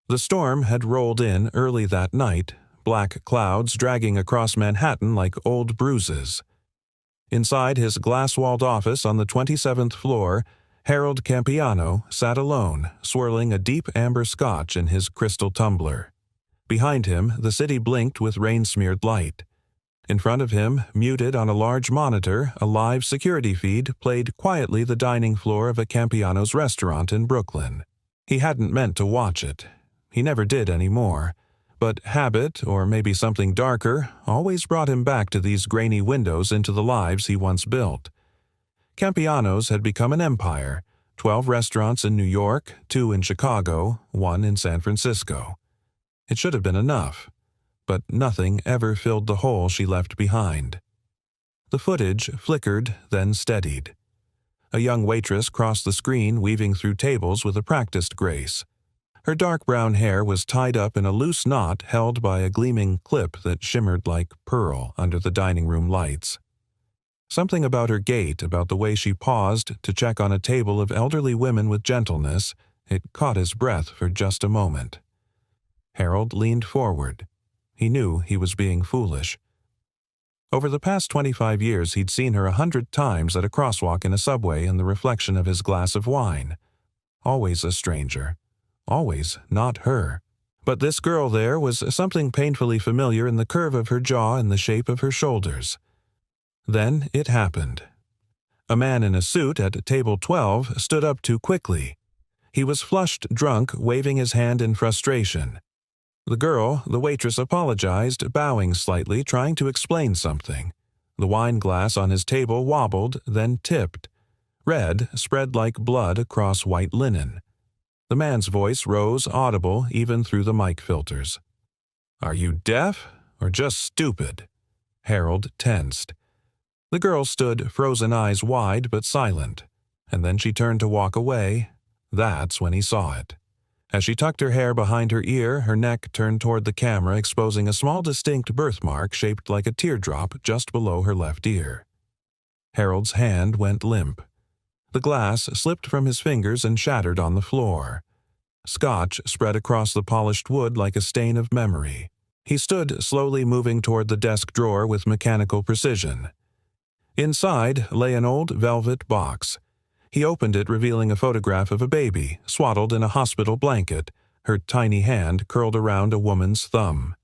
The storm had rolled in early that night, black clouds dragging across Manhattan like old bruises. Inside his glass-walled office on the 27th floor, Harold Campiano sat alone, swirling a deep amber scotch in his crystal tumbler. Behind him, the city blinked with rain-smeared light. In front of him, muted on a large monitor, a live security feed played quietly the dining floor of a Campiano's restaurant in Brooklyn. He hadn't meant to watch it. He never did anymore. But habit, or maybe something darker, always brought him back to these grainy windows into the lives he once built. Campiano's had become an empire, 12 restaurants in New York, 2 in Chicago, 1 in San Francisco. It should have been enough, but nothing ever filled the hole she left behind. The footage flickered, then steadied. A young waitress crossed the screen, weaving through tables with a practiced grace. Her dark brown hair was tied up in a loose knot held by a gleaming clip that shimmered like pearl under the dining room lights. Something about her gait, about the way she paused to check on a table of elderly women with gentleness, it caught his breath for just a moment. Harold leaned forward. He knew he was being foolish. Over the past 25 years, he'd seen her 100 times at a crosswalk in a subway in the reflection of his glass of wine. Always a stranger. Always not her. But this girl there was something painfully familiar in the curve of her jaw and the shape of her shoulders. Then it happened. A man in a suit at table 12 stood up too quickly. He was flushed drunk, waving his hand in frustration. The girl, the waitress, apologized, bowing slightly, trying to explain something. The wine glass on his table wobbled, then tipped. Red spread like blood across white linen. The man's voice rose audible even through the mic filters. "Are you deaf or just stupid?" Harold tensed. The girl stood, frozen eyes wide but silent, and then she turned to walk away. That's when he saw it. As she tucked her hair behind her ear, her neck turned toward the camera, exposing a small distinct birthmark shaped like a teardrop just below her left ear. Harold's hand went limp. The glass slipped from his fingers and shattered on the floor. Scotch spread across the polished wood like a stain of memory. He stood slowly moving toward the desk drawer with mechanical precision. Inside lay an old velvet box. He opened it, revealing a photograph of a baby, swaddled in a hospital blanket, her tiny hand curled around a woman's thumb.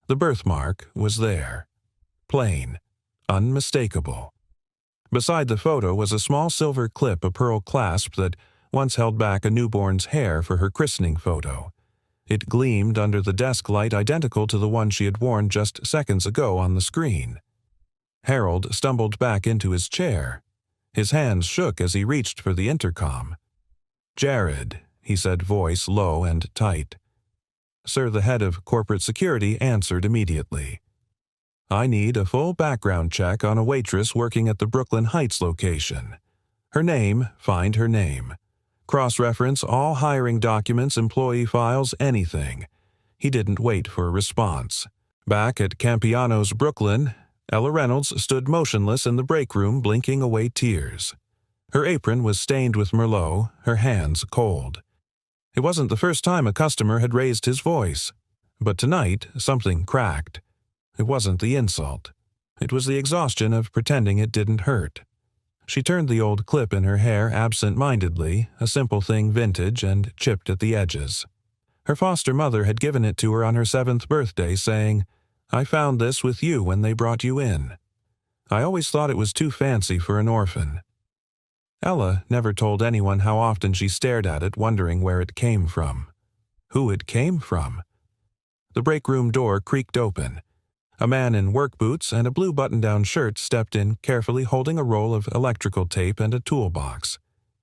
The birthmark was there. Plain. Unmistakable. Beside the photo was a small silver clip, a pearl clasp that once held back a newborn's hair for her christening photo. It gleamed under the desk light, identical to the one she had worn just seconds ago on the screen. Harold stumbled back into his chair. His hands shook as he reached for the intercom. "Jared," he said, voice low and tight. Sir, the head of corporate security, answered immediately. "I need a full background check on a waitress working at the Brooklyn Heights location. Her name, find her name. Cross-reference all hiring documents, employee files, anything." He didn't wait for a response. Back at Campiano's Brooklyn, Ella Reynolds stood motionless in the break room, blinking away tears. Her apron was stained with Merlot, her hands cold. It wasn't the first time a customer had raised his voice. But tonight, something cracked. It wasn't the insult. It was the exhaustion of pretending it didn't hurt. She turned the old clip in her hair absent-mindedly, a simple thing vintage and chipped at the edges. Her foster mother had given it to her on her 7th birthday, saying, "I found this with you when they brought you in. I always thought it was too fancy for an orphan." Ella never told anyone how often she stared at it, wondering where it came from. Who it came from? The break room door creaked open. A man in work boots and a blue button-down shirt stepped in, carefully holding a roll of electrical tape and a toolbox.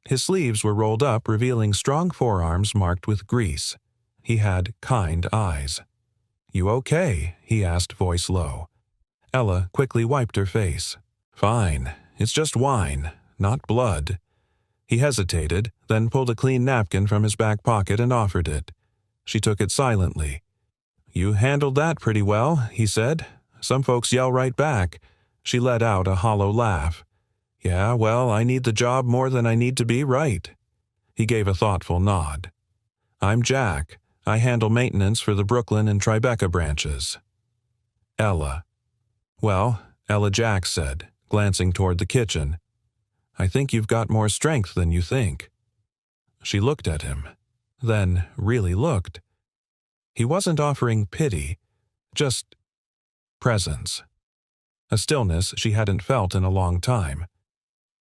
His sleeves were rolled up, revealing strong forearms marked with grease. He had kind eyes. "You okay?" he asked, voice low. Ella quickly wiped her face. "Fine. It's just wine, not blood." He hesitated, then pulled a clean napkin from his back pocket and offered it. She took it silently. "You handled that pretty well," he said. "Some folks yell right back." She let out a hollow laugh. "Yeah, well, I need the job more than I need to be right." He gave a thoughtful nod. "I'm Jack. I handle maintenance for the Brooklyn and Tribeca branches. Ella. Well, Ella Jack said, glancing toward the kitchen, I think you've got more strength than you think. She looked at him, then really looked. He wasn't offering pity, just presence. A stillness she hadn't felt in a long time.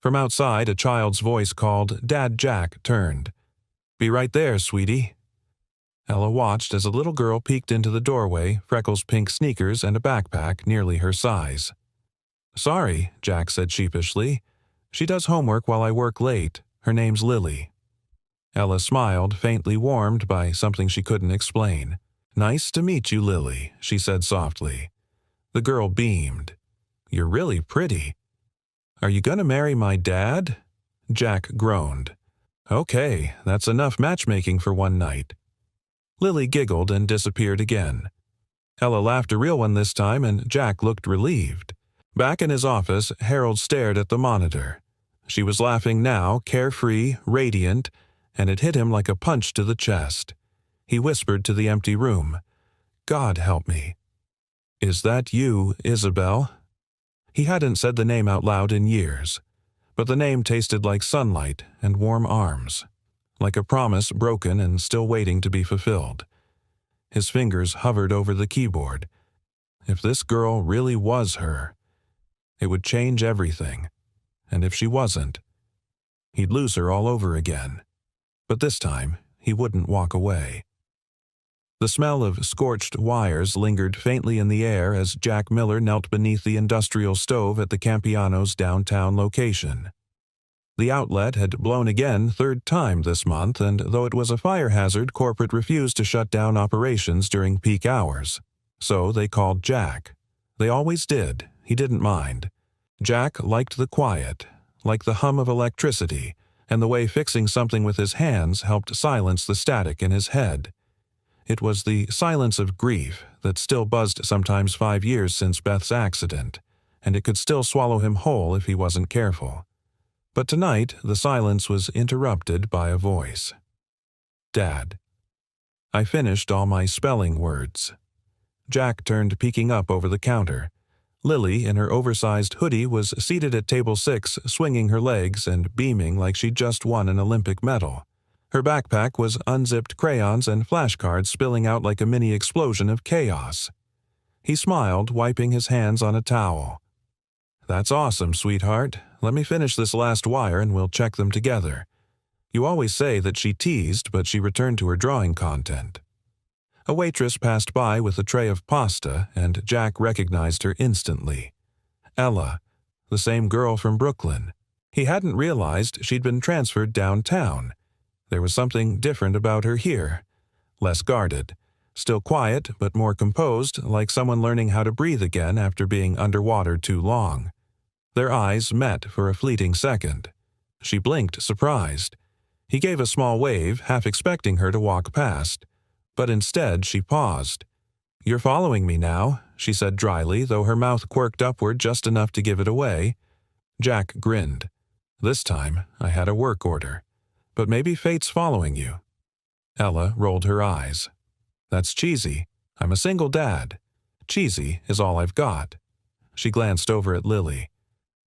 From outside, a child's voice called Dad Jack turned. Be right there, sweetie. Ella watched as a little girl peeked into the doorway, freckles pink sneakers and a backpack nearly her size. Sorry, Jack said sheepishly. She does homework while I work late. Her name's Lily. Ella smiled, faintly warmed by something she couldn't explain. Nice to meet you, Lily, she said softly. The girl beamed. You're really pretty. Are you going to marry my dad? Jack groaned. Okay, that's enough matchmaking for one night. Lily giggled and disappeared again. Ella laughed a real one this time, and Jack looked relieved. Back in his office, Harold stared at the monitor. She was laughing now, carefree, radiant, and it hit him like a punch to the chest. He whispered to the empty room, God help me. Is that you, Isabel? He hadn't said the name out loud in years, but the name tasted like sunlight and warm arms, like a promise broken and still waiting to be fulfilled. His fingers hovered over the keyboard. If this girl really was her, it would change everything. And if she wasn't, he'd lose her all over again. But this time, he wouldn't walk away. The smell of scorched wires lingered faintly in the air as Jack Miller knelt beneath the industrial stove at the Campiano's downtown location. The outlet had blown again third time this month, and though it was a fire hazard, corporate refused to shut down operations during peak hours. So they called Jack. They always did. He didn't mind. Jack liked the quiet, like the hum of electricity, and the way fixing something with his hands helped silence the static in his head. It was the silence of grief that still buzzed sometimes 5 years since Beth's accident, and it could still swallow him whole if he wasn't careful. But tonight, the silence was interrupted by a voice. Dad. I finished all my spelling words. Jack turned, peeking up over the counter. Lily, in her oversized hoodie, was seated at table 6, swinging her legs and beaming like she'd just won an Olympic medal. Her backpack was unzipped crayons and flashcards spilling out like a mini explosion of chaos. He smiled, wiping his hands on a towel. That's awesome, sweetheart. Let me finish this last wire and we'll check them together. You always say that she teased, but she returned to her drawing content. A waitress passed by with a tray of pasta, and Jack recognized her instantly. Ella, the same girl from Brooklyn. He hadn't realized she'd been transferred downtown. There was something different about her here. Less guarded. Still quiet, but more composed, like someone learning how to breathe again after being underwater too long. Their eyes met for a fleeting second. She blinked, surprised. He gave a small wave, half expecting her to walk past. But instead, she paused. You're following me now, she said dryly, though her mouth quirked upward just enough to give it away. Jack grinned. This time, I had a work order. But maybe fate's following you. Ella rolled her eyes. That's cheesy. I'm a single dad. Cheesy is all I've got. She glanced over at Lily.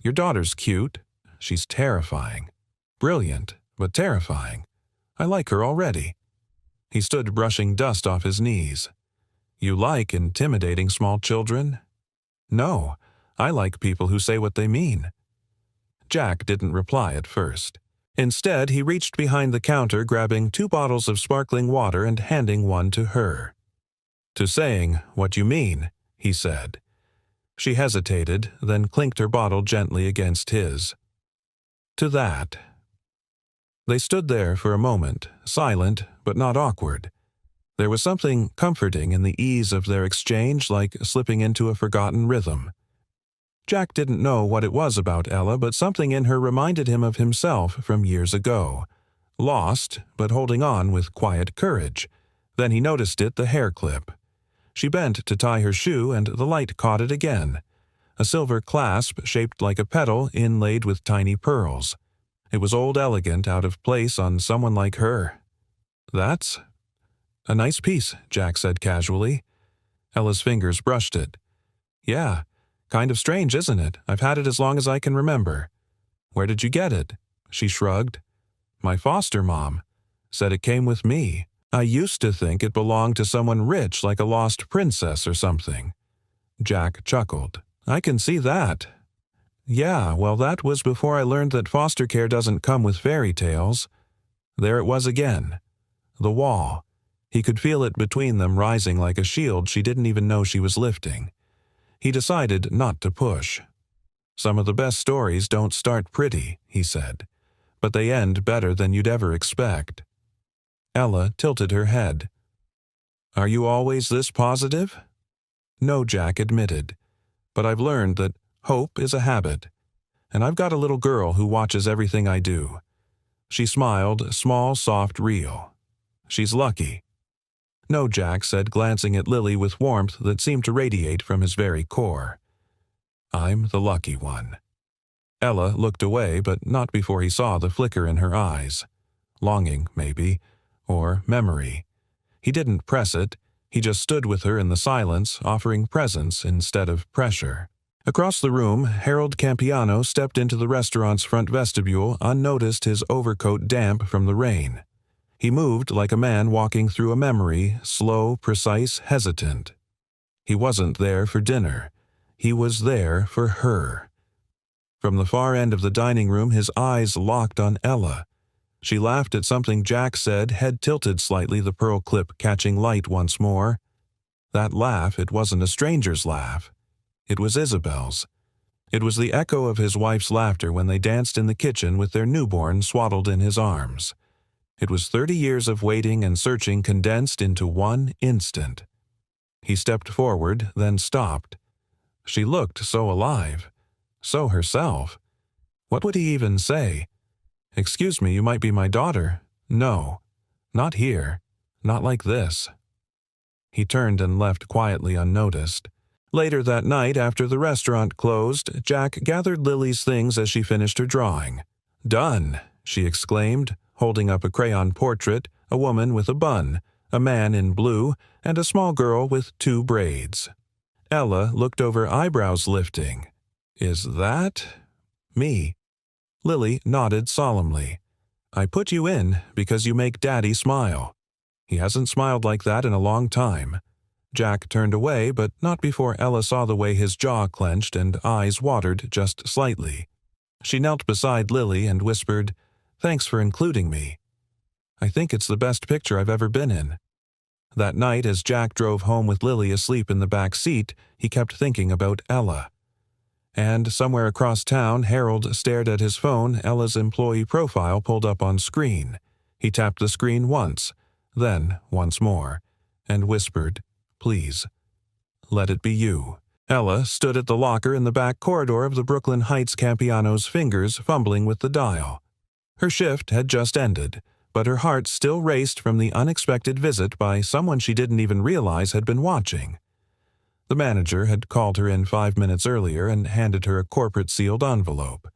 Your daughter's cute. She's terrifying. Brilliant, but terrifying. I like her already. He stood brushing dust off his knees. You like intimidating small children? No, I like people who say what they mean. Jack didn't reply at first. Instead, he reached behind the counter, grabbing 2 bottles of sparkling water and handing one to her. To saying what you mean, he said. She hesitated, then clinked her bottle gently against his. To that. They stood there for a moment, silent but not awkward. There was something comforting in the ease of their exchange, like slipping into a forgotten rhythm. Jack didn't know what it was about Ella, but something in her reminded him of himself from years ago. Lost, but holding on with quiet courage. Then he noticed the hair clip. She bent to tie her shoe, and the light caught it again. A silver clasp shaped like a petal inlaid with tiny pearls. It was old elegant, out of place on someone like her. That's "A nice piece," Jack said casually. Ella's fingers brushed it. "Yeah, kind of strange, isn't it? I've had it as long as I can remember." "Where did you get it?" She shrugged. "My foster mom said it came with me. I used to think it belonged to someone rich like a lost princess or something." Jack chuckled. "I can see that. Yeah, well, that was before I learned that foster care doesn't come with fairy tales." There it was again. The wall. He could feel it between them rising like a shield she didn't even know she was lifting. He decided not to push. "Some of the best stories don't start pretty," he said, "but they end better than you'd ever expect." Ella tilted her head. "Are you always this positive?" "No," Jack admitted, "but I've learned that hope is a habit, and I've got a little girl who watches everything I do." She smiled, small, soft, real. "She's lucky." "No," Jack said, glancing at Lily with warmth that seemed to radiate from his very core. "I'm the lucky one." Ella looked away, but not before he saw the flicker in her eyes. Longing, maybe, or memory. He didn't press it. He just stood with her in the silence, offering presence instead of pressure. Across the room, Harold Campiano stepped into the restaurant's front vestibule, unnoticed, his overcoat damp from the rain. He moved like a man walking through a memory, slow, precise, hesitant. He wasn't there for dinner. He was there for her. From the far end of the dining room, his eyes locked on Ella. She laughed at something Jack said, head tilted slightly, the pearl clip catching light once more. That laugh, it wasn't a stranger's laugh. It was Isabel's. It was the echo of his wife's laughter when they danced in the kitchen with their newborn swaddled in his arms. It was 30 years of waiting and searching condensed into one instant. He stepped forward, then stopped. She looked so alive, so herself. What would he even say? "Excuse me, you might be my daughter." "No, not here, not like this." He turned and left quietly unnoticed. Later that night, after the restaurant closed, Jack gathered Lily's things as she finished her drawing. "Done," she exclaimed, holding up a crayon portrait, a woman with a bun, a man in blue, and a small girl with 2 braids. Ella looked over, eyebrows lifting. "Is that me?" Lily nodded solemnly. "I put you in because you make Daddy smile." He hasn't smiled like that in a long time. Jack turned away, but not before Ella saw the way his jaw clenched and eyes watered just slightly. She knelt beside Lily and whispered, "Thanks for including me. I think it's the best picture I've ever been in." That night, as Jack drove home with Lily asleep in the back seat, he kept thinking about Ella. And somewhere across town, Harold stared at his phone, Ella's employee profile pulled up on screen. He tapped the screen once, then once more, and whispered, "Please, let it be you." Ella stood at the locker in the back corridor of the Brooklyn Heights, Campiano's fingers fumbling with the dial. Her shift had just ended, but her heart still raced from the unexpected visit by someone she didn't even realize had been watching. The manager had called her in 5 minutes earlier and handed her a corporate sealed envelope.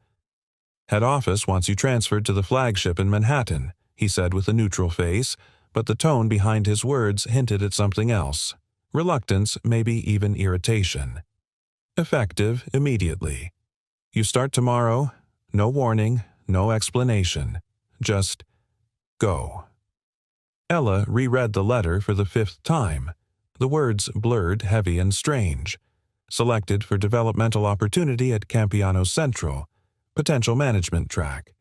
"Head office wants you transferred to the flagship in Manhattan," he said with a neutral face, but the tone behind his words hinted at something else. Reluctance, maybe even irritation. "Effective immediately. You start tomorrow, no warning, no explanation. Just go." Ella reread the letter for the 5th time. The words blurred, heavy, and strange. Selected for developmental opportunity at Campiano Central. Potential management track.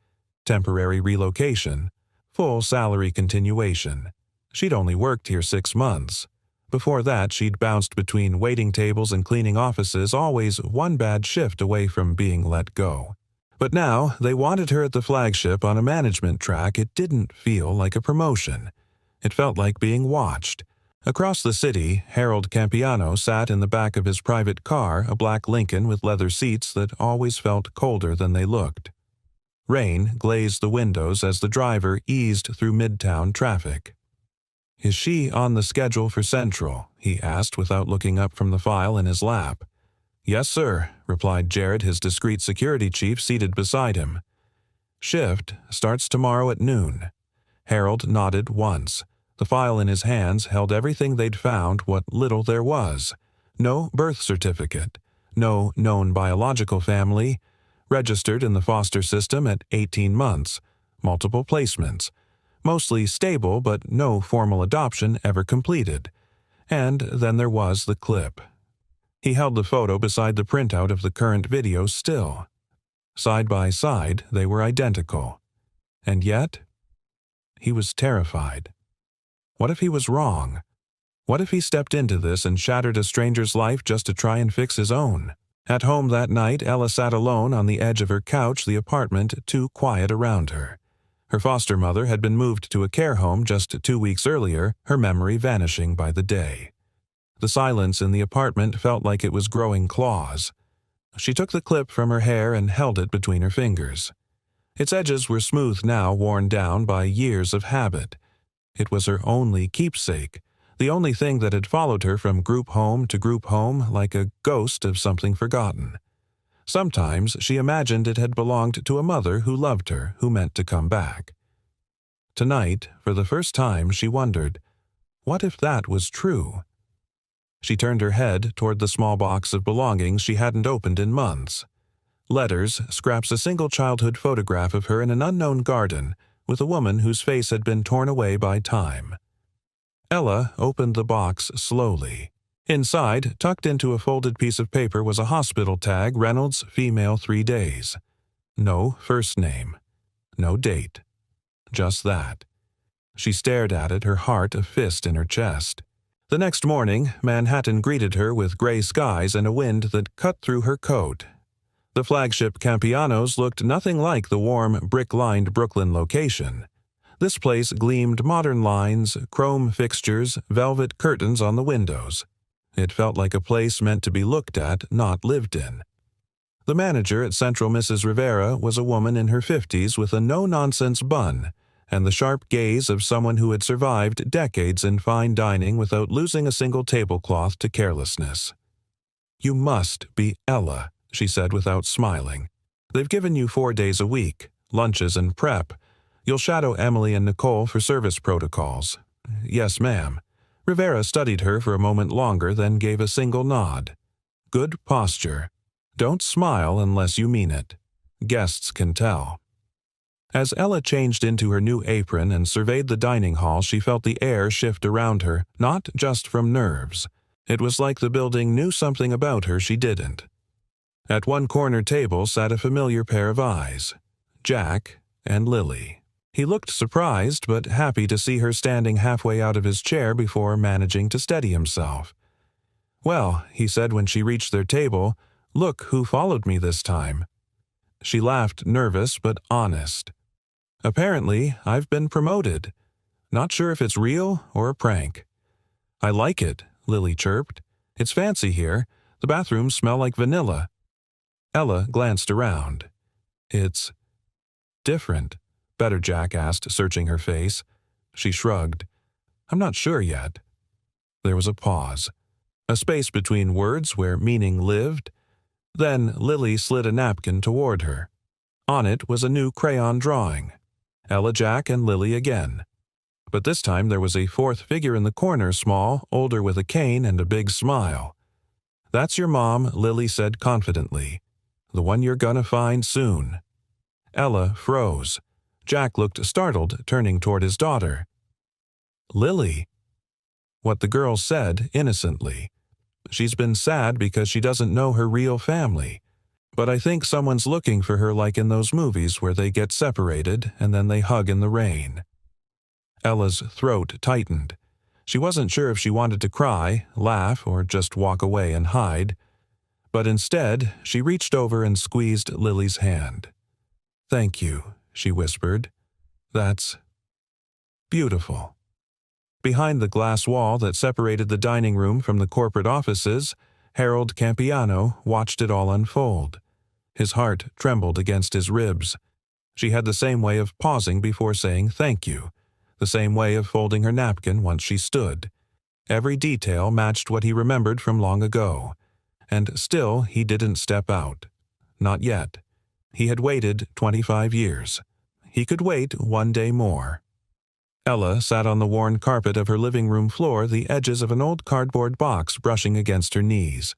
Temporary relocation. Full salary continuation. She'd only worked here 6 months. Before that, she'd bounced between waiting tables and cleaning offices, always one bad shift away from being let go. But now, they wanted her at the flagship on a management track. It didn't feel like a promotion. It felt like being watched. Across the city, Harold Campiano sat in the back of his private car, a black Lincoln with leather seats that always felt colder than they looked. Rain glazed the windows as the driver eased through midtown traffic. "Is she on the schedule for Central?" he asked without looking up from the file in his lap. "Yes, sir," replied Jared, his discreet security chief seated beside him. "Shift starts tomorrow at noon." Harold nodded once. The file in his hands held everything they'd found, what little there was. No birth certificate, no known biological family, registered in the foster system at 18 months, multiple placements, mostly stable but no formal adoption ever completed. And then there was the clip. He held the photo beside the printout of the current video still. Side by side, they were identical. And yet, he was terrified. What if he was wrong? What if he stepped into this and shattered a stranger's life just to try and fix his own? At home that night, Ella sat alone on the edge of her couch, the apartment too quiet around her. Her foster mother had been moved to a care home just 2 weeks earlier, her memory vanishing by the day. The silence in the apartment felt like it was growing claws. She took the clip from her hair and held it between her fingers. Its edges were smooth now, worn down by years of habit. It was her only keepsake, the only thing that had followed her from group home to group home like a ghost of something forgotten. Sometimes she imagined it had belonged to a mother who loved her, who meant to come back. Tonight, for the first time, she wondered, what if that was true? She turned her head toward the small box of belongings she hadn't opened in months. Letters, scraps, a single childhood photograph of her in an unknown garden, with a woman whose face had been torn away by time. Ella opened the box slowly. Inside, tucked into a folded piece of paper, was a hospital tag, Reynolds, female, 3 days. No first name. No date. Just that. She stared at it, her heart a fist in her chest. The next morning, Manhattan greeted her with gray skies and a wind that cut through her coat. The flagship Campiano's looked nothing like the warm, brick-lined Brooklyn location. This place gleamed modern lines, chrome fixtures, velvet curtains on the windows. It felt like a place meant to be looked at, not lived in. The manager at Central, Mrs. Rivera, was a woman in her 50s with a no-nonsense bun and the sharp gaze of someone who had survived decades in fine dining without losing a single tablecloth to carelessness. "You must be Ella," she said without smiling. "They've given you 4 days a week, lunches and prep. You'll shadow Emily and Nicole for service protocols." "Yes, ma'am." Rivera studied her for a moment longer, then gave a single nod. "Good posture. Don't smile unless you mean it. Guests can tell." As Ella changed into her new apron and surveyed the dining hall, she felt the air shift around her, not just from nerves. It was like the building knew something about her she didn't. At one corner table sat a familiar pair of eyes, Jack and Lily. He looked surprised but happy to see her standing halfway out of his chair before managing to steady himself. "Well," he said when she reached their table, "look who followed me this time." She laughed, nervous but honest. "Apparently, I've been promoted. Not sure if it's real or a prank." "I like it," Lily chirped. "It's fancy here. The bathrooms smell like vanilla." Ella glanced around. "It's different," Better Jack asked, searching her face. She shrugged. "I'm not sure yet." There was a pause. A space between words where meaning lived. Then Lily slid a napkin toward her. On it was a new crayon drawing. Ella, Jack, and Lily again. But this time there was a fourth figure in the corner, small, older with a cane and a big smile. "That's your mom," Lily said confidently. "The one you're gonna find soon." Ella froze. Jack looked startled, turning toward his daughter. "Lily." What the girl said innocently. "She's been sad because she doesn't know her real family. But I think someone's looking for her like in those movies where they get separated and then they hug in the rain." Ella's throat tightened. She wasn't sure if she wanted to cry, laugh, or just walk away and hide. But instead, she reached over and squeezed Lily's hand. "Thank you," she whispered. "That's beautiful." Behind the glass wall that separated the dining room from the corporate offices, Harold Campiano watched it all unfold. His heart trembled against his ribs. She had the same way of pausing before saying thank you, the same way of folding her napkin once she stood. Every detail matched what he remembered from long ago. And still he didn't step out. Not yet. He had waited 25 years. He could wait 1 day more. Ella sat on the worn carpet of her living room floor, the edges of an old cardboard box brushing against her knees.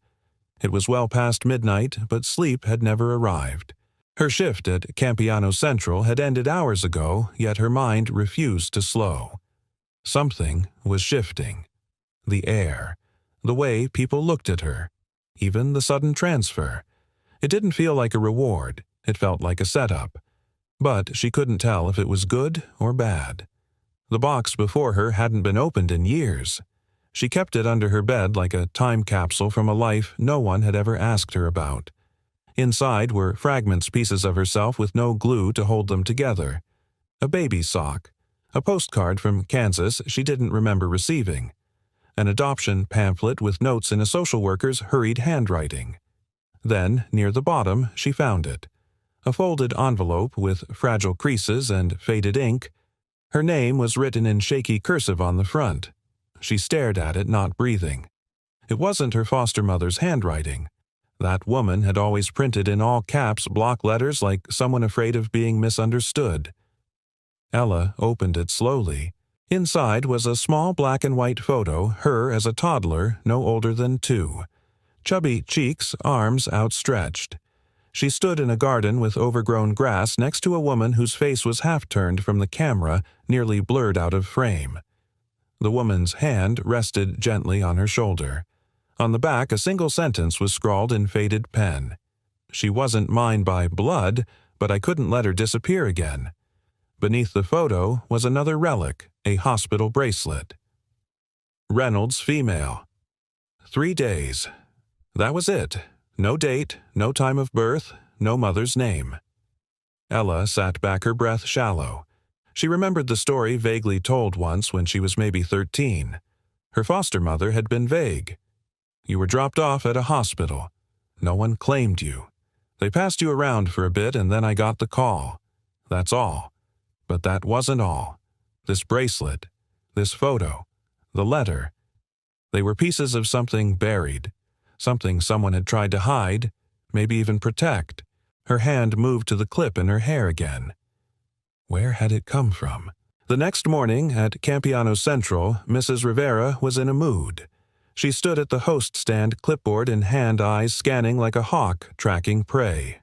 It was well past midnight, but sleep had never arrived. Her shift at Campiano Central had ended hours ago, yet her mind refused to slow. Something was shifting. The air. The way people looked at her. Even the sudden transfer. It didn't feel like a reward. It felt like a setup. But she couldn't tell if it was good or bad. The box before her hadn't been opened in years. She kept it under her bed like a time capsule from a life no one had ever asked her about. Inside were pieces of herself with no glue to hold them together. A baby sock. A postcard from Kansas she didn't remember receiving. An adoption pamphlet with notes in a social worker's hurried handwriting. Then, near the bottom, she found it. A folded envelope with fragile creases and faded ink. Her name was written in shaky cursive on the front. She stared at it, not breathing. It wasn't her foster mother's handwriting. That woman had always printed in all caps block letters like someone afraid of being misunderstood. Ella opened it slowly. Inside was a small black and white photo, her as a toddler, no older than 2. Chubby cheeks, arms outstretched. She stood in a garden with overgrown grass next to a woman whose face was half-turned from the camera, nearly blurred out of frame. The woman's hand rested gently on her shoulder. On the back, a single sentence was scrawled in faded pen. She wasn't mine by blood, but I couldn't let her disappear again. Beneath the photo was another relic, a hospital bracelet. Reynolds, female. 3 days. That was it. No date, no time of birth, no mother's name. Ella sat back, her breath shallow. She remembered the story vaguely told once when she was maybe 13. Her foster mother had been vague. You were dropped off at a hospital. No one claimed you. They passed you around for a bit and then I got the call. That's all. But that wasn't all. This bracelet, this photo, the letter. They were pieces of something buried. Something someone had tried to hide, maybe even protect. Her hand moved to the clip in her hair again. Where had it come from? The next morning at Campiano Central, Mrs. Rivera was in a mood. She stood at the host stand, clipboard in hand, eyes scanning like a hawk tracking prey.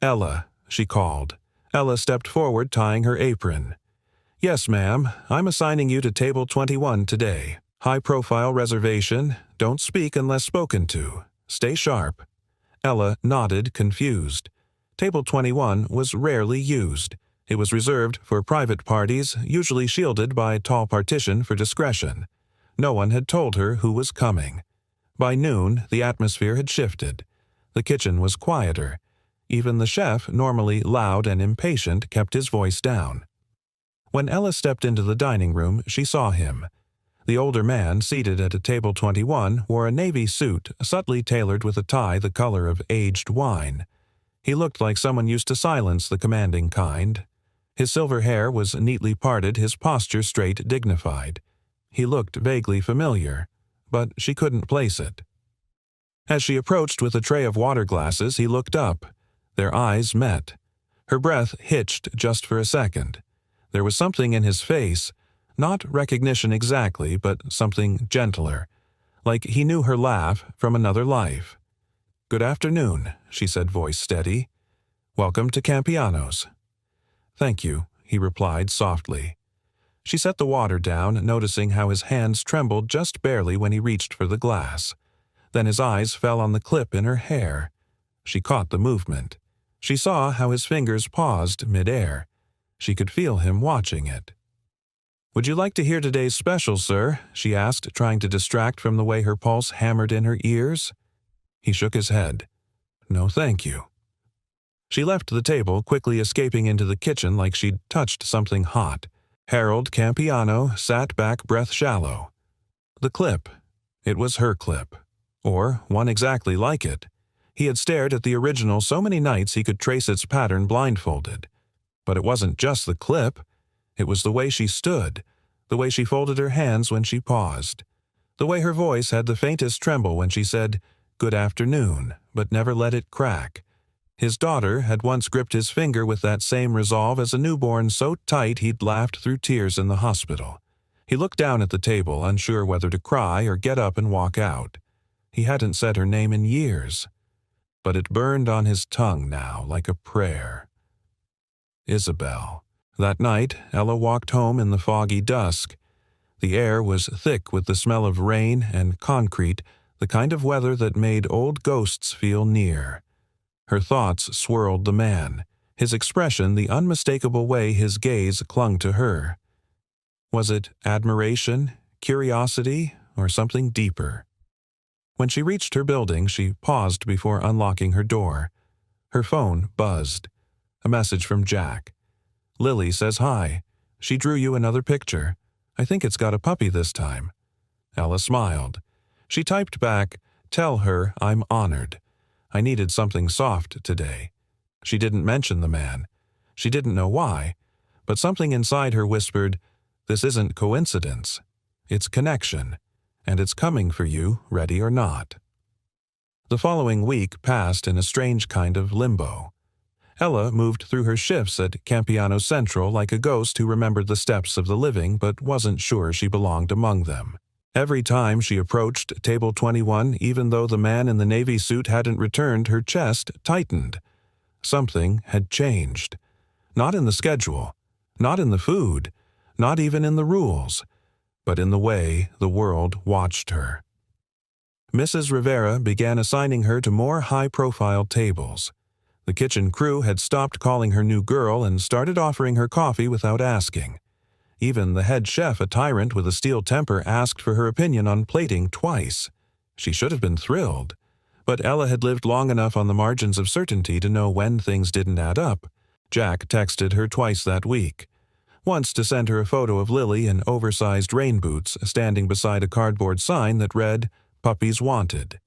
Ella, she called. Ella stepped forward, tying her apron. Yes, ma'am, I'm assigning you to table 21 today. High-profile reservation. Don't speak unless spoken to. Stay sharp. Ella nodded, confused. Table 21 was rarely used. It was reserved for private parties, usually shielded by a tall partition for discretion. No one had told her who was coming. By noon, the atmosphere had shifted. The kitchen was quieter. Even the chef, normally loud and impatient, kept his voice down. When Ella stepped into the dining room, she saw him. The older man, seated at a table 21, wore a navy suit, subtly tailored with a tie the color of aged wine. He looked like someone used to silence the commanding kind. His silver hair was neatly parted, his posture straight, dignified. He looked vaguely familiar, but she couldn't place it. As she approached with a tray of water glasses, he looked up. Their eyes met. Her breath hitched just for a second. There was something in his face, not recognition exactly, but something gentler, like he knew her laugh from another life. "Good afternoon," she said, voice steady. "Welcome to Campiano's." "Thank you," he replied softly. She set the water down, noticing how his hands trembled just barely when he reached for the glass. Then his eyes fell on the clip in her hair. She caught the movement. She saw how his fingers paused mid-air. She could feel him watching it. "Would you like to hear today's special, sir?" she asked, trying to distract from the way her pulse hammered in her ears. He shook his head. "No, thank you." She left the table, quickly escaping into the kitchen like she'd touched something hot. Harold Campiano sat back, breath shallow. The clip. It was her clip. Or one exactly like it. He had stared at the original so many nights he could trace its pattern blindfolded. But it wasn't just the clip. It was the way she stood, the way she folded her hands when she paused, the way her voice had the faintest tremble when she said, "Good afternoon," but never let it crack. His daughter had once gripped his finger with that same resolve as a newborn, so tight he'd laughed through tears in the hospital. He looked down at the table, unsure whether to cry or get up and walk out. He hadn't said her name in years, but it burned on his tongue now like a prayer. Isabel. That night, Ella walked home in the foggy dusk. The air was thick with the smell of rain and concrete, the kind of weather that made old ghosts feel near. Her thoughts swirled the man, his expression the unmistakable way his gaze clung to her. Was it admiration, curiosity, or something deeper? When she reached her building, she paused before unlocking her door. Her phone buzzed. A message from Jack. "Lily says hi. She drew you another picture. I think it's got a puppy this time." Ella smiled. She typed back, "Tell her I'm honored. I needed something soft today." She didn't mention the man. She didn't know why, but something inside her whispered, "This isn't coincidence. It's connection, and it's coming for you, ready or not." The following week passed in a strange kind of limbo. Ella moved through her shifts at Campiano Central like a ghost who remembered the steps of the living but wasn't sure she belonged among them. Every time she approached Table 21, even though the man in the navy suit hadn't returned, her chest tightened. Something had changed. Not in the schedule, not in the food, not even in the rules, but in the way the world watched her. Mrs. Rivera began assigning her to more high-profile tables. The kitchen crew had stopped calling her new girl and started offering her coffee without asking. Even the head chef, a tyrant with a steel temper, asked for her opinion on plating twice. She should have been thrilled. But Ella had lived long enough on the margins of certainty to know when things didn't add up. Jack texted her twice that week. Once to send her a photo of Lily in oversized rain boots standing beside a cardboard sign that read, "Puppies Wanted."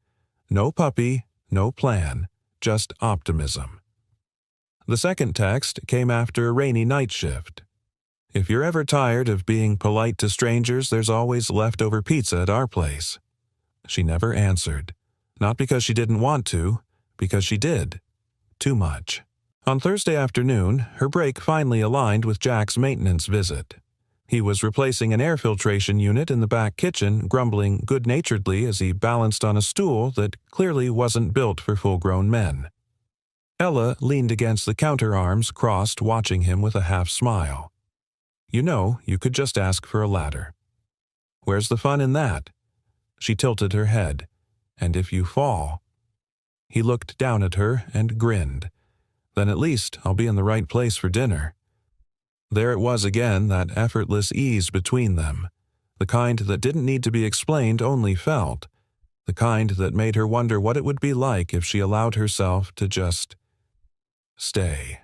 No puppy, no plan, just optimism. The second text came after a rainy night shift. "If you're ever tired of being polite to strangers, there's always leftover pizza at our place." She never answered. Not because she didn't want to, because she did. Too much. On Thursday afternoon, her break finally aligned with Jack's maintenance visit. He was replacing an air filtration unit in the back kitchen, grumbling good-naturedly as he balanced on a stool that clearly wasn't built for full-grown men. Ella leaned against the counter, arms crossed, watching him with a half-smile. "You know, you could just ask for a ladder." "Where's the fun in that?" She tilted her head. "And if you fall?" He looked down at her and grinned. "Then at least I'll be in the right place for dinner." There it was again, that effortless ease between them. The kind that didn't need to be explained, only felt. The kind that made her wonder what it would be like if she allowed herself to just stay.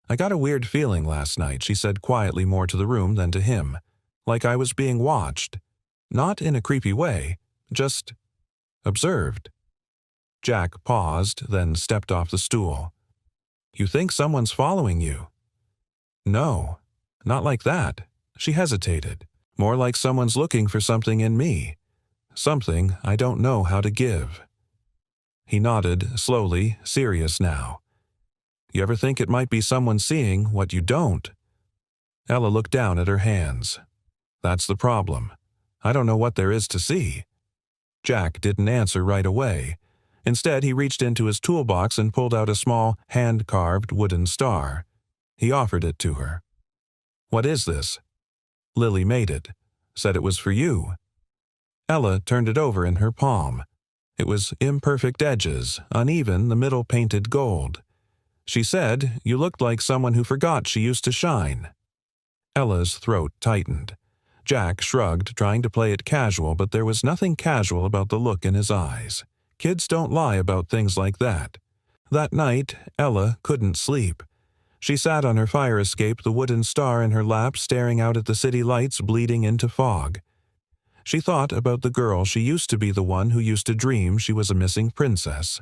"I got a weird feeling last night," she said quietly, more to the room than to him. "Like I was being watched. Not in a creepy way, just observed." Jack paused, then stepped off the stool. "You think someone's following you?" "No, not like that." She hesitated. "More like someone's looking for something in me. Something I don't know how to give." He nodded, slowly, serious now. "You ever think it might be someone seeing what you don't?" Ella looked down at her hands. "That's the problem. I don't know what there is to see." Jack didn't answer right away. Instead, he reached into his toolbox and pulled out a small, hand-carved wooden star. He offered it to her. "What is this?" "Lily made it. Said it was for you." Ella turned it over in her palm. It was imperfect edges, uneven, the middle painted gold. She said, "You looked like someone who forgot she used to shine." Ella's throat tightened. Jack shrugged, trying to play it casual, but there was nothing casual about the look in his eyes. Kids don't lie about things like that. That night, Ella couldn't sleep. She sat on her fire escape, the wooden star in her lap, staring out at the city lights bleeding into fog. She thought about the girl she used to be, the one who used to dream she was a missing princess.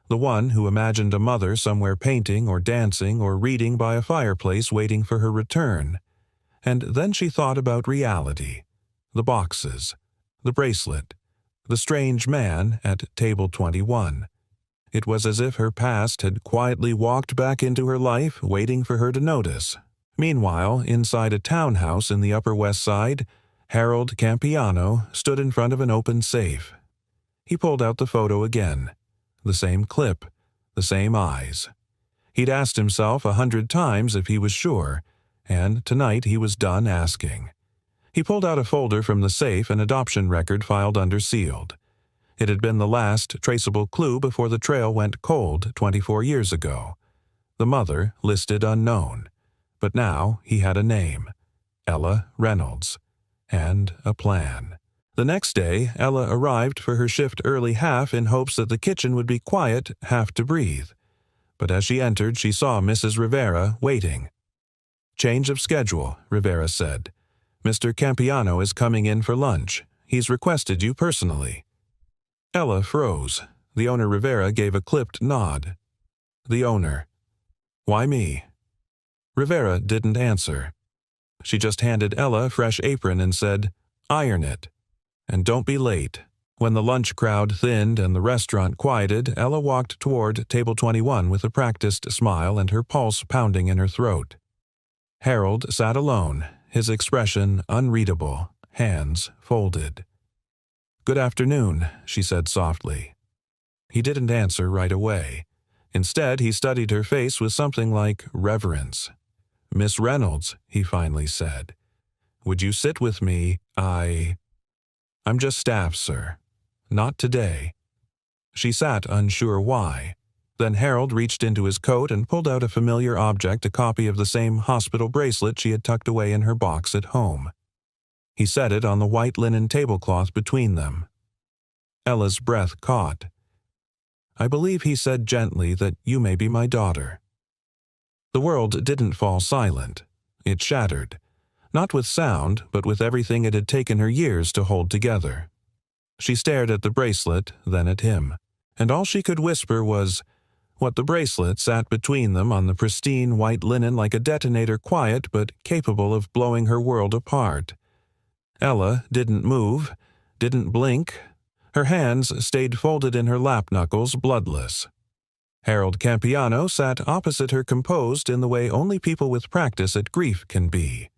The one who imagined a mother somewhere painting or dancing or reading by a fireplace waiting for her return. And then she thought about reality. The boxes. The bracelet. The strange man at Table 21. It was as if her past had quietly walked back into her life, waiting for her to notice. Meanwhile, inside a townhouse in the Upper West Side, Harold Campiano stood in front of an open safe. He pulled out the photo again. The same clip, the same eyes. He'd asked himself 100 times if he was sure, and tonight he was done asking. He pulled out a folder from the safe, an adoption record filed under sealed. It had been the last traceable clue before the trail went cold 24 years ago. The mother listed unknown. But now he had a name, Ella Reynolds, and a plan. The next day, Ella arrived for her shift early, half in hopes that the kitchen would be quiet, half to breathe. But as she entered, she saw Mrs. Rivera waiting. "Change of schedule," Rivera said. "Mr. Campiano is coming in for lunch. He's requested you personally." Ella froze. The owner Rivera gave a clipped nod. The owner. "Why me?" Rivera didn't answer. She just handed Ella a fresh apron and said, "Iron it. And don't be late." When the lunch crowd thinned and the restaurant quieted, Ella walked toward table 21 with a practiced smile and her pulse pounding in her throat. Harold sat alone, his expression unreadable, hands folded. "Good afternoon," she said softly. He didn't answer right away. Instead, he studied her face with something like reverence. "Miss Reynolds," he finally said, "would you sit with me? I'm just staff, sir. Not today." She sat unsure why. Then Harold reached into his coat and pulled out a familiar object, a copy of the same hospital bracelet she had tucked away in her box at home. He set it on the white linen tablecloth between them. Ella's breath caught. "I believe he said gently that you may be my daughter." The world didn't fall silent. It shattered. Not with sound, but with everything it had taken her years to hold together. She stared at the bracelet, then at him, and all she could whisper was, what the bracelet sat between them on the pristine white linen like a detonator, quiet but capable of blowing her world apart. Ella didn't move, didn't blink. Her hands stayed folded in her lap knuckles, bloodless. Harold Campiano sat opposite her, composed in the way only people with practice at grief can be.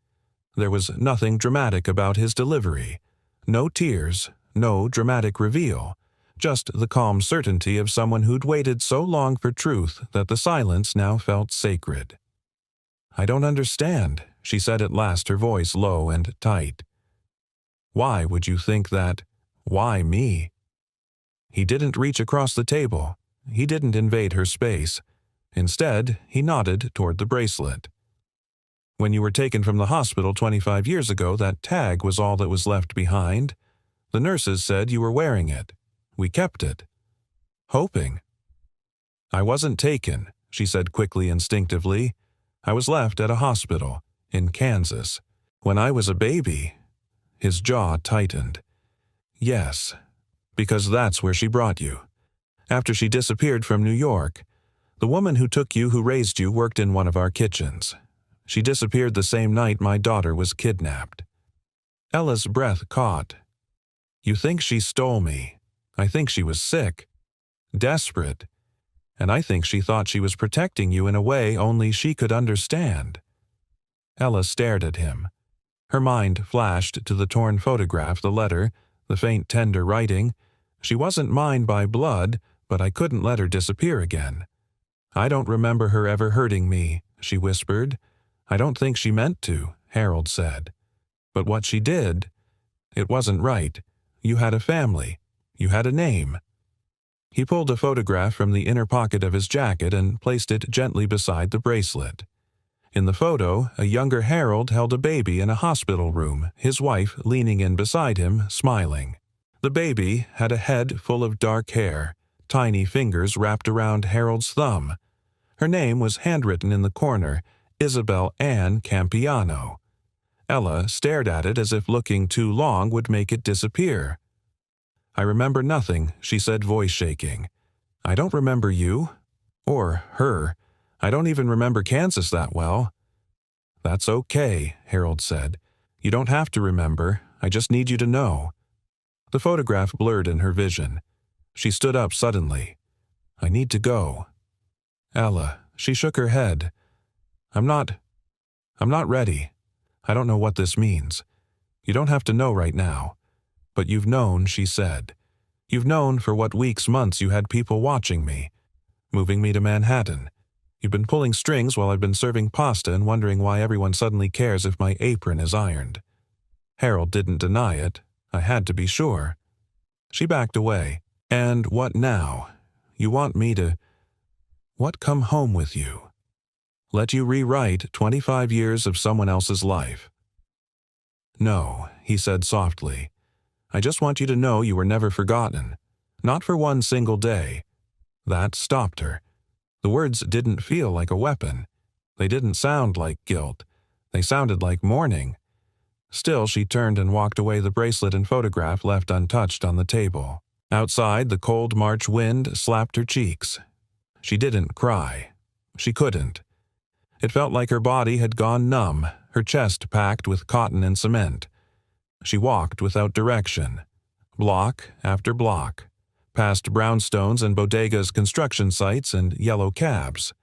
There was nothing dramatic about his delivery. No tears, no dramatic reveal. Just the calm certainty of someone who'd waited so long for truth that the silence now felt sacred. "I don't understand," she said at last, her voice low and tight. "Why would you think that? Why me?" He didn't reach across the table. He didn't invade her space. Instead, he nodded toward the bracelet. "When you were taken from the hospital 25 years ago, that tag was all that was left behind. The nurses said you were wearing it. We kept it. Hoping." "I wasn't taken," she said quickly, instinctively. "I was left at a hospital, in Kansas. When I was a baby." His jaw tightened. "Yes, because that's where she brought you. After she disappeared from New York. The woman who took you, who raised you, worked in one of our kitchens. She disappeared the same night my daughter was kidnapped." Ella's breath caught. "You think she stole me. I think she was sick. Desperate. And I think she thought she was protecting you in a way only she could understand." Ella stared at him. Her mind flashed to the torn photograph, the letter, the faint tender writing. "She wasn't mine by blood, but I couldn't let her disappear again. I don't remember her ever hurting me," she whispered. "I don't think she meant to," Harold said. "But what she did, it wasn't right. You had a family. You had a name." He pulled a photograph from the inner pocket of his jacket and placed it gently beside the bracelet. In the photo, a younger Harold held a baby in a hospital room, his wife leaning in beside him, smiling. The baby had a head full of dark hair, tiny fingers wrapped around Harold's thumb. Her name was handwritten in the corner, Isabel Ann Campiano. Ella stared at it as if looking too long would make it disappear. "I remember nothing," she said, voice shaking. "I don't remember you. Or her. I don't even remember Kansas that well." "That's okay," Harold said. "You don't have to remember. I just need you to know." The photograph blurred in her vision. She stood up suddenly. I need to go. Ella, she shook her head. I'm not ready. I don't know what this means. You don't have to know right now. But you've known, she said. You've known for what weeks, months you had people watching me, moving me to Manhattan. You've been pulling strings while I've been serving pasta and wondering why everyone suddenly cares if my apron is ironed. Harold didn't deny it. I had to be sure. She backed away. And what now? You want me to... What, come home with you? Let you rewrite 25 years of someone else's life? No, he said softly. I just want you to know you were never forgotten. Not for one single day. That stopped her. The words didn't feel like a weapon. They didn't sound like guilt. They sounded like mourning. Still, she turned and walked away, the bracelet and photograph left untouched on the table. Outside, the cold March wind slapped her cheeks. She didn't cry. She couldn't. It felt like her body had gone numb, her chest packed with cotton and cement. She walked without direction, block after block, past brownstones and bodegas, construction sites, and yellow cabs.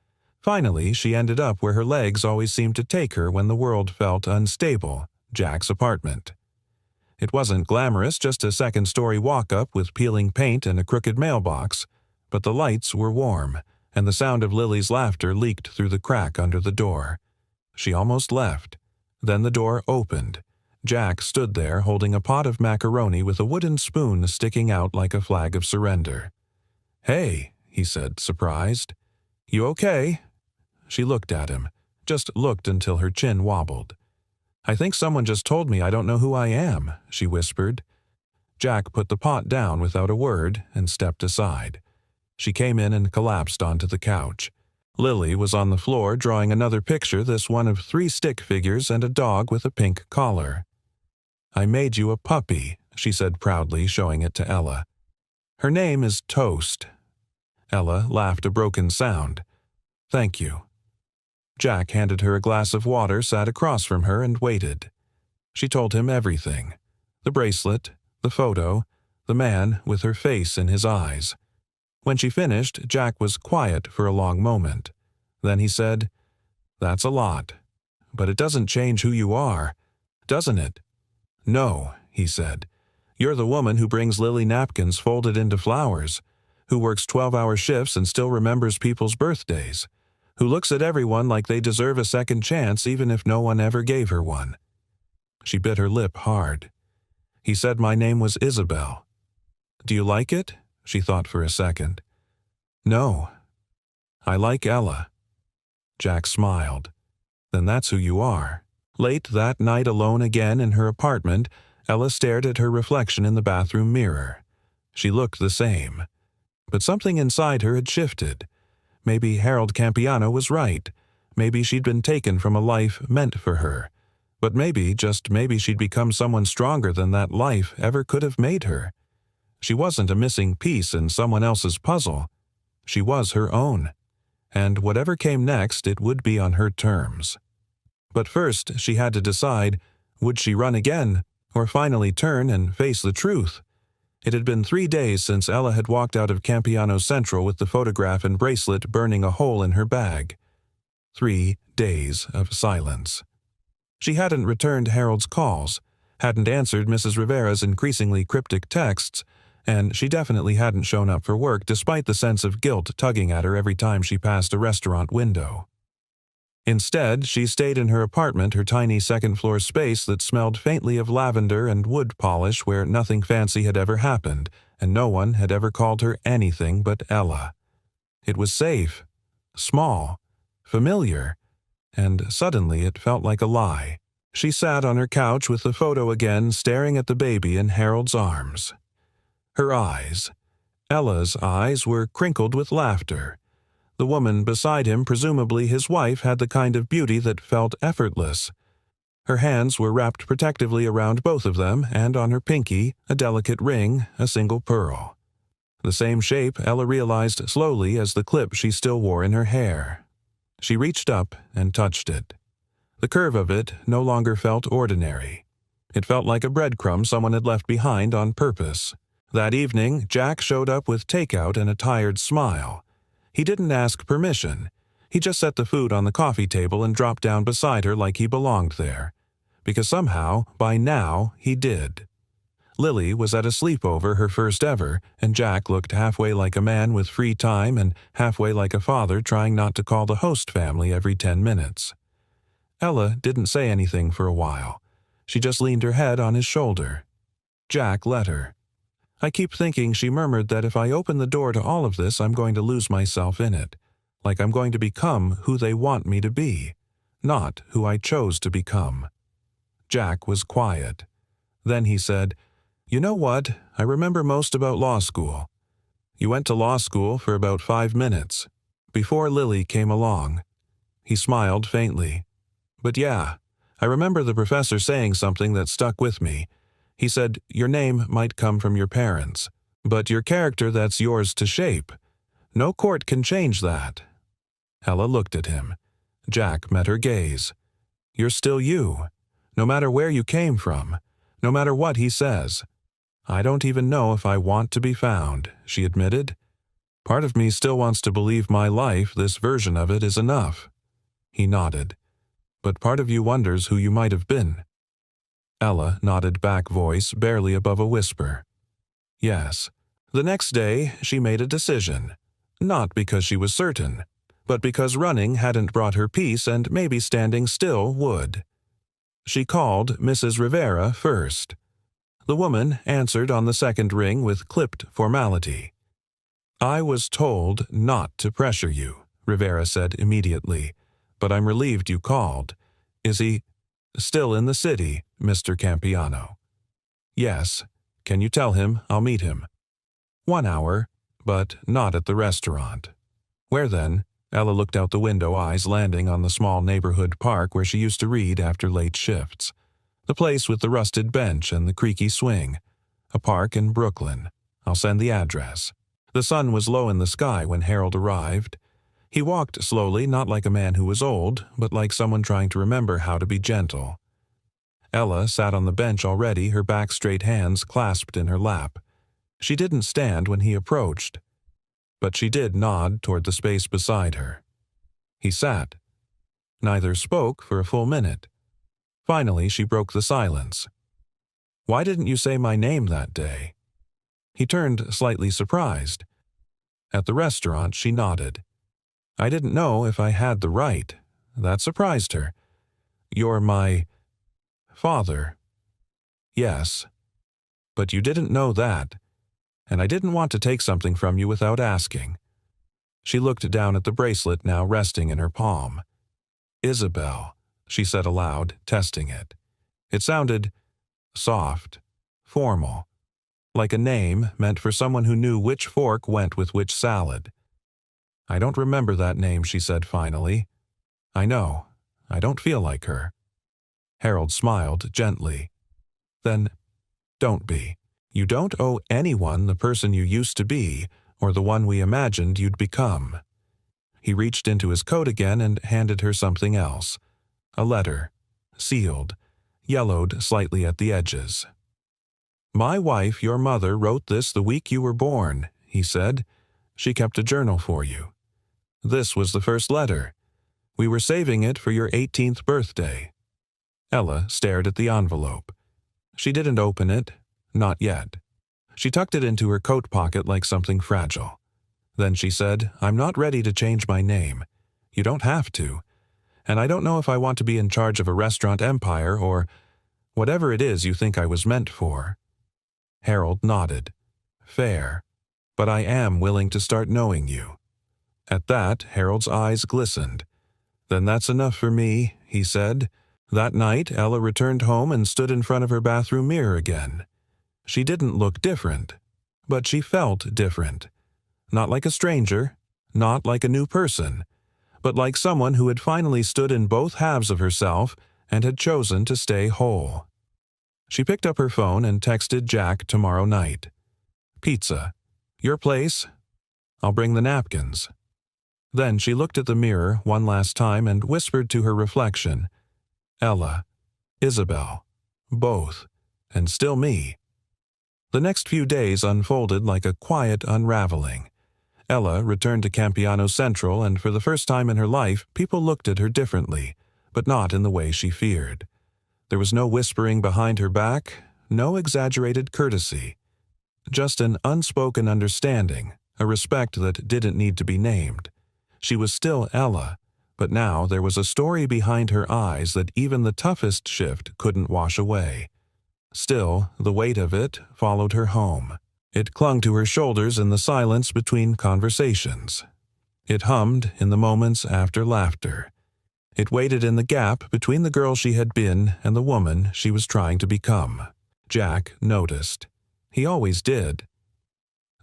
Finally, she ended up where her legs always seemed to take her when the world felt unstable, Jack's apartment. It wasn't glamorous, just a second-story walk-up with peeling paint and a crooked mailbox, but the lights were warm, and the sound of Lily's laughter leaked through the crack under the door. She almost left. Then the door opened. Jack stood there holding a pot of macaroni with a wooden spoon sticking out like a flag of surrender. "Hey," he said, surprised. "You okay?" She looked at him, just looked until her chin wobbled. "I think someone just told me I don't know who I am," she whispered. Jack put the pot down without a word and stepped aside. She came in and collapsed onto the couch. Lily was on the floor drawing another picture, this one of 3 stick figures and a dog with a pink collar. "I made you a puppy," she said proudly, showing it to Ella. "Her name is Toast." Ella laughed a broken sound. "Thank you." Jack handed her a glass of water, sat across from her, and waited. She told him everything. The bracelet, the photo, the man with her face in his eyes. When she finished, Jack was quiet for a long moment. Then he said, "That's a lot. But it doesn't change who you are, doesn't it?" "No," he said. "You're the woman who brings Lily napkins folded into flowers, who works 12-hour shifts and still remembers people's birthdays, who looks at everyone like they deserve a second chance even if no one ever gave her one." She bit her lip hard. "He said my name was Isabel. Do you like it?" She thought for a second. "No. I like Ella." Jack smiled. "Then that's who you are." Late that night, alone again in her apartment, Ella stared at her reflection in the bathroom mirror. She looked the same. But something inside her had shifted. Maybe Harold Campiano was right. Maybe she'd been taken from a life meant for her. But maybe, just maybe, she'd become someone stronger than that life ever could have made her. She wasn't a missing piece in someone else's puzzle. She was her own. And whatever came next, it would be on her terms. But first, she had to decide, would she run again, or finally turn and face the truth? It had been 3 days since Ella had walked out of Campiano Central with the photograph and bracelet burning a hole in her bag. 3 days of silence. She hadn't returned Harold's calls, hadn't answered Mrs. Rivera's increasingly cryptic texts, and she definitely hadn't shown up for work despite the sense of guilt tugging at her every time she passed a restaurant window. Instead, she stayed in her apartment, her tiny second-floor space that smelled faintly of lavender and wood polish, where nothing fancy had ever happened, and no one had ever called her anything but Ella. It was safe, small, familiar, and suddenly it felt like a lie. She sat on her couch with the photo again, staring at the baby in Harold's arms. Her eyes, Ella's eyes, were crinkled with laughter. The woman beside him, presumably his wife, had the kind of beauty that felt effortless. Her hands were wrapped protectively around both of them, and on her pinky, a delicate ring, a single pearl. The same shape, Ella realized slowly, as the clip she still wore in her hair. She reached up and touched it. The curve of it no longer felt ordinary. It felt like a breadcrumb someone had left behind on purpose. That evening, Jack showed up with takeout and a tired smile. He didn't ask permission. He just set the food on the coffee table and dropped down beside her like he belonged there. Because somehow, by now, he did. Lily was at a sleepover, her first ever, and Jack looked halfway like a man with free time and halfway like a father trying not to call the host family every 10 minutes. Ella didn't say anything for a while. She just leaned her head on his shoulder. Jack let her. I keep thinking, she murmured, that if I open the door to all of this, I'm going to lose myself in it. Like I'm going to become who they want me to be, not who I chose to become. Jack was quiet. Then he said, "You know what I remember most about law school? You went to law school for about 5 minutes, before Lily came along." He smiled faintly. "But yeah, I remember the professor saying something that stuck with me. He said, your name might come from your parents, but your character, that's yours to shape. No court can change that." Ella looked at him. Jack met her gaze. "You're still you, no matter where you came from, no matter what he says." "I don't even know if I want to be found," she admitted. "Part of me still wants to believe my life, this version of it, is enough." He nodded. "But part of you wonders who you might have been." Ella nodded back, voice barely above a whisper. Yes. The next day, she made a decision. Not because she was certain, but because running hadn't brought her peace and maybe standing still would. She called Mrs. Rivera first. The woman answered on the second ring with clipped formality. "I was told not to pressure you," Rivera said immediately, "but I'm relieved you called. Is he still in the city, Mr. Campiano?" "Yes. Can you tell him I'll meet him?" 1 hour, but not at the restaurant. "Where then?" Ella looked out the window, eyes landing on the small neighborhood park where she used to read after late shifts. The place with the rusted bench and the creaky swing. A park in Brooklyn. I'll send the address. The sun was low in the sky when Harold arrived. He walked slowly, not like a man who was old, but like someone trying to remember how to be gentle. Ella sat on the bench already, her back straight, hands clasped in her lap. She didn't stand when he approached, but she did nod toward the space beside her. He sat. Neither spoke for a full minute. Finally, she broke the silence. "Why didn't you say my name that day?" He turned slightly surprised. At the restaurant, she nodded. "I didn't know if I had the right." That surprised her. "You're my father." "Yes. But you didn't know that, and I didn't want to take something from you without asking." She looked down at the bracelet now resting in her palm. "Isabel," she said aloud, testing it. It sounded soft, formal, like a name meant for someone who knew which fork went with which salad. "I don't remember that name," she said finally. "I know. I don't feel like her." Harold smiled gently. "Then don't be. You don't owe anyone the person you used to be or the one we imagined you'd become." He reached into his coat again and handed her something else. A letter, sealed, yellowed slightly at the edges. "My wife, your mother, wrote this the week you were born," he said. "She kept a journal for you. This was the first letter. We were saving it for your 18th birthday." Ella stared at the envelope. She didn't open it, not yet. She tucked it into her coat pocket like something fragile. Then she said, "I'm not ready to change my name. You don't have to. And I don't know if I want to be in charge of a restaurant empire or whatever it is you think I was meant for." Harold nodded. "Fair. But I am willing to start knowing you." At that, Harold's eyes glistened. "Then that's enough for me," he said. That night, Ella returned home and stood in front of her bathroom mirror again. She didn't look different, but she felt different. Not like a stranger, not like a new person, but like someone who had finally stood in both halves of herself and had chosen to stay whole. She picked up her phone and texted Jack tomorrow night. "Pizza. Your place? I'll bring the napkins." Then she looked at the mirror one last time and whispered to her reflection, "Ella, Isabel, both, and still me." The next few days unfolded like a quiet unraveling. Ella returned to Campiano Central, and for the first time in her life, people looked at her differently, but not in the way she feared. There was no whispering behind her back, no exaggerated courtesy. Just an unspoken understanding, a respect that didn't need to be named. She was still Ella, but now there was a story behind her eyes that even the toughest shift couldn't wash away. Still, the weight of it followed her home. It clung to her shoulders in the silence between conversations. It hummed in the moments after laughter. It waited in the gap between the girl she had been and the woman she was trying to become. Jack noticed. He always did.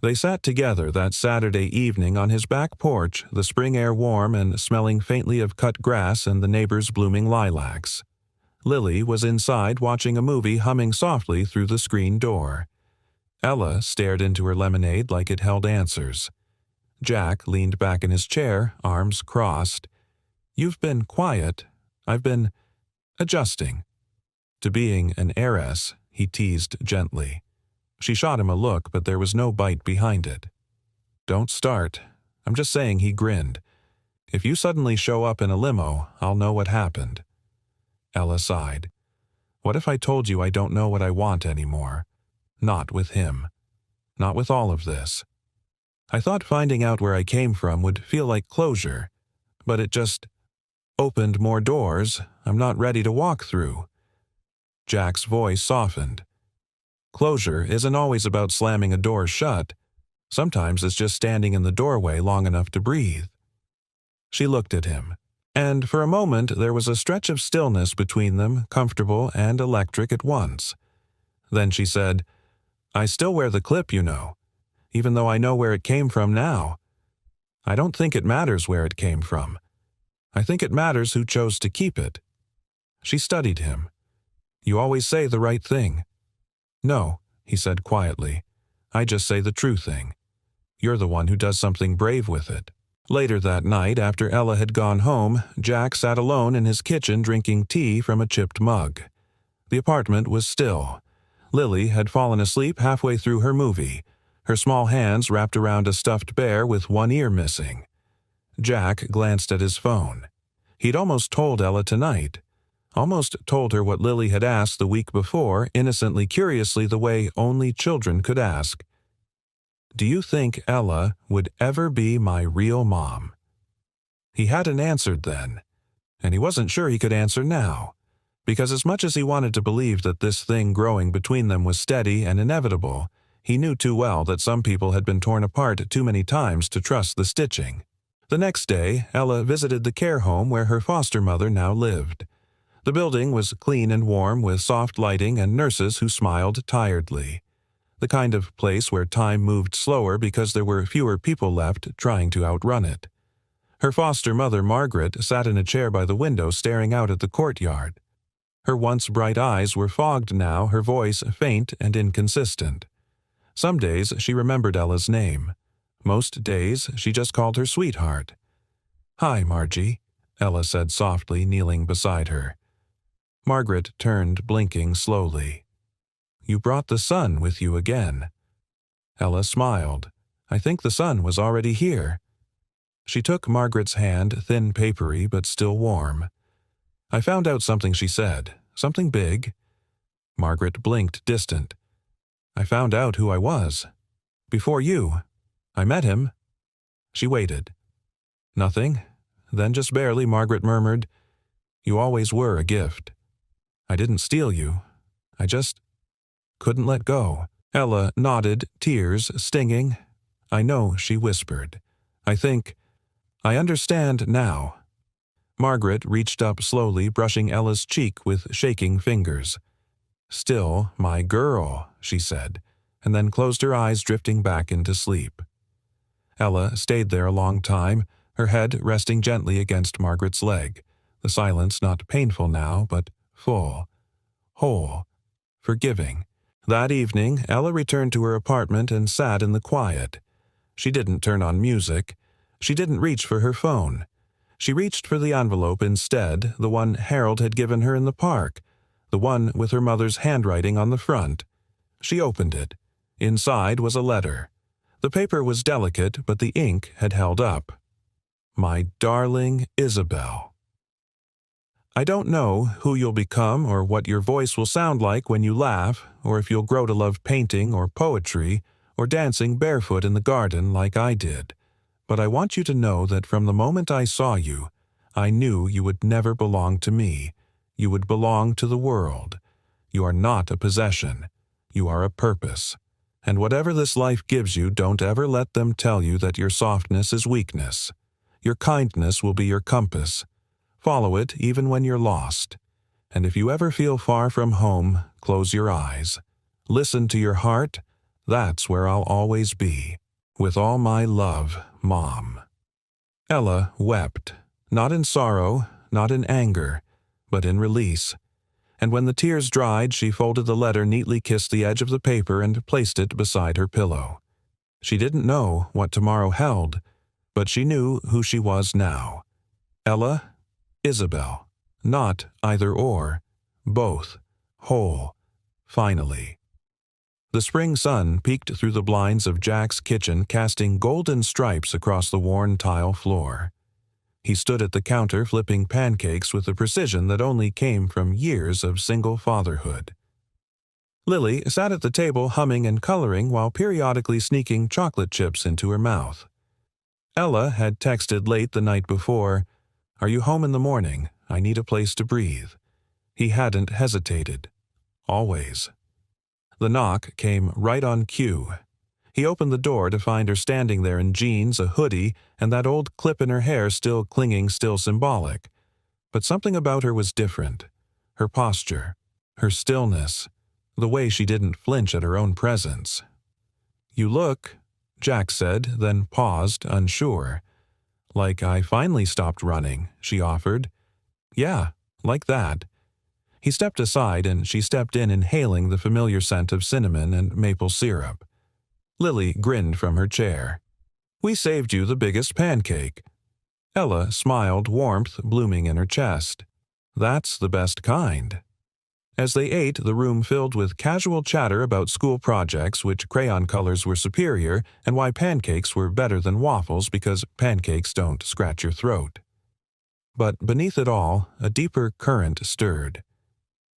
They sat together that Saturday evening on his back porch, the spring air warm and smelling faintly of cut grass and the neighbors' blooming lilacs. Lily was inside watching a movie, humming softly through the screen door. Ella stared into her lemonade like it held answers. Jack leaned back in his chair, arms crossed. "You've been quiet. I've been adjusting to being an heiress," he teased gently. She shot him a look, but there was no bite behind it. "Don't start. I'm just saying," he grinned. "If you suddenly show up in a limo, I'll know what happened." Ella sighed. "What if I told you I don't know what I want anymore? Not with him. Not with all of this. I thought finding out where I came from would feel like closure, but it just opened more doors I'm not ready to walk through." Jack's voice softened. "Closure isn't always about slamming a door shut. Sometimes it's just standing in the doorway long enough to breathe." She looked at him, and for a moment there was a stretch of stillness between them, comfortable and electric at once. Then she said, "I still wear the clip, you know, even though I know where it came from now. I don't think it matters where it came from. I think it matters who chose to keep it." She studied him. "You always say the right thing." "No," he said quietly. "I just say the true thing. You're the one who does something brave with it." Later that night, after Ella had gone home, Jack sat alone in his kitchen drinking tea from a chipped mug. The apartment was still. Lily had fallen asleep halfway through her movie, her small hands wrapped around a stuffed bear with one ear missing. Jack glanced at his phone. He'd almost told Ella tonight. Almost told her what Lily had asked the week before, innocently curiously the way only children could ask. "Do you think Ella would ever be my real mom?" He hadn't answered then, and he wasn't sure he could answer now, because as much as he wanted to believe that this thing growing between them was steady and inevitable, he knew too well that some people had been torn apart too many times to trust the stitching. The next day, Ella visited the care home where her foster mother now lived. The building was clean and warm, with soft lighting and nurses who smiled tiredly. The kind of place where time moved slower because there were fewer people left trying to outrun it. Her foster mother, Margaret, sat in a chair by the window staring out at the courtyard. Her once bright eyes were fogged now, her voice faint and inconsistent. Some days she remembered Ella's name. Most days she just called her sweetheart. "Hi, Margie," Ella said softly, kneeling beside her. Margaret turned, blinking slowly. "You brought the sun with you again." Ella smiled. "I think the sun was already here." She took Margaret's hand, thin, papery, but still warm. "I found out something," she said. "Something big." Margaret blinked, distant. "I found out who I was. Before you. I met him." She waited. "Nothing." Then just barely, Margaret murmured, "You always were a gift. I didn't steal you. I just couldn't let go." Ella nodded, tears stinging. "I know," she whispered. I understand now." Margaret reached up slowly, brushing Ella's cheek with shaking fingers. "Still my girl," she said, and then closed her eyes, drifting back into sleep. Ella stayed there a long time, her head resting gently against Margaret's leg, the silence not painful now, but full, whole, forgiving. That evening, Ella returned to her apartment and sat in the quiet. She didn't turn on music. She didn't reach for her phone. She reached for the envelope instead, the one Harold had given her in the park, the one with her mother's handwriting on the front. She opened it. Inside was a letter. The paper was delicate, but the ink had held up. My darling Isabel. I don't know who you'll become or what your voice will sound like when you laugh, or if you'll grow to love painting or poetry or dancing barefoot in the garden like I did, but I want you to know that from the moment I saw you, I knew you would never belong to me. You would belong to the world. You are not a possession. You are a purpose. And whatever this life gives you, don't ever let them tell you that your softness is weakness. Your kindness will be your compass. Follow it even when you're lost. And if you ever feel far from home, close your eyes. Listen to your heart. That's where I'll always be. With all my love, Mom. Ella wept, not in sorrow, not in anger, but in release. And when the tears dried, she folded the letter, neatly kissed the edge of the paper, and placed it beside her pillow. She didn't know what tomorrow held, but she knew who she was now. Ella, Isabel, not either or, both, whole, finally. The spring sun peeked through the blinds of Jack's kitchen, casting golden stripes across the worn tile floor. He stood at the counter flipping pancakes with a precision that only came from years of single fatherhood. Lily sat at the table humming and coloring while periodically sneaking chocolate chips into her mouth. Ella had texted late the night before, "Are you home in the morning? I need a place to breathe." He hadn't hesitated. Always. The knock came right on cue. He opened the door to find her standing there in jeans, a hoodie, and that old clip in her hair still clinging, still symbolic. But something about her was different. Her posture, her stillness, the way she didn't flinch at her own presence. "You look," Jack said, then paused, unsure. "Like I finally stopped running," she offered. "Yeah, like that." He stepped aside and she stepped in, inhaling the familiar scent of cinnamon and maple syrup. Lily grinned from her chair. "We saved you the biggest pancake." Ella smiled, warmth blooming in her chest. "That's the best kind." As they ate, the room filled with casual chatter about school projects, which crayon colors were superior, and why pancakes were better than waffles because pancakes don't scratch your throat. But beneath it all, a deeper current stirred.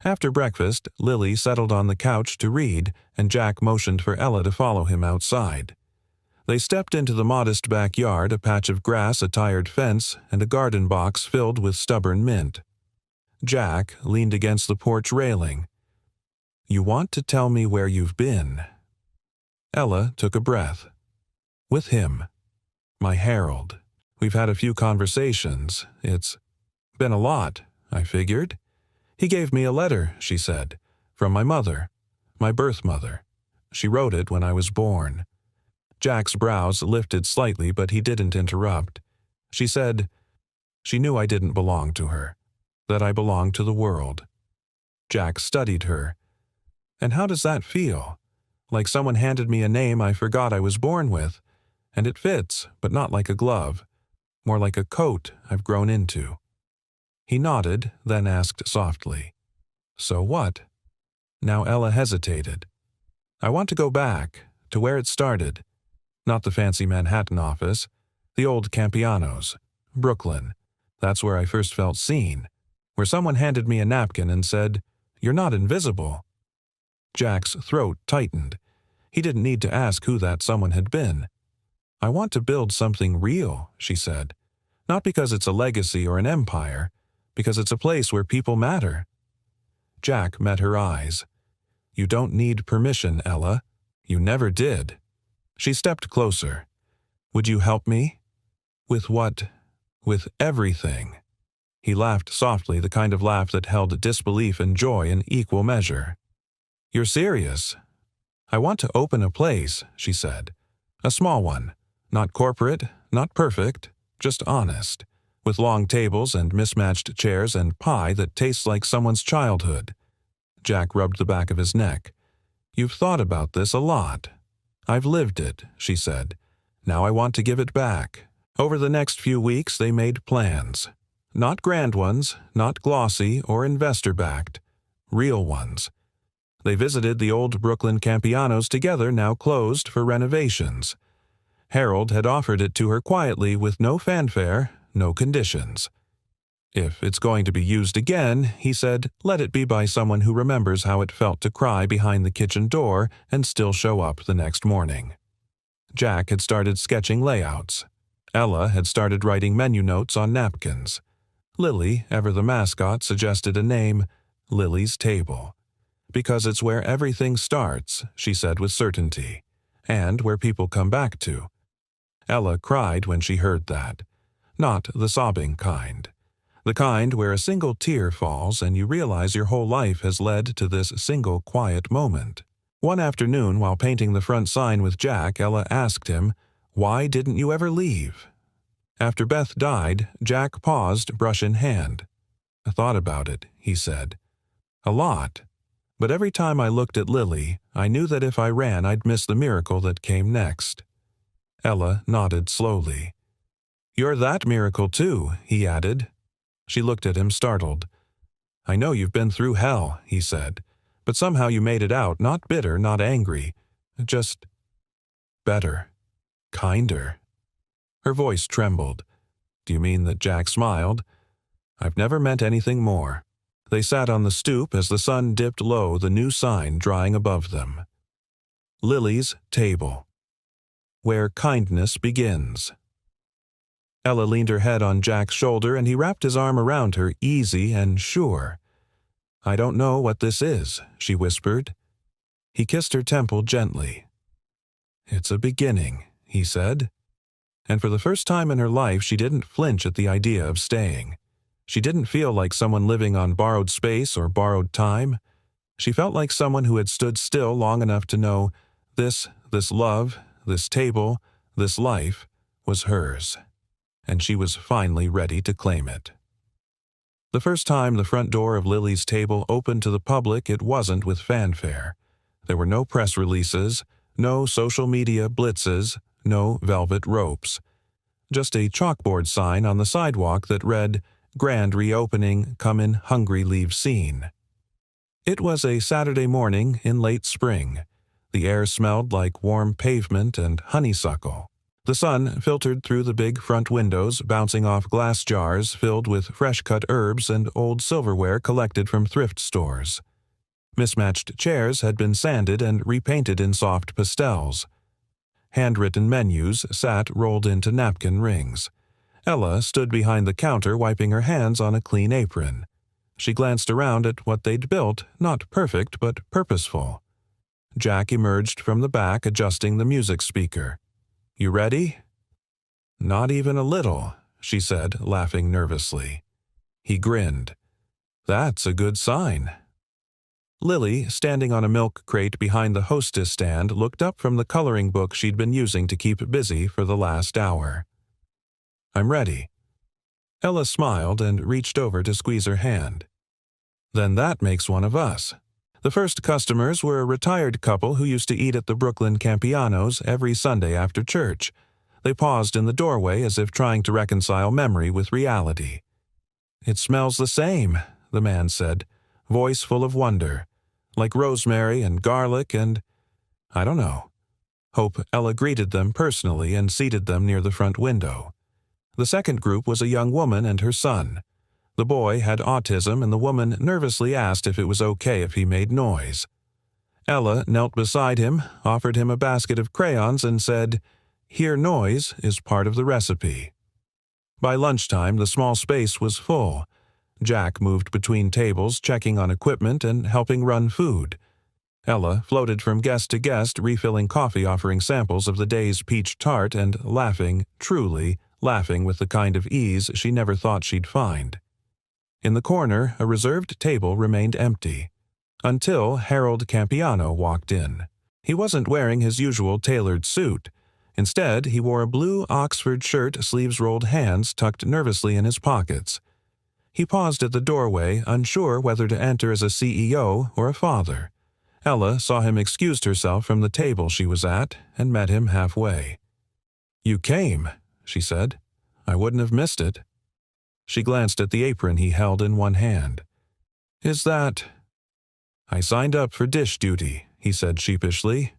After breakfast, Lily settled on the couch to read, and Jack motioned for Ella to follow him outside. They stepped into the modest backyard, a patch of grass, a tired fence, and a garden box filled with stubborn mint. Jack leaned against the porch railing. "You want to tell me where you've been?" Ella took a breath. "With him. My Harold. We've had a few conversations. It's been a lot, I figured. He gave me a letter," she said, "from my mother, my birth mother. She wrote it when I was born." Jack's brows lifted slightly, but he didn't interrupt. She said, "She knew I didn't belong to her, that I belonged to the world." Jack studied her. "And how does that feel? Like someone handed me a name I forgot I was born with, and it fits, but not like a glove, more like a coat I've grown into." He nodded, then asked softly, "So what?" Now Ella hesitated. "I want to go back, to where it started. Not the fancy Manhattan office, the old Campiano's, Brooklyn. That's where I first felt seen, where someone handed me a napkin and said, 'You're not invisible.'" Jack's throat tightened. He didn't need to ask who that someone had been. "I want to build something real," she said. "Not because it's a legacy or an empire, because it's a place where people matter." Jack met her eyes. "You don't need permission, Ella. You never did." She stepped closer. "Would you help me?" "With what?" "With everything." He laughed softly, the kind of laugh that held disbelief and joy in equal measure. "You're serious?" "I want to open a place," she said. "A small one. Not corporate, not perfect, just honest. With long tables and mismatched chairs and pie that tastes like someone's childhood." Jack rubbed the back of his neck. "You've thought about this a lot." "I've lived it," she said. "Now I want to give it back." Over the next few weeks they made plans. Not grand ones, not glossy or investor-backed. Real ones. They visited the old Brooklyn Campianos together, now closed for renovations. Harold had offered it to her quietly with no fanfare, no conditions. If it's going to be used again, he said, let it be by someone who remembers how it felt to cry behind the kitchen door and still show up the next morning. Jack had started sketching layouts. Ella had started writing menu notes on napkins. Lily, ever the mascot, suggested a name, Lily's Table. Because it's where everything starts, she said with certainty, and where people come back to. Ella cried when she heard that. Not the sobbing kind. The kind where a single tear falls and you realize your whole life has led to this single quiet moment. One afternoon, while painting the front sign with Jack, Ella asked him, "Why didn't you ever leave?" After Beth died, Jack paused, brush in hand. "I thought about it," he said. "A lot. But every time I looked at Lily, I knew that if I ran I'd miss the miracle that came next." Ella nodded slowly. "You're that miracle too," he added. She looked at him startled. "I know you've been through hell," he said, "but somehow you made it out, not bitter, not angry. Just better. Kinder." Her voice trembled. "Do you mean that Jack smiled?" "I've never meant anything more." They sat on the stoop as the sun dipped low, the new sign drying above them. Lily's Table. Where kindness begins. Ella leaned her head on Jack's shoulder and he wrapped his arm around her, easy and sure. "I don't know what this is," she whispered. He kissed her temple gently. "It's a beginning," he said. And for the first time in her life she didn't flinch at the idea of staying. She didn't feel like someone living on borrowed space or borrowed time. She felt like someone who had stood still long enough to know this love, this table, this life was hers. And she was finally ready to claim it. The first time the front door of Lily's Table opened to the public, it wasn't with fanfare. There were no press releases, no social media blitzes, no velvet ropes. Just a chalkboard sign on the sidewalk that read, "Grand reopening, come in hungry, leave seen." It was a Saturday morning in late spring. The air smelled like warm pavement and honeysuckle. The sun filtered through the big front windows, bouncing off glass jars filled with fresh-cut herbs and old silverware collected from thrift stores. Mismatched chairs had been sanded and repainted in soft pastels. Handwritten menus sat rolled into napkin rings. Ella stood behind the counter wiping her hands on a clean apron. She glanced around at what they'd built, not perfect but purposeful. Jack emerged from the back, adjusting the music speaker. "You ready?" "Not even a little," she said, laughing nervously. He grinned. "That's a good sign." Lily, standing on a milk crate behind the hostess stand, looked up from the coloring book she'd been using to keep busy for the last hour. "I'm ready." Ella smiled and reached over to squeeze her hand. "Then that makes one of us." The first customers were a retired couple who used to eat at the Brooklyn Campiano's every Sunday after church. They paused in the doorway as if trying to reconcile memory with reality. "It smells the same," the man said, voice full of wonder. "Like rosemary and garlic and I don't know." Hope Ella greeted them personally and seated them near the front window. The second group was a young woman and her son. The boy had autism, and the woman nervously asked if it was okay if he made noise. Ella knelt beside him, offered him a basket of crayons, and said, "Hear noise is part of the recipe." By lunchtime, the small space was full. Jack moved between tables, checking on equipment and helping run food. Ella floated from guest to guest, refilling coffee, offering samples of the day's peach tart, and laughing, truly laughing with the kind of ease she never thought she'd find. In the corner, a reserved table remained empty. Until Harold Campiano walked in. He wasn't wearing his usual tailored suit. Instead, he wore a blue Oxford shirt, sleeves rolled, hands tucked nervously in his pockets. He paused at the doorway, unsure whether to enter as a CEO or a father. Ella saw him excused herself from the table she was at and met him halfway. "You came," she said. "I wouldn't have missed it." She glanced at the apron he held in one hand. "Is that—" "I signed up for dish duty," he said sheepishly.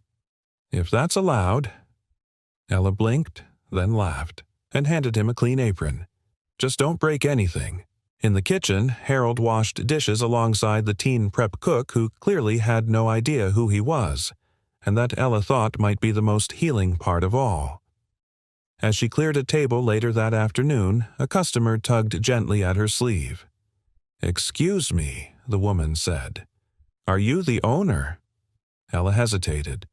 "If that's allowed." Ella blinked, then laughed, and handed him a clean apron. "Just don't break anything." In the kitchen, Harold washed dishes alongside the teen prep cook who clearly had no idea who he was, and that Ella thought might be the most healing part of all. As she cleared a table later that afternoon, a customer tugged gently at her sleeve. "Excuse me," the woman said. "Are you the owner?" Ella hesitated.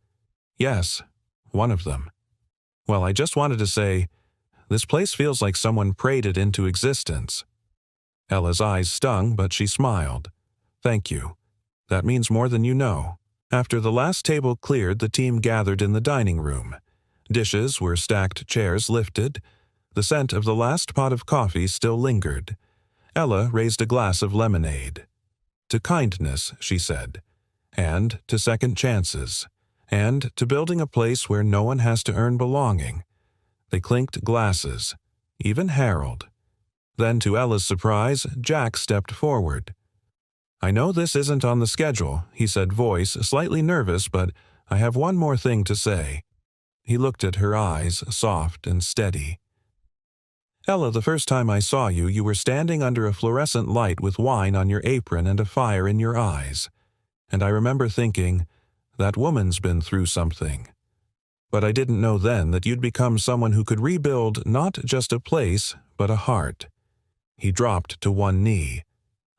"Yes, one of them." "Well, I just wanted to say, this place feels like someone prayed it into existence." Ella's eyes stung, but she smiled. "Thank you. That means more than you know." After the last table cleared, the team gathered in the dining room. Dishes were stacked, chairs lifted. The scent of the last pot of coffee still lingered. Ella raised a glass of lemonade. "To kindness," she said, "and to second chances, and to building a place where no one has to earn belonging." They clinked glasses, even Harold. Then, to Ella's surprise, Jack stepped forward. "I know this isn't on the schedule," he said, voice slightly nervous, "but I have one more thing to say." He looked at her eyes, soft and steady. "Ella, the first time I saw you, you were standing under a fluorescent light with wine on your apron and a fire in your eyes. And I remember thinking, that woman's been through something. But I didn't know then that you'd become someone who could rebuild not just a place, but a heart." He dropped to one knee.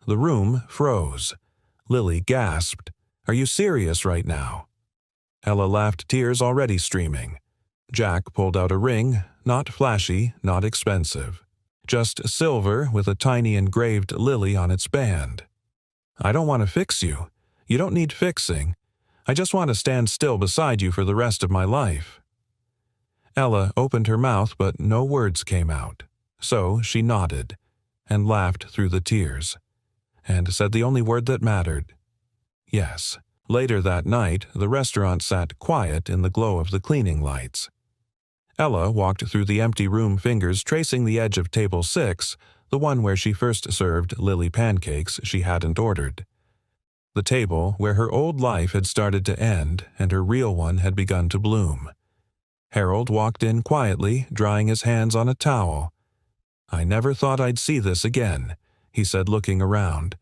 The room froze. Lily gasped, "Are you serious right now?" Ella laughed, tears already streaming. Jack pulled out a ring, not flashy, not expensive. Just silver with a tiny engraved lily on its band. "I don't want to fix you. You don't need fixing. I just want to stand still beside you for the rest of my life." Ella opened her mouth, but no words came out. So she nodded, and laughed through the tears, and said the only word that mattered. Yes. Later that night, the restaurant sat quiet in the glow of the cleaning lights. Ella walked through the empty room, fingers tracing the edge of table 6, the one where she first served Lily pancakes she hadn't ordered. The table where her old life had started to end and her real one had begun to bloom. Harold walked in quietly, drying his hands on a towel. "I never thought I'd see this again," he said, looking around.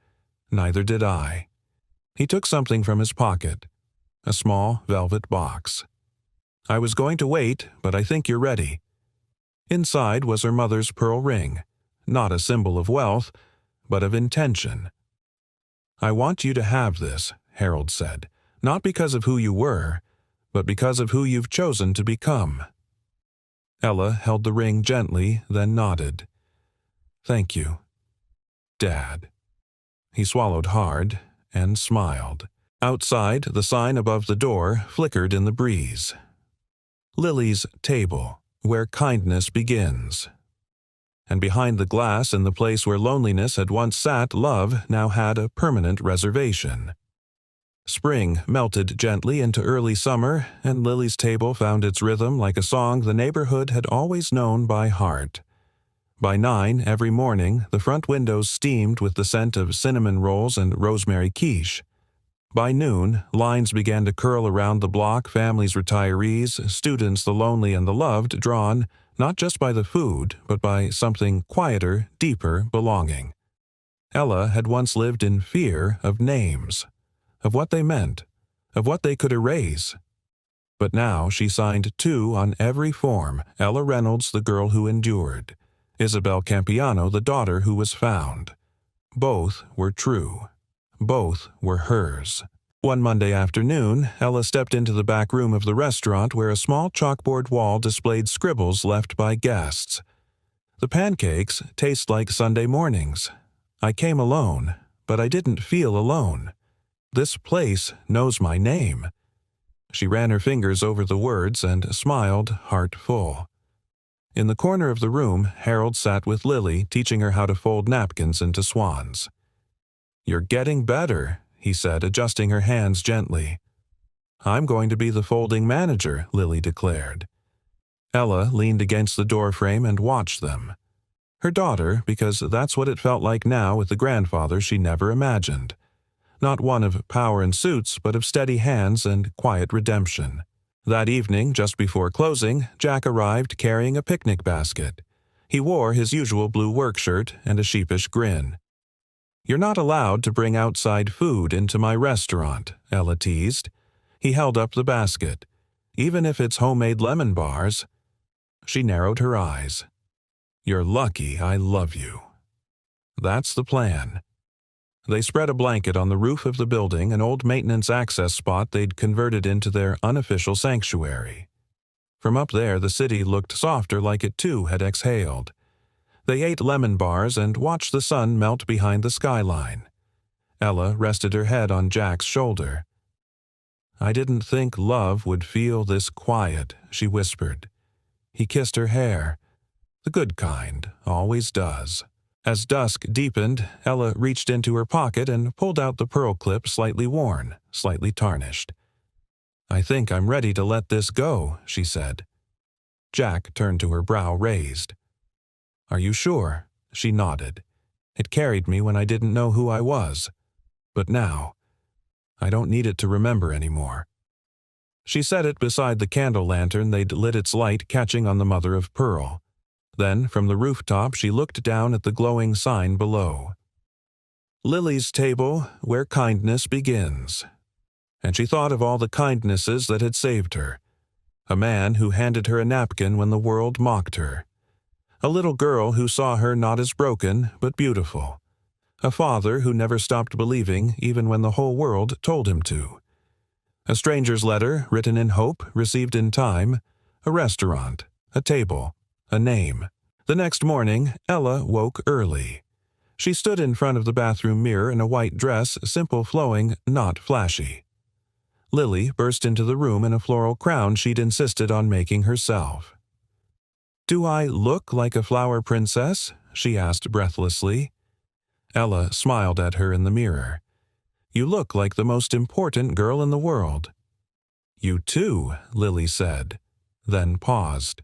"Neither did I." He took something from his pocket, a small velvet box. "I was going to wait, but I think you're ready." Inside was her mother's pearl ring, not a symbol of wealth, but of intention. "I want you to have this," Harold said, "not because of who you were, but because of who you've chosen to become." Ella held the ring gently, then nodded. "Thank you, Dad." He swallowed hard and smiled. Outside, the sign above the door flickered in the breeze. Lily's table, where kindness begins. And behind the glass, in the place where loneliness had once sat, love now had a permanent reservation. Spring melted gently into early summer, and Lily's table found its rhythm like a song the neighborhood had always known by heart. By 9 every morning, the front windows steamed with the scent of cinnamon rolls and rosemary quiche. By noon, lines began to curl around the block, families, retirees, students, the lonely and the loved, drawn not just by the food, but by something quieter, deeper, belonging. Ella had once lived in fear of names, of what they meant, of what they could erase. But now she signed 2 on every form: Ella Reynolds, the girl who endured; Isabel Campiano, the daughter who was found. Both were true. Both were hers. One Monday afternoon, Ella stepped into the back room of the restaurant where a small chalkboard wall displayed scribbles left by guests. "The pancakes taste like Sunday mornings. I came alone, but I didn't feel alone. This place knows my name." She ran her fingers over the words and smiled, heart full. In the corner of the room, Harold sat with Lily, teaching her how to fold napkins into swans. "You're getting better," he said, adjusting her hands gently. "I'm going to be the folding manager," Lily declared. Ella leaned against the doorframe and watched them. Her daughter, because that's what it felt like now with the grandfather she never imagined. Not one of power and suits, but of steady hands and quiet redemption. That evening, just before closing, Jack arrived carrying a picnic basket. He wore his usual blue work shirt and a sheepish grin. "You're not allowed to bring outside food into my restaurant," Ella teased. He held up the basket. "Even if it's homemade lemon bars." She narrowed her eyes. "You're lucky I love you." "That's the plan." They spread a blanket on the roof of the building, an old maintenance access spot they'd converted into their unofficial sanctuary. From up there, the city looked softer, like it too had exhaled. They ate lemon bars and watched the sun melt behind the skyline. Ella rested her head on Jack's shoulder. "I didn't think love would feel this quiet," she whispered. He kissed her hair. "The good kind always does." As dusk deepened, Ella reached into her pocket and pulled out the pearl clip, slightly worn, slightly tarnished. "I think I'm ready to let this go," she said. Jack turned to her, brow raised. "Are you sure?" She nodded. "It carried me when I didn't know who I was. But now, I don't need it to remember anymore." She set it beside the candle lantern they'd lit, its light catching on the mother of pearl. Then, from the rooftop, she looked down at the glowing sign below. "Lily's table, where kindness begins." And she thought of all the kindnesses that had saved her. A man who handed her a napkin when the world mocked her. A little girl who saw her not as broken, but beautiful. A father who never stopped believing even when the whole world told him to. A stranger's letter, written in hope, received in time. A restaurant, a table, a name. The next morning, Ella woke early. She stood in front of the bathroom mirror in a white dress, simple flowing, not flashy. Lily burst into the room in a floral crown she'd insisted on making herself. "Do I look like a flower princess?" she asked breathlessly. Ella smiled at her in the mirror. "You look like the most important girl in the world." "You too," Lily said, then paused.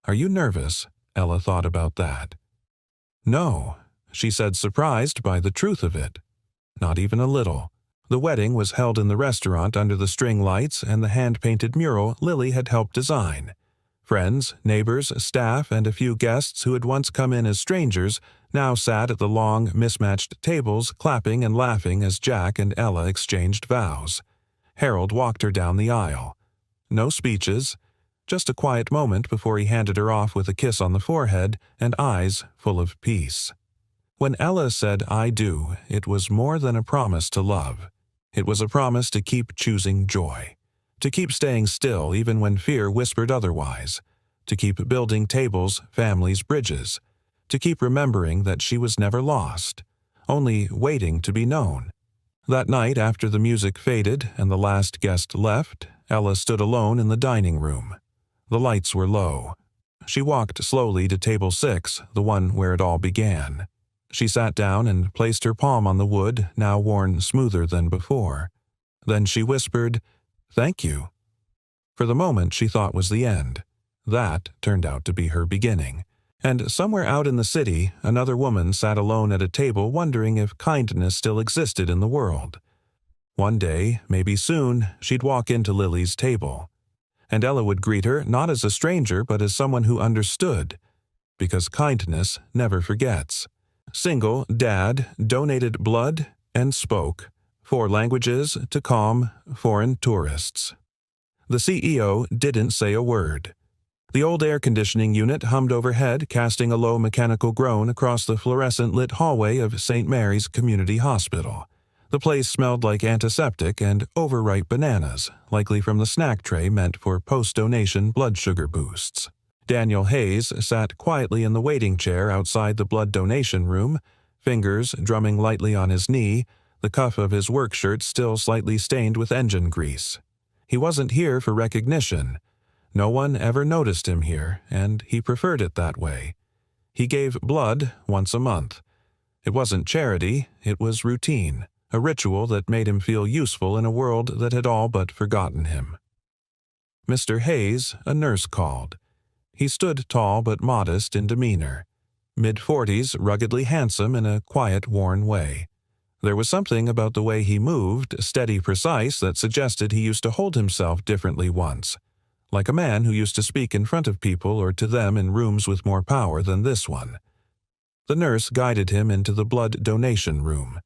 "Are you nervous?" Ella thought about that. "No," she said, surprised by the truth of it. "Not even a little." The wedding was held in the restaurant under the string lights and the hand-painted mural Lily had helped design. Friends, neighbors, staff, and a few guests who had once come in as strangers now sat at the long, mismatched tables, clapping and laughing as Jack and Ella exchanged vows. Harold walked her down the aisle. No speeches, just a quiet moment before he handed her off with a kiss on the forehead and eyes full of peace. When Ella said "I do," it was more than a promise to love. It was a promise to keep choosing joy, to keep staying still even when fear whispered otherwise, to keep building tables, families, bridges, to keep remembering that she was never lost, only waiting to be known. That night, after the music faded and the last guest left, Ella stood alone in the dining room. The lights were low. She walked slowly to table 6, the one where it all began. She sat down and placed her palm on the wood, now worn smoother than before. Then she whispered, "Thank you." For the moment she thought was the end. That turned out to be her beginning. And somewhere out in the city, another woman sat alone at a table wondering if kindness still existed in the world. One day, maybe soon, she'd walk into Lily's table. And Ella would greet her not as a stranger but as someone who understood. Because kindness never forgets. Single, dad, donated blood, and spoke. 4 languages to calm foreign tourists. The CEO didn't say a word. The old air conditioning unit hummed overhead, casting a low mechanical groan across the fluorescent-lit hallway of St. Mary's Community Hospital. The place smelled like antiseptic and overripe bananas, likely from the snack tray meant for post-donation blood sugar boosts. Daniel Hayes sat quietly in the waiting chair outside the blood donation room, fingers drumming lightly on his knee, the cuff of his work shirt still slightly stained with engine grease. He wasn't here for recognition. No one ever noticed him here, and he preferred it that way. He gave blood once a month. It wasn't charity, it was routine, a ritual that made him feel useful in a world that had all but forgotten him. Mr. Hayes, a nurse called. He stood tall but modest in demeanor, mid-40s, ruggedly handsome in a quiet, worn way. There was something about the way he moved, steady, precise, that suggested he used to hold himself differently once, like a man who used to speak in front of people or to them in rooms with more power than this one. The nurse guided him into the blood donation room.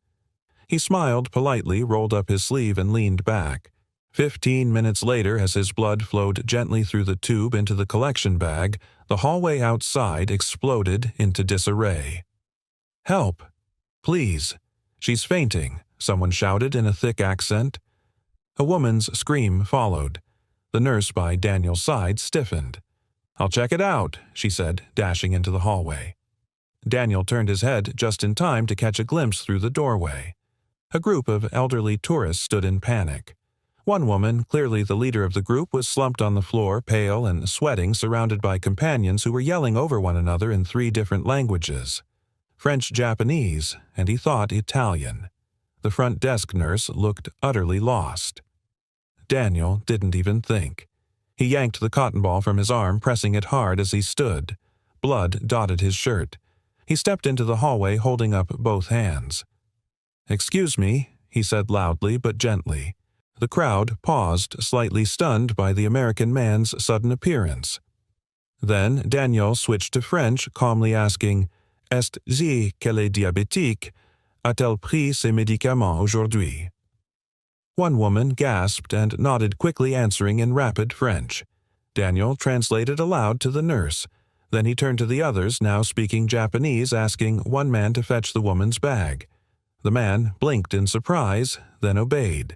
He smiled politely, rolled up his sleeve, and leaned back. 15 minutes later, as his blood flowed gently through the tube into the collection bag, the hallway outside exploded into disarray. "Help! Please! She's fainting," someone shouted in a thick accent. A woman's scream followed. The nurse by Daniel's side stiffened. "I'll check it out," she said, dashing into the hallway. Daniel turned his head just in time to catch a glimpse through the doorway. A group of elderly tourists stood in panic. One woman, clearly the leader of the group, was slumped on the floor, pale and sweating, surrounded by companions who were yelling over one another in 3 different languages. French, Japanese, and he thought Italian. The front desk nurse looked utterly lost. Daniel didn't even think. He yanked the cotton ball from his arm, pressing it hard as he stood. Blood dotted his shirt. He stepped into the hallway, holding up both hands. "Excuse me," he said loudly but gently. The crowd paused, slightly stunned by the American man's sudden appearance. Then Daniel switched to French, calmly asking, "Est ce qu'elle est diabétique? A-t-elle pris ses médicaments aujourd'hui?" One woman gasped and nodded quickly, answering in rapid French. Daniel translated aloud to the nurse. Then he turned to the others, now speaking Japanese, asking one man to fetch the woman's bag. The man blinked in surprise, then obeyed.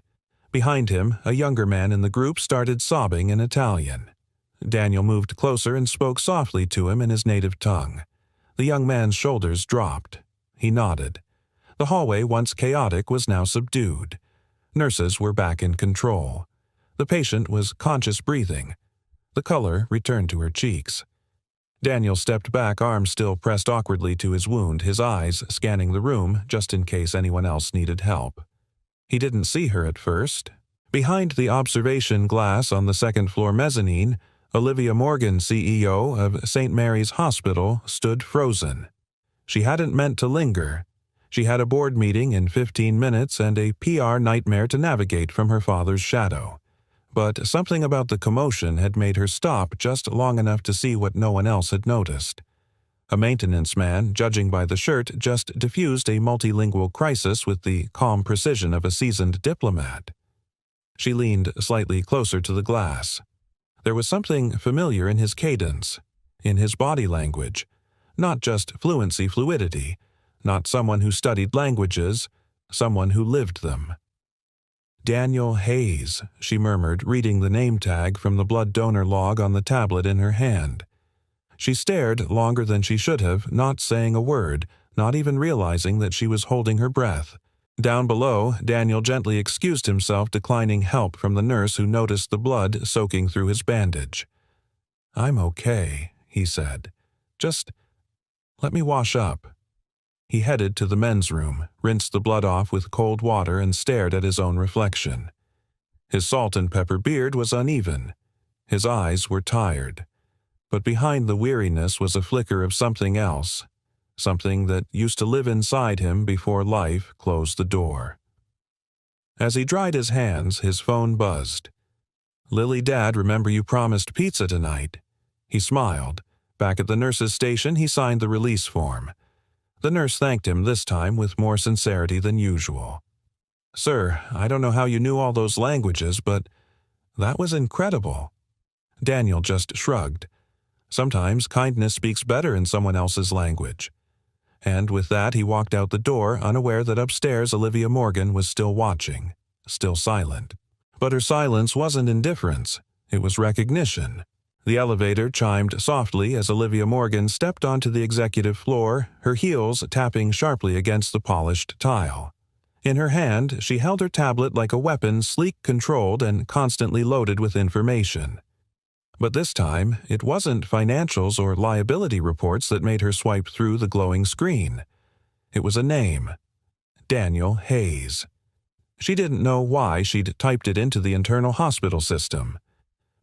Behind him, a younger man in the group started sobbing in Italian. Daniel moved closer and spoke softly to him in his native tongue. The young man's shoulders dropped. He nodded. The hallway, once chaotic, was now subdued. Nurses were back in control. The patient was conscious breathing. The color returned to her cheeks. Daniel stepped back, arms still pressed awkwardly to his wound, his eyes scanning the room just in case anyone else needed help. He didn't see her at first. Behind the observation glass on the second-floor mezzanine, Olivia Morgan, CEO of St. Mary's Hospital, stood frozen. She hadn't meant to linger. She had a board meeting in 15 minutes and a PR nightmare to navigate from her father's shadow. But something about the commotion had made her stop just long enough to see what no one else had noticed. A maintenance man, judging by the shirt, just diffused a multilingual crisis with the calm precision of a seasoned diplomat. She leaned slightly closer to the glass. There was something familiar in his cadence, in his body language, not just fluidity, not someone who studied languages, someone who lived them. "Daniel Hayes," she murmured, reading the name tag from the blood donor log on the tablet in her hand. She stared longer than she should have, not saying a word, not even realizing that she was holding her breath. Down below, Daniel gently excused himself, declining help from the nurse who noticed the blood soaking through his bandage. "I'm okay," he said. "Just let me wash up." He headed to the men's room, rinsed the blood off with cold water, and stared at his own reflection. His salt and pepper beard was uneven. His eyes were tired. But behind the weariness was a flicker of something else, something that used to live inside him before life closed the door. As he dried his hands, his phone buzzed. "Lily, Dad, remember you promised pizza tonight." He smiled. Back at the nurse's station, he signed the release form. The nurse thanked him this time with more sincerity than usual. "Sir, I don't know how you knew all those languages, but that was incredible." Daniel just shrugged. Sometimes kindness speaks better in someone else's language. And with that, he walked out the door, unaware that upstairs Olivia Morgan was still watching, still silent. But her silence wasn't indifference. It was recognition. The elevator chimed softly as Olivia Morgan stepped onto the executive floor, her heels tapping sharply against the polished tile. In her hand, she held her tablet like a weapon, sleek, controlled, and constantly loaded with information. But this time, it wasn't financials or liability reports that made her swipe through the glowing screen. It was a name. Daniel Hayes. She didn't know why she'd typed it into the internal hospital system.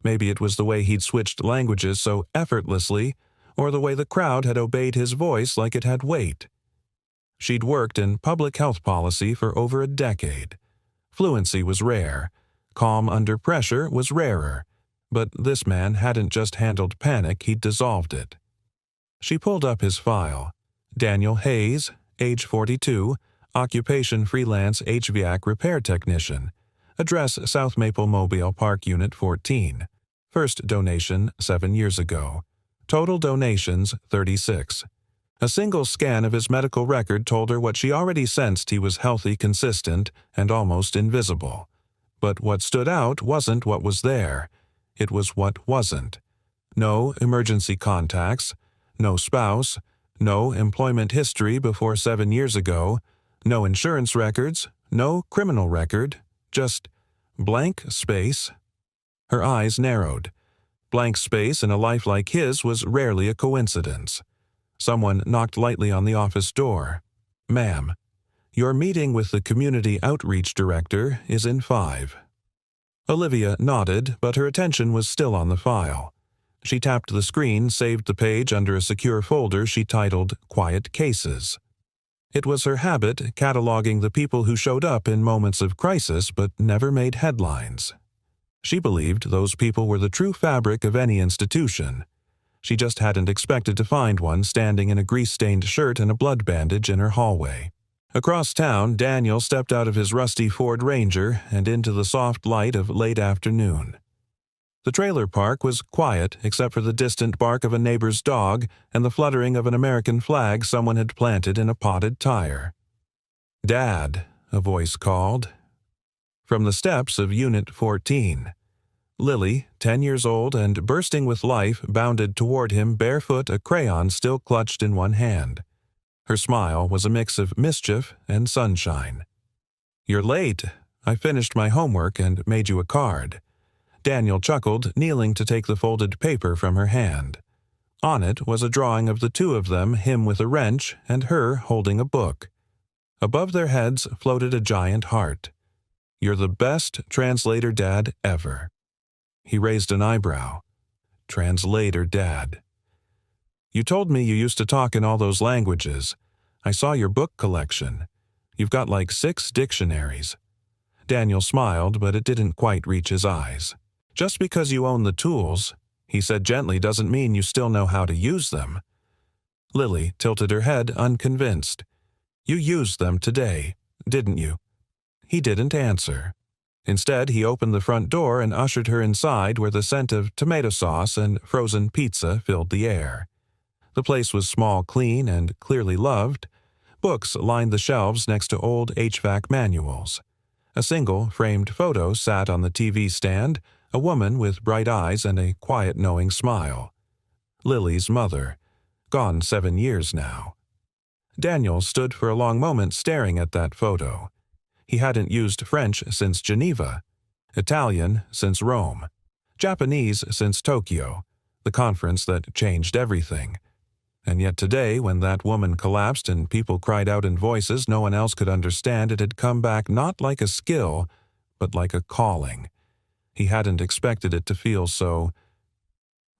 Maybe it was the way he'd switched languages so effortlessly, or the way the crowd had obeyed his voice like it had weight. She'd worked in public health policy for over a decade. Fluency was rare. Calm under pressure was rarer. But this man hadn't just handled panic, he'd dissolved it. She pulled up his file. Daniel Hayes, age 42, occupation freelance HVAC repair technician. Address South Maple Mobile Park Unit 14. First donation 7 years ago. Total donations 36. A single scan of his medical record told her what she already sensed: he was healthy, consistent, and almost invisible. But what stood out wasn't what was there. It was what wasn't. No emergency contacts, no spouse, no employment history before 7 years ago, no insurance records, no criminal record, just blank space. Her eyes narrowed. Blank space in a life like his was rarely a coincidence. Someone knocked lightly on the office door. "Ma'am, your meeting with the Community Outreach Director is in 5. Olivia nodded, but her attention was still on the file. She tapped the screen, saved the page under a secure folder she titled Quiet Cases. It was her habit, cataloging the people who showed up in moments of crisis but never made headlines. She believed those people were the true fabric of any institution. She just hadn't expected to find one standing in a grease-stained shirt and a blood bandage in her hallway. Across town, Daniel stepped out of his rusty Ford Ranger and into the soft light of late afternoon. The trailer park was quiet except for the distant bark of a neighbor's dog and the fluttering of an American flag someone had planted in a potted tire. "Dad," a voice called. From the steps of Unit 14. Lily, 10 years old and bursting with life, bounded toward him barefoot, a crayon still clutched in one hand. Her smile was a mix of mischief and sunshine. "You're late. I finished my homework and made you a card." Daniel chuckled, kneeling to take the folded paper from her hand. On it was a drawing of the two of them, him with a wrench and her holding a book. Above their heads floated a giant heart. "You're the best translator dad ever." He raised an eyebrow. "Translator dad. You told me you used to talk in all those languages. I saw your book collection. You've got like 6 dictionaries." Daniel smiled, but it didn't quite reach his eyes. "Just because you own the tools," he said gently, "doesn't mean you still know how to use them." Lily tilted her head, unconvinced. "You used them today, didn't you?" He didn't answer. Instead, he opened the front door and ushered her inside, where the scent of tomato sauce and frozen pizza filled the air. The place was small, clean, and clearly loved. Books lined the shelves next to old HVAC manuals. A single framed photo sat on the TV stand, a woman with bright eyes and a quiet, knowing smile. Lily's mother, gone 7 years now. Daniel stood for a long moment staring at that photo. He hadn't used French since Geneva, Italian since Rome, Japanese since Tokyo, the conference that changed everything. And yet today, when that woman collapsed and people cried out in voices no one else could understand, it had come back not like a skill, but like a calling. He hadn't expected it to feel so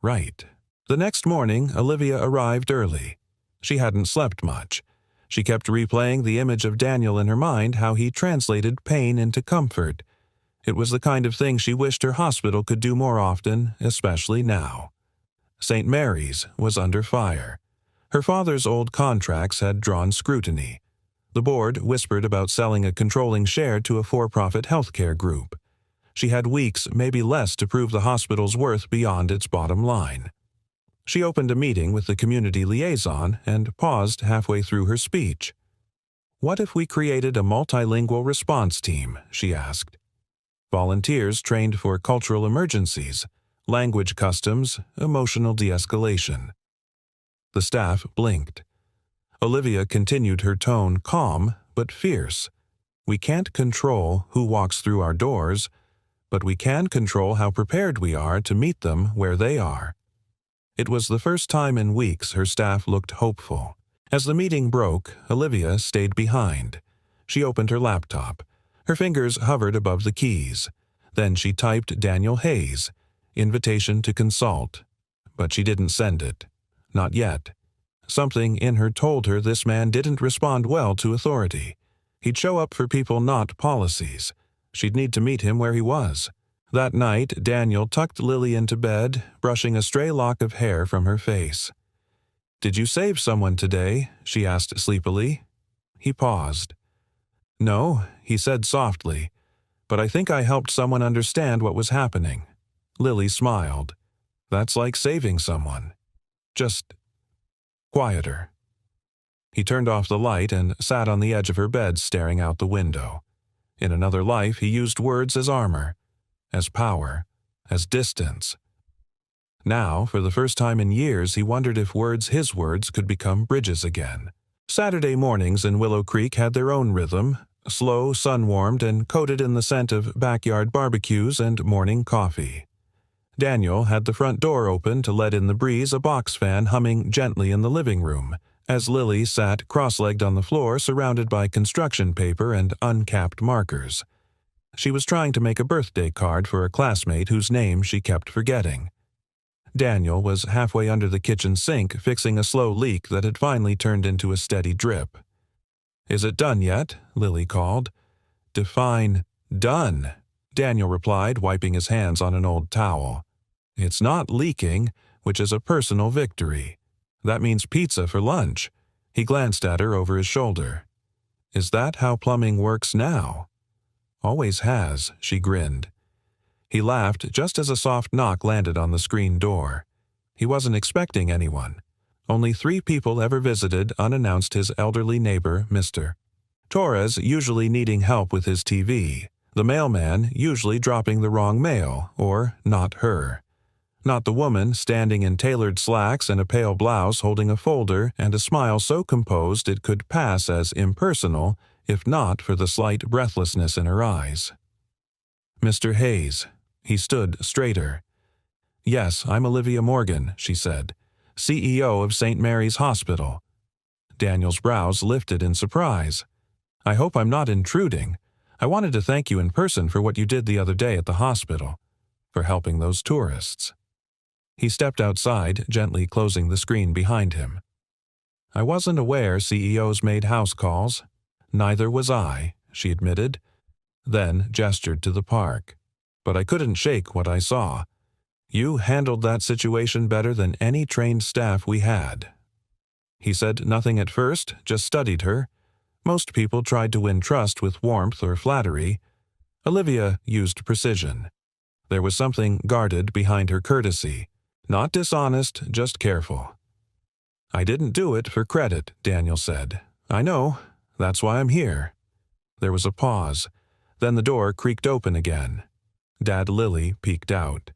right. The next morning, Olivia arrived early. She hadn't slept much. She kept replaying the image of Daniel in her mind, how he translated pain into comfort. It was the kind of thing she wished her hospital could do more often, especially now. St. Mary's was under fire. Her father's old contracts had drawn scrutiny. The board whispered about selling a controlling share to a for-profit healthcare group. She had weeks, maybe less, to prove the hospital's worth beyond its bottom line. She opened a meeting with the community liaison and paused halfway through her speech. "What if we created a multilingual response team?" she asked. Volunteers trained for cultural emergencies, language customs, emotional de-escalation. The staff blinked. Olivia continued, her tone calm but fierce. "We can't control who walks through our doors, but we can control how prepared we are to meet them where they are." It was the first time in weeks her staff looked hopeful. As the meeting broke, Olivia stayed behind. She opened her laptop. Her fingers hovered above the keys. Then she typed Daniel Hayes, invitation to consult. But she didn't send it. Not yet. Something in her told her this man didn't respond well to authority. He'd show up for people, not policies. She'd need to meet him where he was. That night, Daniel tucked Lily into bed, brushing a stray lock of hair from her face. "Did you save someone today?" she asked sleepily. He paused. "No," he said softly, "but I think I helped someone understand what was happening." Lily smiled. "That's like saving someone. Just quieter." He turned off the light and sat on the edge of her bed staring out the window. In another life, he used words as armor, as power, as distance. Now, for the first time in years, he wondered if his words could become bridges again. Saturday mornings in Willow Creek had their own rhythm, slow, sun-warmed, and coated in the scent of backyard barbecues and morning coffee. Daniel had the front door open to let in the breeze, a box fan humming gently in the living room, as Lily sat cross-legged on the floor surrounded by construction paper and uncapped markers. She was trying to make a birthday card for a classmate whose name she kept forgetting. Daniel was halfway under the kitchen sink fixing a slow leak that had finally turned into a steady drip. "Is it done yet?" Lily called. "Define done," Daniel replied, wiping his hands on an old towel. "It's not leaking, which is a personal victory. That means pizza for lunch." He glanced at her over his shoulder. "Is that how plumbing works now?" "Always has," she grinned. He laughed just as a soft knock landed on the screen door. He wasn't expecting anyone. Only 3 people ever visited, unannounced, his elderly neighbor, Mr. Torres, usually needing help with his TV. The mailman, usually dropping the wrong mail, or not her. Not the woman, standing in tailored slacks and a pale blouse holding a folder and a smile so composed it could pass as impersonal, if not for the slight breathlessness in her eyes. "Mr. Hayes." He stood straighter. "Yes, I'm Olivia Morgan," she said, "CEO of St. Mary's Hospital." Daniel's brows lifted in surprise. "I hope I'm not intruding. I wanted to thank you in person for what you did the other day at the hospital, for helping those tourists." He stepped outside, gently closing the screen behind him. "I wasn't aware CEOs made house calls." "Neither was I," she admitted, then gestured to the park. "But I couldn't shake what I saw. You handled that situation better than any trained staff we had." He said nothing at first, just studied her. Most people tried to win trust with warmth or flattery. Olivia used precision. There was something guarded behind her courtesy. Not dishonest, just careful. "I didn't do it for credit," Daniel said. "I know. That's why I'm here." There was a pause. Then the door creaked open again. Dad Lily peeked out.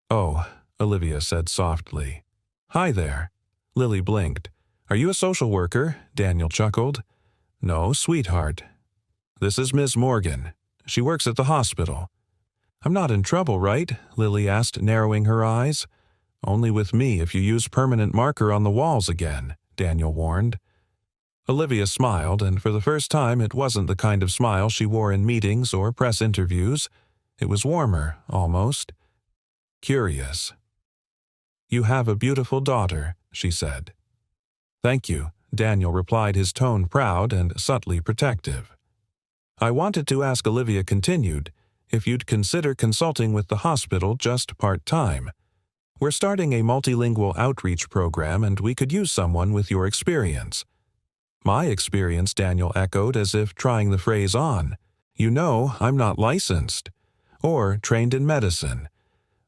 "Oh," Olivia said softly. "Hi there." Lily blinked. "Are you a social worker?" Daniel chuckled. "No, sweetheart. This is Miss Morgan. She works at the hospital." "I'm not in trouble, right?" Lily asked, narrowing her eyes. "Only with me if you use permanent marker on the walls again," Daniel warned. Olivia smiled, and for the first time it wasn't the kind of smile she wore in meetings or press interviews. It was warmer, almost. Curious. "You have a beautiful daughter," she said. "Thank you," Daniel replied, his tone proud and subtly protective. "I wanted to ask," Olivia continued, "if you'd consider consulting with the hospital just part-time. We're starting a multilingual outreach program and we could use someone with your experience." "My experience," Daniel echoed as if trying the phrase on. "You know, I'm not licensed. Or trained in medicine.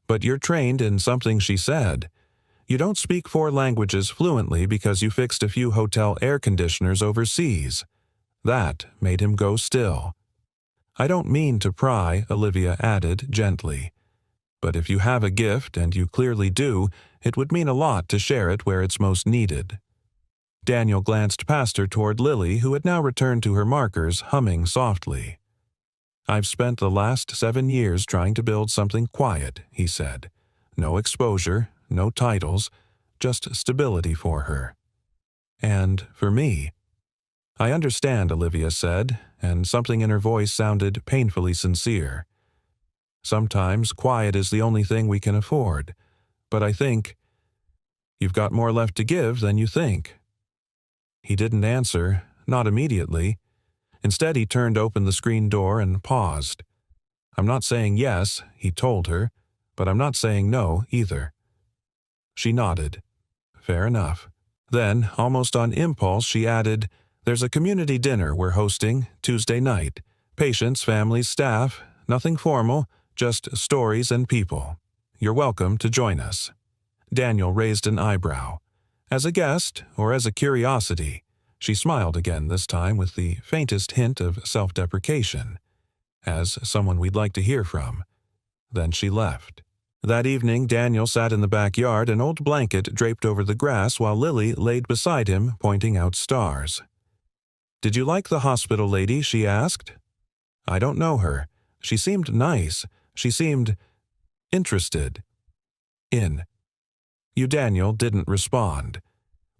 But you're trained in something," she said. "You don't speak 4 languages fluently because you fixed a few hotel air conditioners overseas." That made him go still. "I don't mean to pry," Olivia added gently. "But if you have a gift, and you clearly do, it would mean a lot to share it where it's most needed." Daniel glanced past her toward Lily, who had now returned to her markers, humming softly. "I've spent the last 7 years trying to build something quiet," he said. "No exposure, no titles, just stability for her. And for me." "I understand," Olivia said, and something in her voice sounded painfully sincere. "Sometimes quiet is the only thing we can afford. But I think you've got more left to give than you think." He didn't answer, not immediately. Instead, he turned open the screen door and paused. "I'm not saying yes," he told her, "but I'm not saying no either." She nodded. "Fair enough." Then, almost on impulse, she added, "There's a community dinner we're hosting Tuesday night. Patients, families, staff, nothing formal, just stories and people. You're welcome to join us." Daniel raised an eyebrow. As a guest, or as a curiosity? She smiled again, this time with the faintest hint of self-deprecation. As someone we'd like to hear from. Then she left. That evening, Daniel sat in the backyard, an old blanket draped over the grass while Lily laid beside him, pointing out stars. "Did you like the hospital lady?" she asked. "I don't know her. She seemed nice. She seemed interested in." Daniel didn't respond,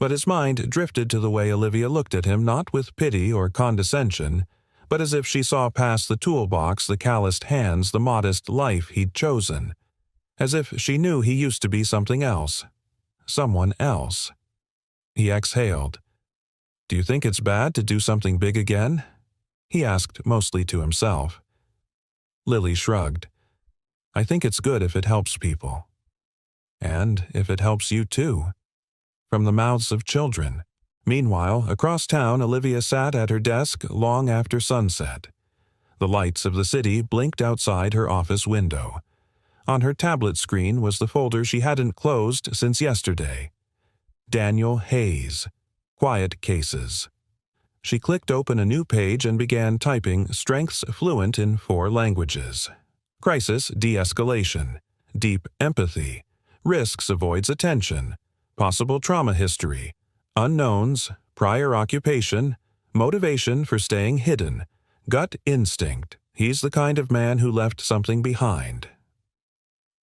but his mind drifted to the way Olivia looked at him, not with pity or condescension, but as if she saw past the toolbox, the calloused hands, the modest life he'd chosen. As if she knew he used to be something else. Someone else. He exhaled. "Do you think it's bad to do something big again?" he asked, mostly to himself. Lily shrugged. "I think it's good if it helps people. And if it helps you too." From the mouths of children. Meanwhile, across town, Olivia sat at her desk long after sunset. The lights of the city blinked outside her office window. On her tablet screen was the folder she hadn't closed since yesterday. Daniel Hayes. Quiet Cases. She clicked open a new page and began typing strengths fluent in 4 languages. Crisis de-escalation. Deep empathy. Risks avoids attention. Possible trauma history. Unknowns. Prior occupation. Motivation for staying hidden. Gut instinct. He's the kind of man who left something behind.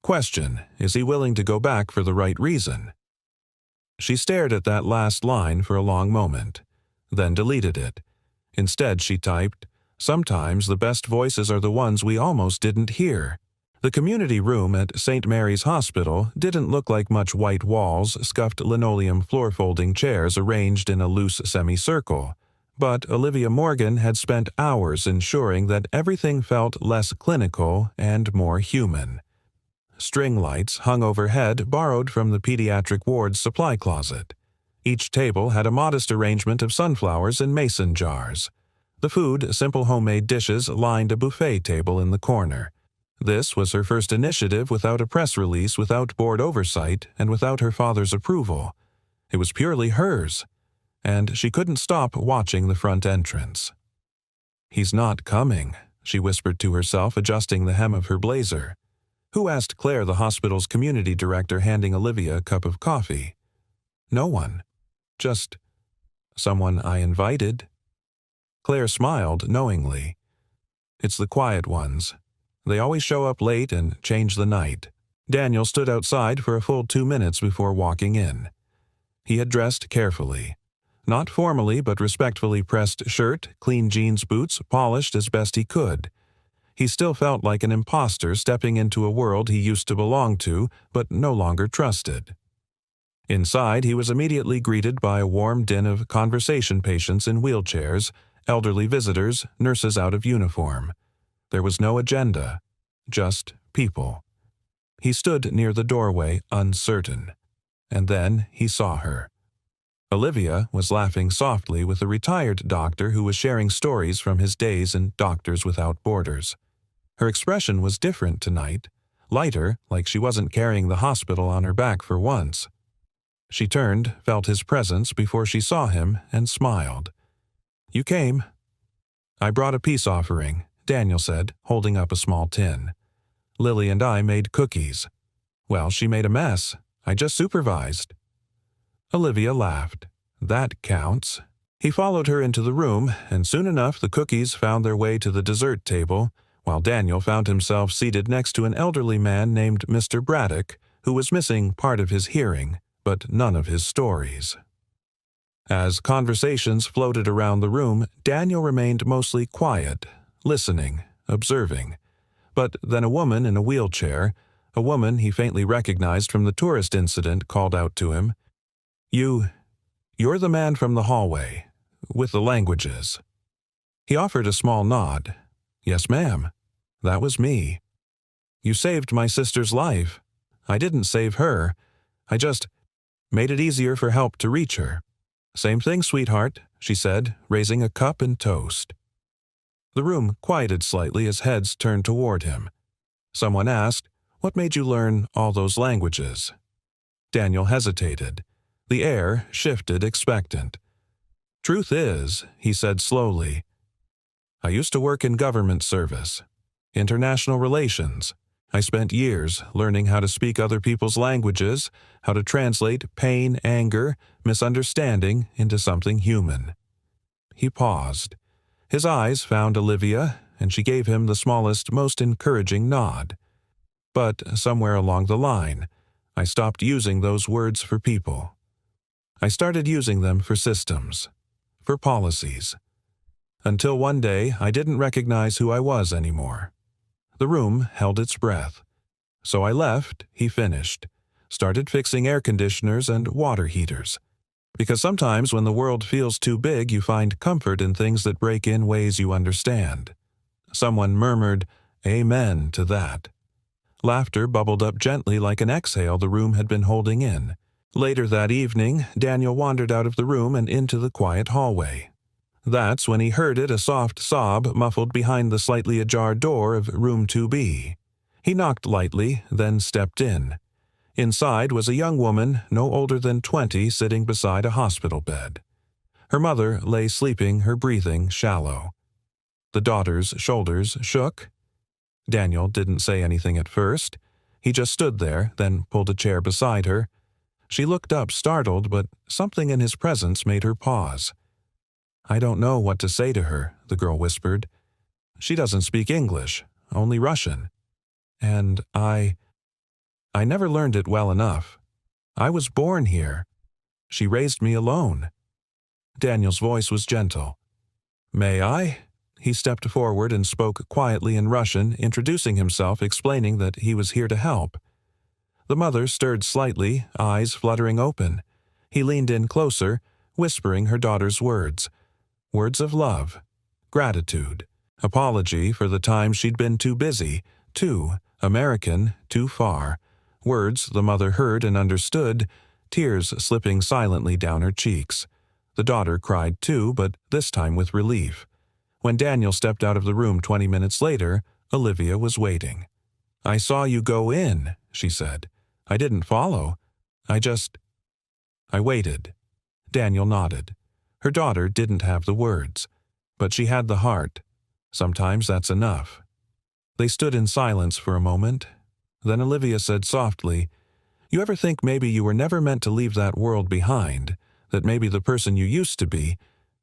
Question: is he willing to go back for the right reason? She stared at that last line for a long moment, then deleted it. Instead, she typed, "Sometimes the best voices are the ones we almost didn't hear." The community room at St. Mary's Hospital didn't look like much white walls, scuffed linoleum floor-folding chairs arranged in a loose semicircle, but Olivia Morgan had spent hours ensuring that everything felt less clinical and more human. String lights hung overhead, borrowed from the pediatric ward's supply closet. Each table had a modest arrangement of sunflowers in mason jars. The food, simple homemade dishes, lined a buffet table in the corner. This was her first initiative without a press release, without board oversight, and without her father's approval. It was purely hers, and she couldn't stop watching the front entrance. "He's not coming," she whispered to herself, adjusting the hem of her blazer. "Who asked Claire, the hospital's community director, handing Olivia a cup of coffee?" "No one. Just someone I invited." Claire smiled knowingly. "It's the quiet ones. They always show up late and change the night." Daniel stood outside for a full 2 minutes before walking in. He had dressed carefully. Not formally, but respectfully pressed shirt, clean jeans boots, polished as best he could. He still felt like an imposter stepping into a world he used to belong to, but no longer trusted. Inside, he was immediately greeted by a warm din of conversation patients in wheelchairs, elderly visitors, nurses out of uniform. There was no agenda, just people. He stood near the doorway, uncertain. And then he saw her. Olivia was laughing softly with a retired doctor who was sharing stories from his days in Doctors Without Borders. Her expression was different tonight, lighter, like she wasn't carrying the hospital on her back for once. She turned, felt his presence before she saw him, and smiled. "You came." "I brought a peace offering," Daniel said, holding up a small tin. "Lily and I made cookies." "Well, she made a mess. I just supervised." Olivia laughed. "That counts." He followed her into the room, and soon enough the cookies found their way to the dessert table, while Daniel found himself seated next to an elderly man named Mr. Braddock, who was missing part of his hearing, but none of his stories. As conversations floated around the room, Daniel remained mostly quiet, listening, observing. But then a woman in a wheelchair, a woman he faintly recognized from the tourist incident, called out to him, You "You're the man from the hallway, with the languages." He offered a small nod. "Yes, ma'am. That was me." "You saved my sister's life." "I didn't save her. I just made it easier for help to reach her." "Same thing, sweetheart," she said, raising a cup and toast. The room quieted slightly as heads turned toward him. Someone asked, "What made you learn all those languages?" Daniel hesitated. The air shifted expectant. "Truth is," he said slowly, "I used to work in government service. International relations. I spent years learning how to speak other people's languages, how to translate pain, anger, misunderstanding into something human." He paused. His eyes found Olivia, and she gave him the smallest, most encouraging nod. "But somewhere along the line, I stopped using those words for people. I started using them for systems, for policies. Until one day I didn't recognize who I was anymore." The room held its breath. "So I left," he finished, "started fixing air conditioners and water heaters. Because sometimes when the world feels too big, you find comfort in things that break in ways you understand." Someone murmured, "Amen" to that. Laughter bubbled up gently like an exhale the room had been holding in. Later that evening, Daniel wandered out of the room and into the quiet hallway. That's when he heard a soft sob muffled behind the slightly ajar door of room 2B. He knocked lightly, then stepped in. Inside was a young woman, no older than 20, sitting beside a hospital bed. Her mother lay sleeping, her breathing shallow. The daughter's shoulders shook. Daniel didn't say anything at first. He just stood there, then pulled a chair beside her. She looked up, startled, but something in his presence made her pause. "I don't know what to say to her," the girl whispered. "She doesn't speak English, only Russian. And I never learned it well enough. I was born here. She raised me alone." Daniel's voice was gentle. "May I?" He stepped forward and spoke quietly in Russian, introducing himself, explaining that he was here to help. The mother stirred slightly, eyes fluttering open. He leaned in closer, whispering her daughter's words. Words of love, gratitude, apology for the times she'd been too busy, too American, too far. Words the mother heard and understood, tears slipping silently down her cheeks. The daughter cried too, but this time with relief. When Daniel stepped out of the room 20 minutes later, Olivia was waiting. "I saw you go in," she said. "I didn't follow. I waited." Daniel nodded. Her daughter didn't have the words, but she had the heart. Sometimes that's enough. They stood in silence for a moment. Then Olivia said softly, "You ever think maybe you were never meant to leave that world behind, that maybe the person you used to be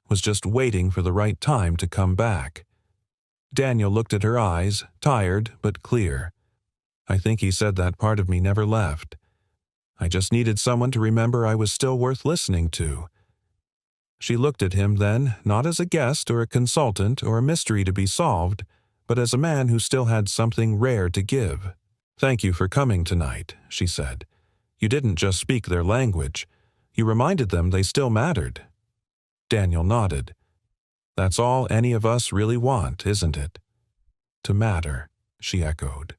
was just waiting for the right time to come back?" Daniel looked at her eyes, tired but clear. "I think he said that part of me never left. I just needed someone to remember I was still worth listening to." She looked at him then, not as a guest or a consultant or a mystery to be solved, but as a man who still had something rare to give. "Thank you for coming tonight," she said. "You didn't just speak their language. You reminded them they still mattered." Daniel nodded. "That's all any of us really want, isn't it?" "To matter," she echoed.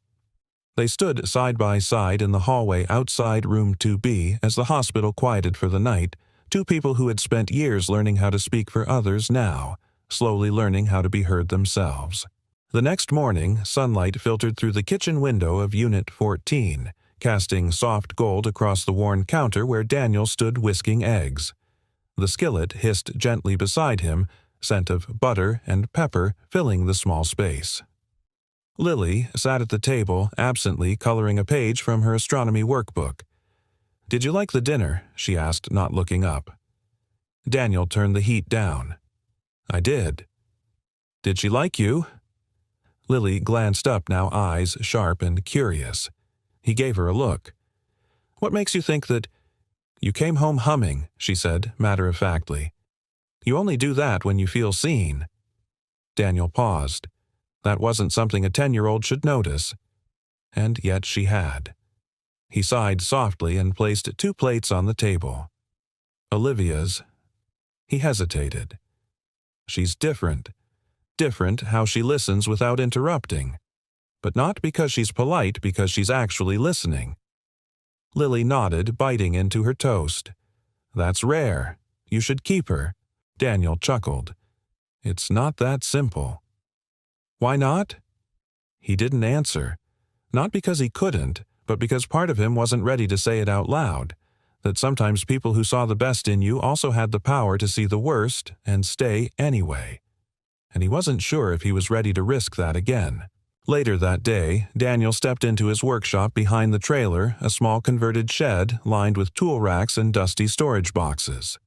They stood side by side in the hallway outside room 2B as the hospital quieted for the night, two people who had spent years learning how to speak for others now, slowly learning how to be heard themselves. The next morning, sunlight filtered through the kitchen window of Unit 14, casting soft gold across the worn counter where Daniel stood whisking eggs. The skillet hissed gently beside him, scent of butter and pepper filling the small space. Lily sat at the table, absently coloring a page from her astronomy workbook. "Did you like the dinner?" she asked, not looking up. Daniel turned the heat down. "I did." "Did she like you?" Lily glanced up, now eyes sharp and curious. He gave her a look. "What makes you think that—" "You came home humming," she said, matter-of-factly. "You only do that when you feel seen." Daniel paused. That wasn't something a 10-year-old should notice. And yet she had. He sighed softly and placed 2 plates on the table. Olivia's. He hesitated. She's different. Different how she listens without interrupting. But not because she's polite, because she's actually listening. Lily nodded, biting into her toast. That's rare. You should keep her. Daniel chuckled. It's not that simple. Why not? He didn't answer. Not because he couldn't, but because part of him wasn't ready to say it out loud. That sometimes people who saw the best in you also had the power to see the worst and stay anyway. And he wasn't sure if he was ready to risk that again. Later that day, Daniel stepped into his workshop behind the trailer, a small converted shed lined with tool racks and dusty storage boxes.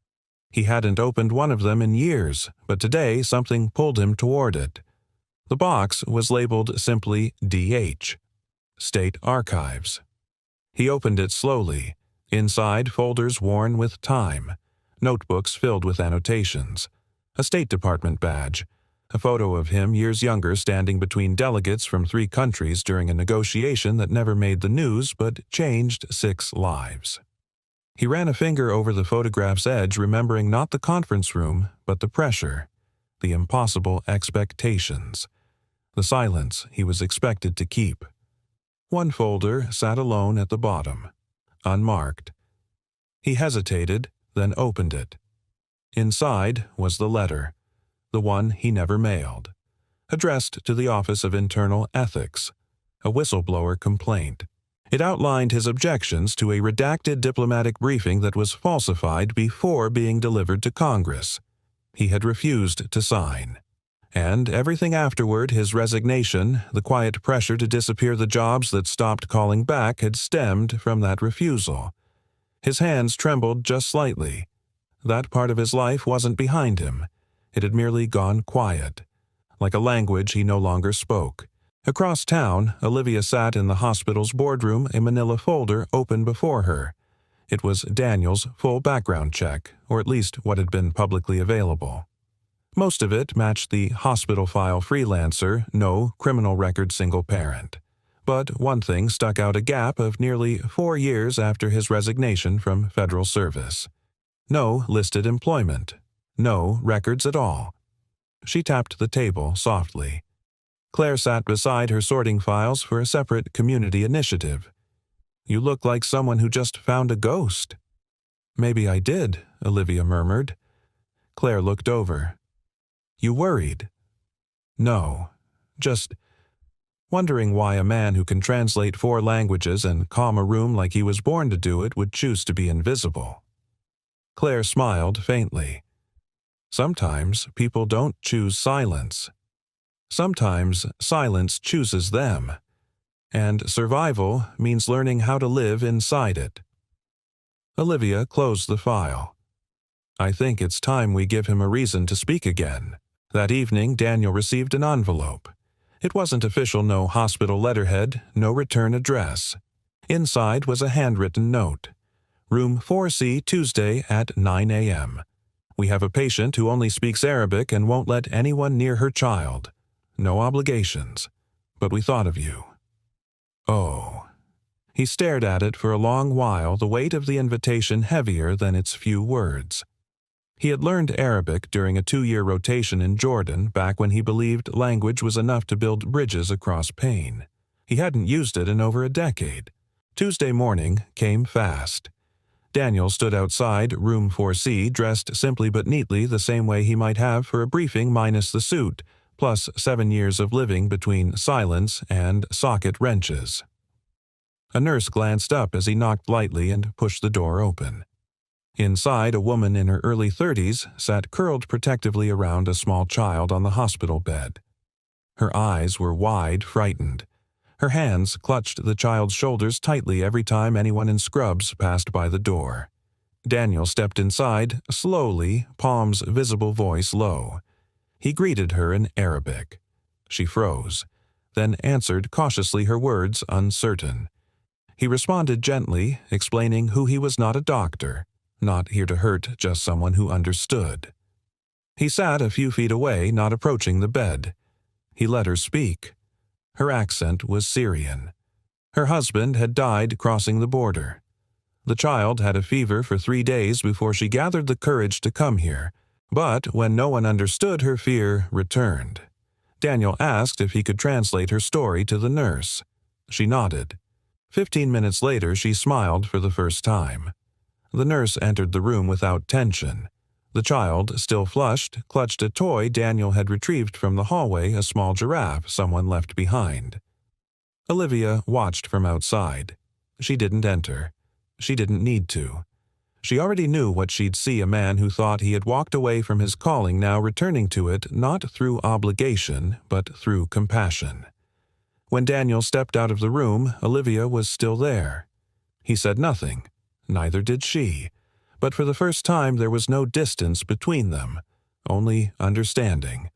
He hadn't opened one of them in years, but today something pulled him toward it. The box was labeled simply DH, State Archives. He opened it slowly. Inside, folders worn with time, notebooks filled with annotations, a State Department badge, a photo of him years younger standing between delegates from 3 countries during a negotiation that never made the news but changed 6 lives. He ran a finger over the photograph's edge, remembering not the conference room, but the pressure, the impossible expectations, the silence he was expected to keep. One folder sat alone at the bottom, unmarked. He hesitated, then opened it. Inside was the letter, the one he never mailed, addressed to the Office of Internal Ethics, a whistleblower complaint. It outlined his objections to a redacted diplomatic briefing that was falsified before being delivered to Congress. He had refused to sign. And everything afterward, his resignation, the quiet pressure to disappear the jobs that stopped calling back, had stemmed from that refusal. His hands trembled just slightly. That part of his life wasn't behind him. It had merely gone quiet, like a language he no longer spoke. Across town, Olivia sat in the hospital's boardroom, a manila folder open before her. It was Daniel's full background check, or at least what had been publicly available. Most of it matched the hospital file freelancer, no criminal record single parent. But one thing stuck out, a gap of nearly 4 years after his resignation from federal service. No listed employment. No records at all. She tapped the table softly. Claire sat beside her sorting files for a separate community initiative. You look like someone who just found a ghost. Maybe I did, Olivia murmured. Claire looked over. You worried? No, just wondering why a man who can translate 4 languages and calm a room like he was born to do it would choose to be invisible. Claire smiled faintly. Sometimes people don't choose silence. Sometimes silence chooses them. And survival means learning how to live inside it. Olivia closed the file. I think it's time we give him a reason to speak again. That evening, Daniel received an envelope. It wasn't official, no hospital letterhead, no return address. Inside was a handwritten note. Room 4C, Tuesday at 9 a.m. We have a patient who only speaks Arabic and won't let anyone near her child. No obligations. But we thought of you. Oh. He stared at it for a long while, the weight of the invitation heavier than its few words. He had learned Arabic during a 2-year rotation in Jordan, back when he believed language was enough to build bridges across pain. He hadn't used it in over a decade. Tuesday morning came fast. Daniel stood outside room 4C, dressed simply but neatly, the same way he might have for a briefing minus the suit, plus 7 years of living between silence and socket wrenches. A nurse glanced up as he knocked lightly and pushed the door open. Inside, a woman in her early 30s sat curled protectively around a small child on the hospital bed. Her eyes were wide, frightened. Her hands clutched the child's shoulders tightly every time anyone in scrubs passed by the door. Daniel stepped inside, slowly, Palm's visible voice low. He greeted her in Arabic. She froze, then answered cautiously, her words uncertain. He responded gently, explaining who he was, not a doctor. Not here to hurt, just someone who understood. He sat a few feet away, not approaching the bed. He let her speak. Her accent was Syrian. Her husband had died crossing the border. The child had a fever for 3 days before she gathered the courage to come here, but when no one understood her fear returned. Daniel asked if he could translate her story to the nurse. She nodded. 15 minutes later, she smiled for the first time. The nurse entered the room without tension. The child, still flushed, clutched a toy Daniel had retrieved from the hallway, a small giraffe someone left behind. Olivia watched from outside. She didn't enter. She didn't need to. She already knew what she'd see: a man who thought he had walked away from his calling now returning to it not through obligation, but through compassion. When Daniel stepped out of the room, Olivia was still there. He said nothing. Neither did she. But for the first time there was no distance between them, only understanding.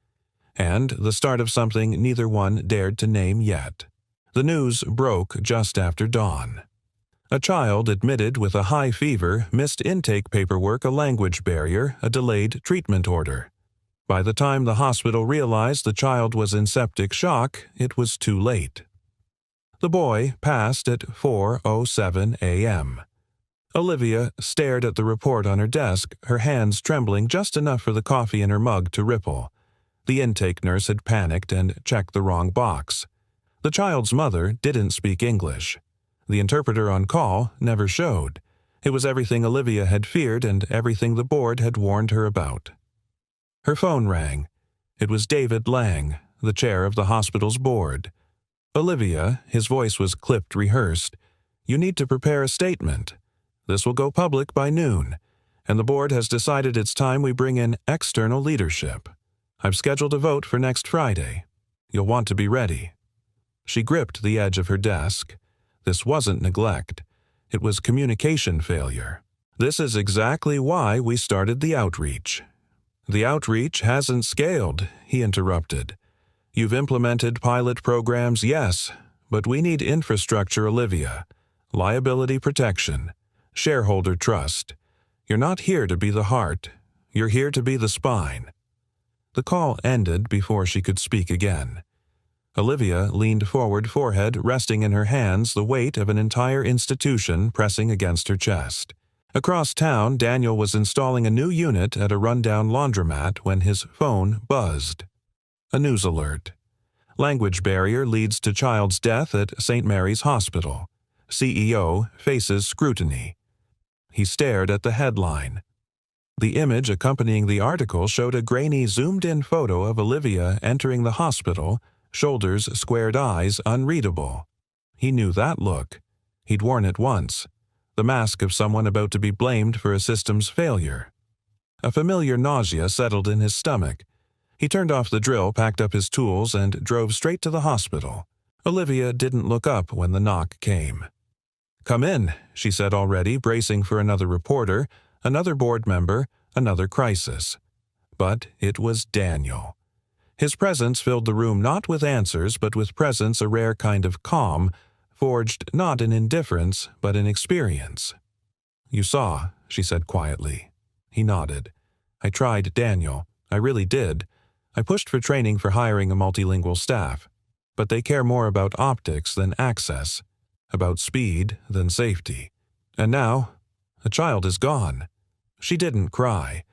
And the start of something neither one dared to name yet. The news broke just after dawn. A child admitted with a high fever missed intake paperwork, a language barrier, a delayed treatment order. By the time the hospital realized the child was in septic shock, it was too late. The boy passed at 4:07 a.m. Olivia stared at the report on her desk, her hands trembling just enough for the coffee in her mug to ripple. The intake nurse had panicked and checked the wrong box. The child's mother didn't speak English. The interpreter on call never showed. It was everything Olivia had feared and everything the board had warned her about. Her phone rang. It was David Lang, the chair of the hospital's board. "Olivia," his voice was clipped, rehearsed, "you need to prepare a statement. This will go public by noon, and the board has decided it's time we bring in external leadership. I've scheduled a vote for next Friday. You'll want to be ready." She gripped the edge of her desk. This wasn't neglect. It was communication failure. "This is exactly why we started the outreach." "The outreach hasn't scaled," he interrupted. "You've implemented pilot programs, yes, but we need infrastructure, Olivia. Liability protection. Shareholder trust. You're not here to be the heart. You're here to be the spine." The call ended before she could speak again. Olivia leaned forward, forehead resting in her hands, the weight of an entire institution pressing against her chest. Across town, Daniel was installing a new unit at a rundown laundromat when his phone buzzed. A news alert. Language barrier leads to child's death at St. Mary's Hospital. CEO faces scrutiny. He stared at the headline. The image accompanying the article showed a grainy, zoomed-in photo of Olivia entering the hospital, shoulders, squared eyes, unreadable. He knew that look. He'd worn it once. The mask of someone about to be blamed for a system's failure. A familiar nausea settled in his stomach. He turned off the drill, packed up his tools, and drove straight to the hospital. Olivia didn't look up when the knock came. "Come in," she said, already bracing for another reporter, another board member, another crisis. But it was Daniel. His presence filled the room not with answers, but with presence, a rare kind of calm, forged not in indifference, but in experience. "You saw," she said quietly. He nodded. "I tried, Daniel. I really did. I pushed for training for hiring a multilingual staff. But they care more about optics than access, about speed than safety. And now, a child is gone." She didn't cry.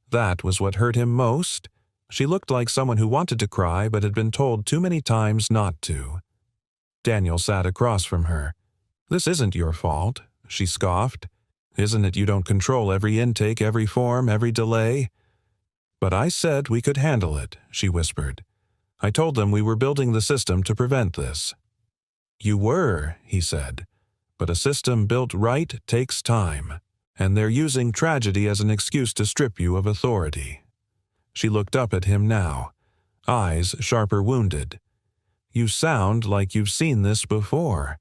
That was what hurt him most. She looked like someone who wanted to cry but had been told too many times not to. Daniel sat across from her. "This isn't your fault," she scoffed. "Isn't it you don't control every intake, every form, every delay?" "But I said we could handle it," she whispered. "I told them we were building the system to prevent this." "You were," he said. "But a system built right takes time, and they're using tragedy as an excuse to strip you of authority." She looked up at him now, eyes sharper wounded. "You sound like you've seen this before."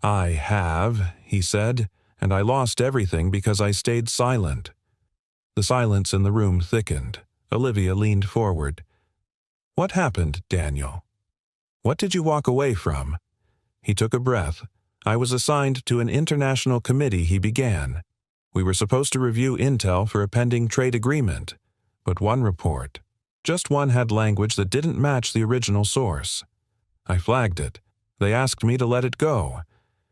"I have," he said, "and I lost everything because I stayed silent." The silence in the room thickened. Olivia leaned forward. "What happened, Daniel? What did you walk away from?" He took a breath. "I was assigned to an international committee," he began. "We were supposed to review intel for a pending trade agreement. But one report, just one, had language that didn't match the original source. I flagged it. They asked me to let it go.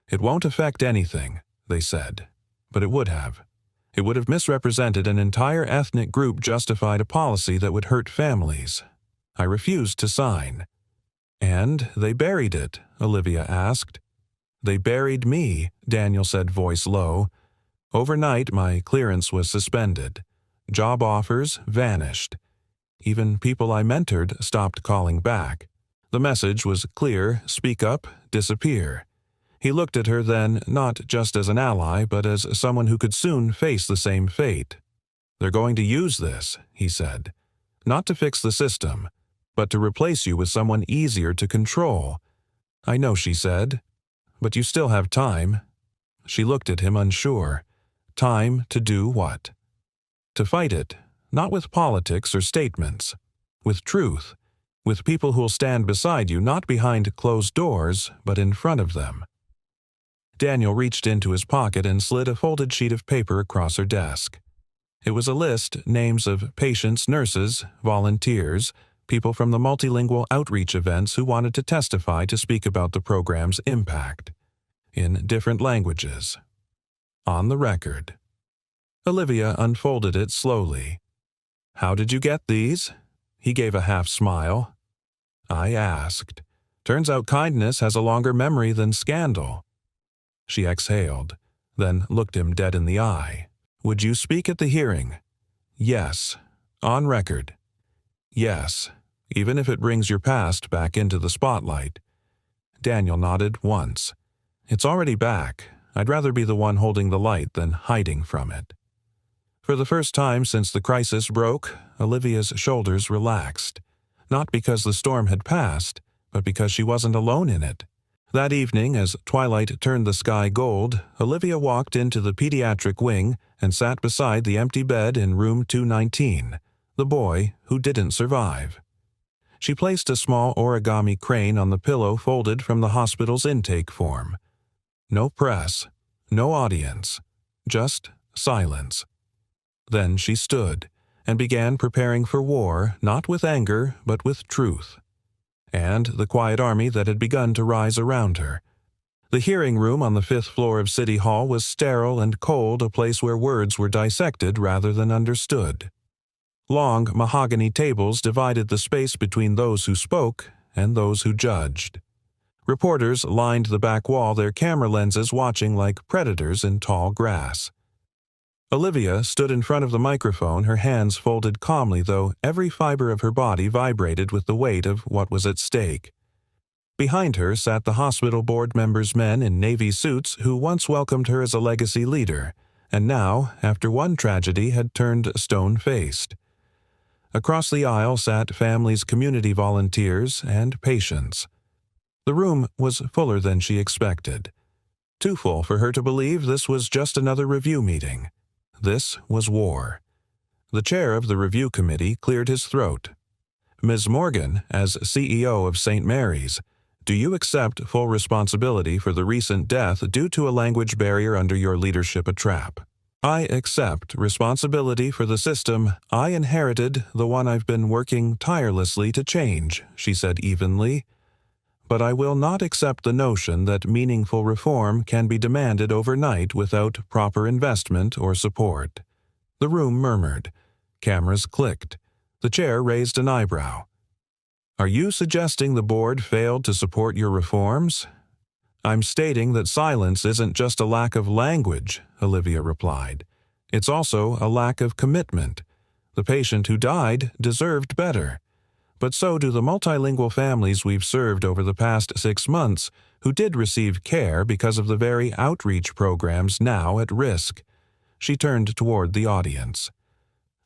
It won't affect anything, they said. But it would have. It would have misrepresented an entire ethnic group, justified a policy that would hurt families. I refused to sign. And they buried it, Olivia asked. They buried me, Daniel said, voice low. Overnight, my clearance was suspended. Job offers vanished. Even people I mentored stopped calling back. The message was clear: speak up, disappear. He looked at her then, not just as an ally, but as someone who could soon face the same fate. They're going to use this, he said. Not to fix the system, but to replace you with someone easier to control. I know, she said. But you still have time. She looked at him, unsure. Time to do what? To fight it, not with politics or statements, with truth, with people who'll stand beside you, not behind closed doors, but in front of them. Daniel reached into his pocket and slid a folded sheet of paper across her desk. It was a list, names of patients, nurses, volunteers, people from the multilingual outreach events who wanted to testify to speak about the program's impact, in different languages. On the record. Olivia unfolded it slowly. How did you get these? He gave a half smile. I asked. Turns out kindness has a longer memory than scandal. She exhaled, then looked him dead in the eye. Would you speak at the hearing? Yes. On record. Yes, even if it brings your past back into the spotlight. Daniel nodded once. It's already back. I'd rather be the one holding the light than hiding from it. For the first time since the crisis broke, Olivia's shoulders relaxed. Not because the storm had passed, but because she wasn't alone in it. That evening, as twilight turned the sky gold, Olivia walked into the pediatric wing and sat beside the empty bed in room 219, the boy who didn't survive. She placed a small origami crane on the pillow folded from the hospital's intake form. No press, no audience, just silence. Then she stood and began preparing for war, not with anger, but with truth, and the quiet army that had begun to rise around her. The hearing room on the 5th floor of City Hall was sterile and cold, a place where words were dissected rather than understood. Long mahogany tables divided the space between those who spoke and those who judged. Reporters lined the back wall, their camera lenses watching like predators in tall grass. Olivia stood in front of the microphone, her hands folded calmly, though every fiber of her body vibrated with the weight of what was at stake. Behind her sat the hospital board members, men in navy suits who once welcomed her as a legacy leader, and now, after one tragedy, had turned stone-faced. Across the aisle sat families, community volunteers, and patients. The room was fuller than she expected. Too full for her to believe this was just another review meeting. This was war. The chair of the review committee cleared his throat. Ms. Morgan, as CEO of St. Mary's, do you accept full responsibility for the recent death due to a language barrier under your leadership, a trap? I accept responsibility for the system I inherited, the one I've been working tirelessly to change, she said evenly. But I will not accept the notion that meaningful reform can be demanded overnight without proper investment or support. The room murmured. Cameras clicked. The chair raised an eyebrow. Are you suggesting the board failed to support your reforms? I'm stating that silence isn't just a lack of language, Olivia replied. It's also a lack of commitment. The patient who died deserved better. But so do the multilingual families we've served over the past 6 months who did receive care because of the very outreach programs now at risk. She turned toward the audience.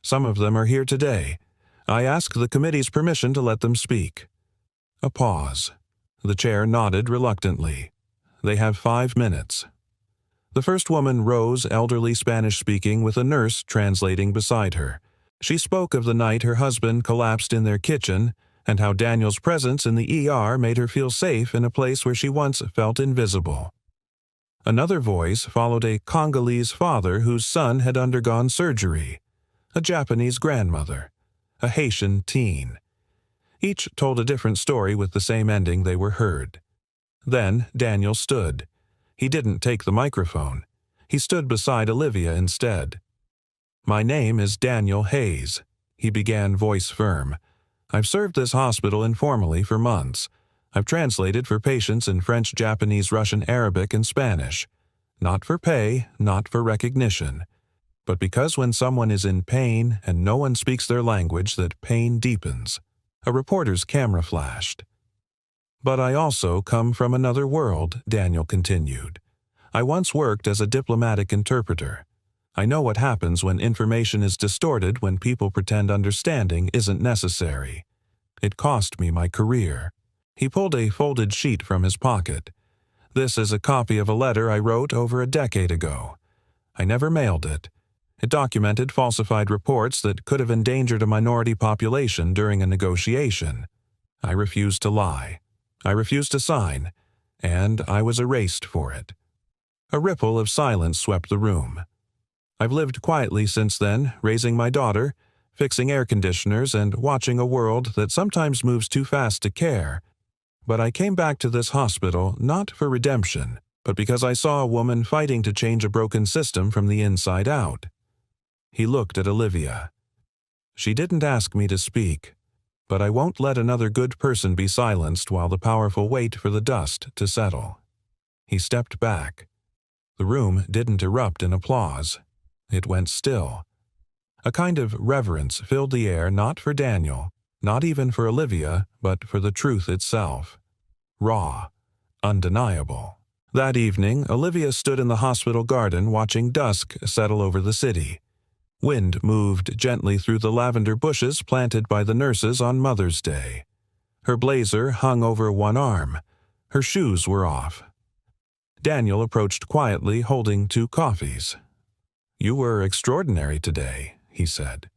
Some of them are here today. I ask the committee's permission to let them speak. A pause. The chair nodded reluctantly. They have 5 minutes. The first woman rose, elderly Spanish-speaking, with a nurse translating beside her. She spoke of the night her husband collapsed in their kitchen and how Daniel's presence in the ER made her feel safe in a place where she once felt invisible. Another voice followed a Congolese father whose son had undergone surgery, a Japanese grandmother, a Haitian teen. Each told a different story with the same ending: they were heard. Then Daniel stood. He didn't take the microphone. He stood beside Olivia instead. "My name is Daniel Hayes," he began, voice firm. "I've served this hospital informally for months. I've translated for patients in French, Japanese, Russian, Arabic, and Spanish. Not for pay, not for recognition, but because when someone is in pain and no one speaks their language, that pain deepens." A reporter's camera flashed. "But I also come from another world," Daniel continued. "I once worked as a diplomatic interpreter. I know what happens when information is distorted, when people pretend understanding isn't necessary. It cost me my career." He pulled a folded sheet from his pocket. "This is a copy of a letter I wrote over a decade ago. I never mailed it. It documented falsified reports that could have endangered a minority population during a negotiation. I refused to lie. I refused to sign, and I was erased for it." A ripple of silence swept the room. "I've lived quietly since then, raising my daughter, fixing air conditioners, and watching a world that sometimes moves too fast to care. But I came back to this hospital not for redemption, but because I saw a woman fighting to change a broken system from the inside out." He looked at Olivia. "She didn't ask me to speak, but I won't let another good person be silenced while the powerful wait for the dust to settle." He stepped back. The room didn't erupt in applause. It went still. A kind of reverence filled the air, not for Daniel, not even for Olivia, but for the truth itself. Raw, undeniable. That evening, Olivia stood in the hospital garden watching dusk settle over the city. Wind moved gently through the lavender bushes planted by the nurses on Mother's Day. Her blazer hung over one arm. Her shoes were off. Daniel approached quietly, holding 2 coffees. "You were extraordinary today," he said.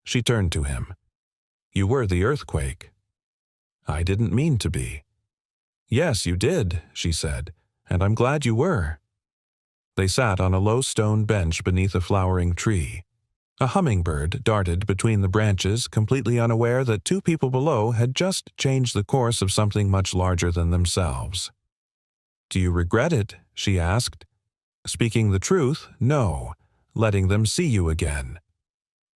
She turned to him. "You were the earthquake." "I didn't mean to be." "Yes, you did," she said, "and I'm glad you were." They sat on a low stone bench beneath a flowering tree. A hummingbird darted between the branches, completely unaware that 2 people below had just changed the course of something much larger than themselves. "Do you regret it?" she asked. "Speaking the truth, no. Letting them see you again."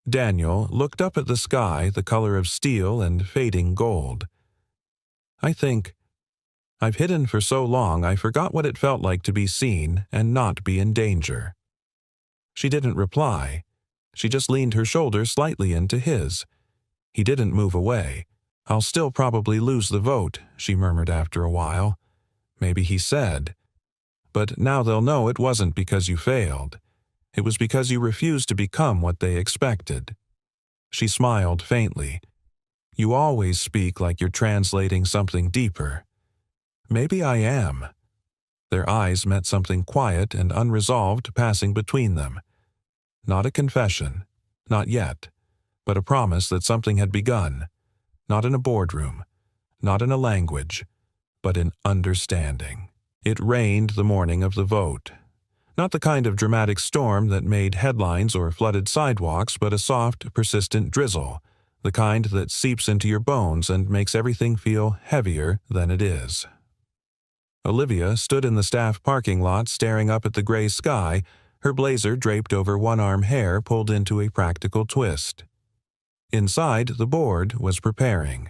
Daniel looked up at the sky, the color of steel and fading gold. "I think I've hidden for so long I forgot what it felt like to be seen and not be in danger." She didn't reply. She just leaned her shoulder slightly into his. He didn't move away. "I'll still probably lose the vote," she murmured after a while. "Maybe he said. But now they'll know it wasn't because you failed. It was because you refused to become what they expected." She smiled faintly. "You always speak like you're translating something deeper." "Maybe I am." Their eyes met something quiet and unresolved passing between them. Not a confession, not yet, but a promise that something had begun, not in a boardroom, not in a language, but in understanding. It rained the morning of the vote. Not the kind of dramatic storm that made headlines or flooded sidewalks, but a soft, persistent drizzle, the kind that seeps into your bones and makes everything feel heavier than it is. Olivia stood in the staff parking lot staring up at the gray sky, her blazer draped over one-arm hair pulled into a practical twist. Inside, the board was preparing.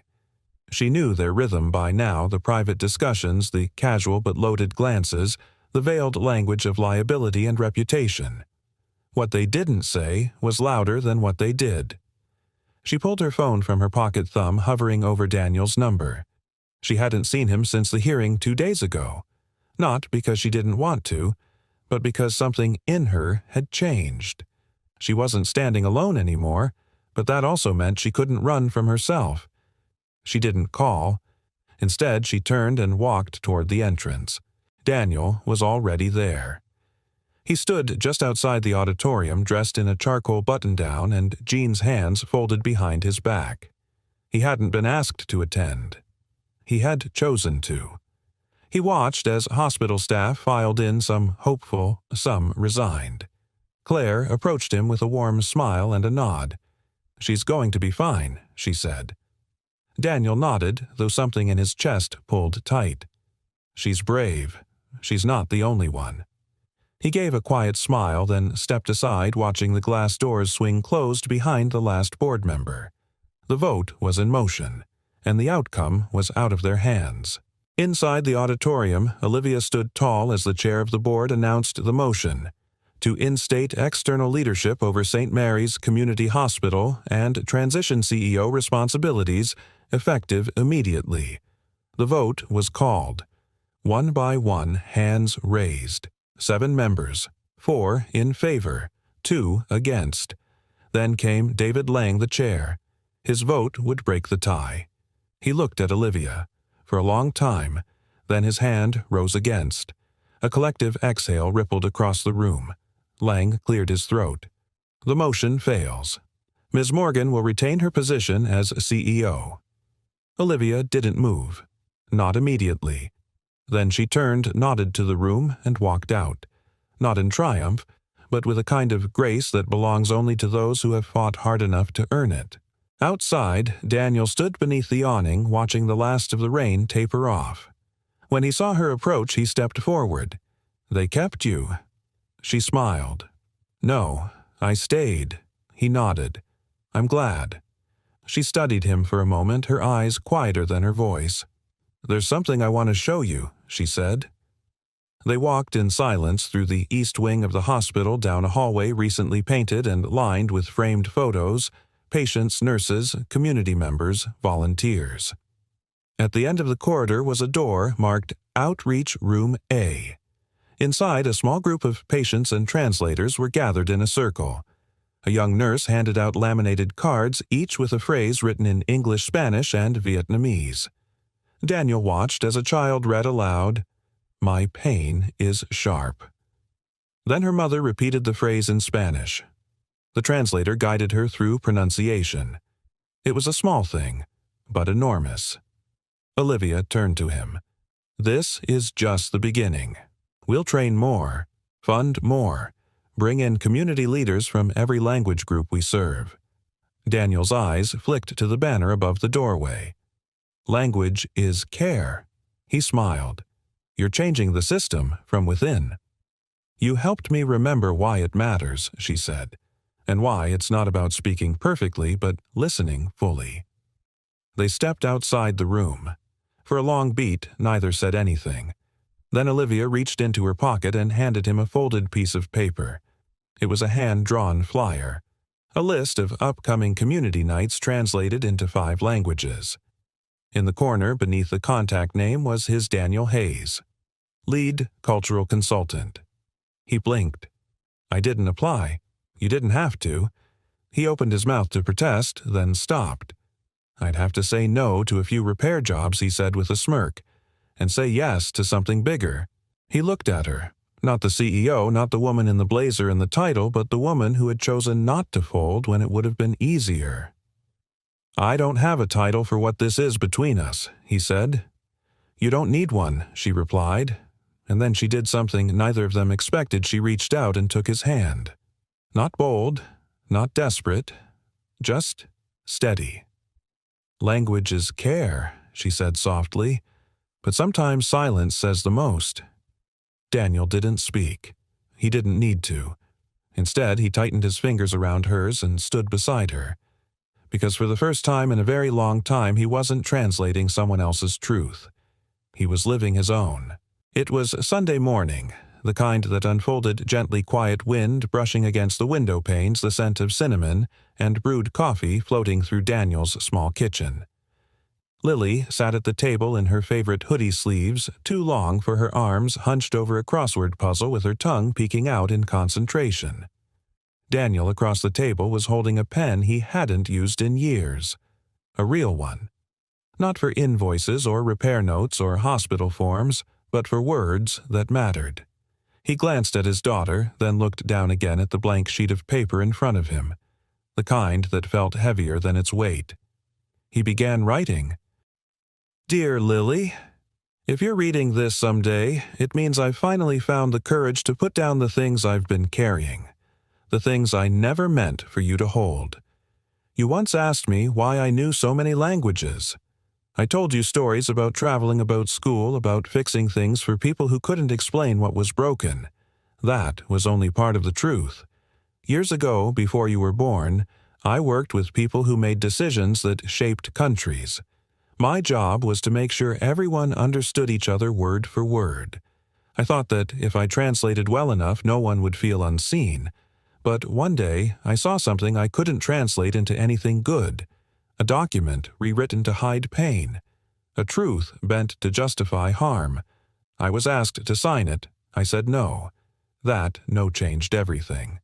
She knew their rhythm by now, the private discussions, the casual but loaded glances, the veiled language of liability and reputation. What they didn't say was louder than what they did. She pulled her phone from her pocket thumb, hovering over Daniel's number. She hadn't seen him since the hearing 2 days ago. Not because she didn't want to, but because something in her had changed. She wasn't standing alone anymore, but that also meant she couldn't run from herself. She didn't call. Instead, she turned and walked toward the entrance. Daniel was already there. He stood just outside the auditorium, dressed in a charcoal button-down and jeans hands folded behind his back. He hadn't been asked to attend. He had chosen to. He watched as hospital staff filed in, some hopeful, some resigned. Claire approached him with a warm smile and a nod. "She's going to be fine," she said. Daniel nodded, though something in his chest pulled tight. "She's brave. She's not the only one." He gave a quiet smile, then stepped aside, watching the glass doors swing closed behind the last board member. The vote was in motion, and the outcome was out of their hands. Inside the auditorium, Olivia stood tall as the chair of the board announced the motion: to instate external leadership over St. Mary's Community Hospital and transition CEO responsibilities, effective immediately. The vote was called. One by one, hands raised. 7 members, 4 in favor, 2 against. Then came David Lang, the chair. His vote would break the tie. He looked at Olivia for a long time, then his hand rose against. A collective exhale rippled across the room. Lang cleared his throat. The motion fails. Ms. Morgan will retain her position as CEO. Olivia didn't move. Not immediately. Then she turned, nodded to the room, and walked out. Not in triumph, but with a kind of grace that belongs only to those who have fought hard enough to earn it. Outside, Daniel stood beneath the awning, watching the last of the rain taper off. When he saw her approach, he stepped forward. "They kept you." She smiled. "No, I stayed." He nodded. "I'm glad." She studied him for a moment, her eyes quieter than her voice. "There's something I want to show you," she said. They walked in silence through the east wing of the hospital, down a hallway recently painted and lined with framed photos, patients, nurses, community members, volunteers. At the end of the corridor was a door marked Outreach Room A. Inside, a small group of patients and translators were gathered in a circle. A young nurse handed out laminated cards, each with a phrase written in English, Spanish, and Vietnamese. Daniel watched as a child read aloud, "My pain is sharp." Then her mother repeated the phrase in Spanish. The translator guided her through pronunciation. It was a small thing, but enormous. Olivia turned to him. "This is just the beginning. We'll train more, fund more, bring in community leaders from every language group we serve." Daniel's eyes flicked to the banner above the doorway. "Language is care." He smiled. "You're changing the system from within." "You helped me remember why it matters," she said, "and why it's not about speaking perfectly, but listening fully." They stepped outside the room. For a long beat, neither said anything. Then Olivia reached into her pocket and handed him a folded piece of paper. It was a hand-drawn flyer. A list of upcoming community nights translated into 5 languages. In the corner beneath the contact name was his Daniel Hayes, lead cultural consultant. He blinked. "I didn't apply. You didn't have to." He opened his mouth to protest, then stopped. "I'd have to say no to a few repair jobs," he said with a smirk, "and say yes to something bigger." He looked at her. Not the CEO, not the woman in the blazer and the title, but the woman who had chosen not to fold when it would have been easier. "I don't have a title for what this is between us," he said. "You don't need one," she replied, and then she did something neither of them expected. She reached out and took his hand. Not bold, not desperate, just steady. "Language is care," she said softly, "but sometimes silence says the most." Daniel didn't speak. He didn't need to. Instead, he tightened his fingers around hers and stood beside her. Because for the first time in a very long time, he wasn't translating someone else's truth. He was living his own. It was Sunday morning, the kind that unfolded gently quiet wind brushing against the window panes, the scent of cinnamon, and brewed coffee floating through Daniel's small kitchen. Lily sat at the table in her favorite hoodie sleeves, too long for her arms, hunched over a crossword puzzle with her tongue peeking out in concentration. Daniel across the table was holding a pen he hadn't used in years. A real one. Not for invoices or repair notes or hospital forms, but for words that mattered. He glanced at his daughter, then looked down again at the blank sheet of paper in front of him, the kind that felt heavier than its weight. He began writing. "Dear Lily, if you're reading this someday, it means I've finally found the courage to put down the things I've been carrying, the things I never meant for you to hold. You once asked me why I knew so many languages. I told you stories about traveling, about school, about fixing things for people who couldn't explain what was broken. That was only part of the truth. Years ago, before you were born, I worked with people who made decisions that shaped countries. My job was to make sure everyone understood each other word for word. I thought that if I translated well enough, no one would feel unseen. But one day, I saw something I couldn't translate into anything good. A document rewritten to hide pain. A truth bent to justify harm. I was asked to sign it. I said no. That no changed everything.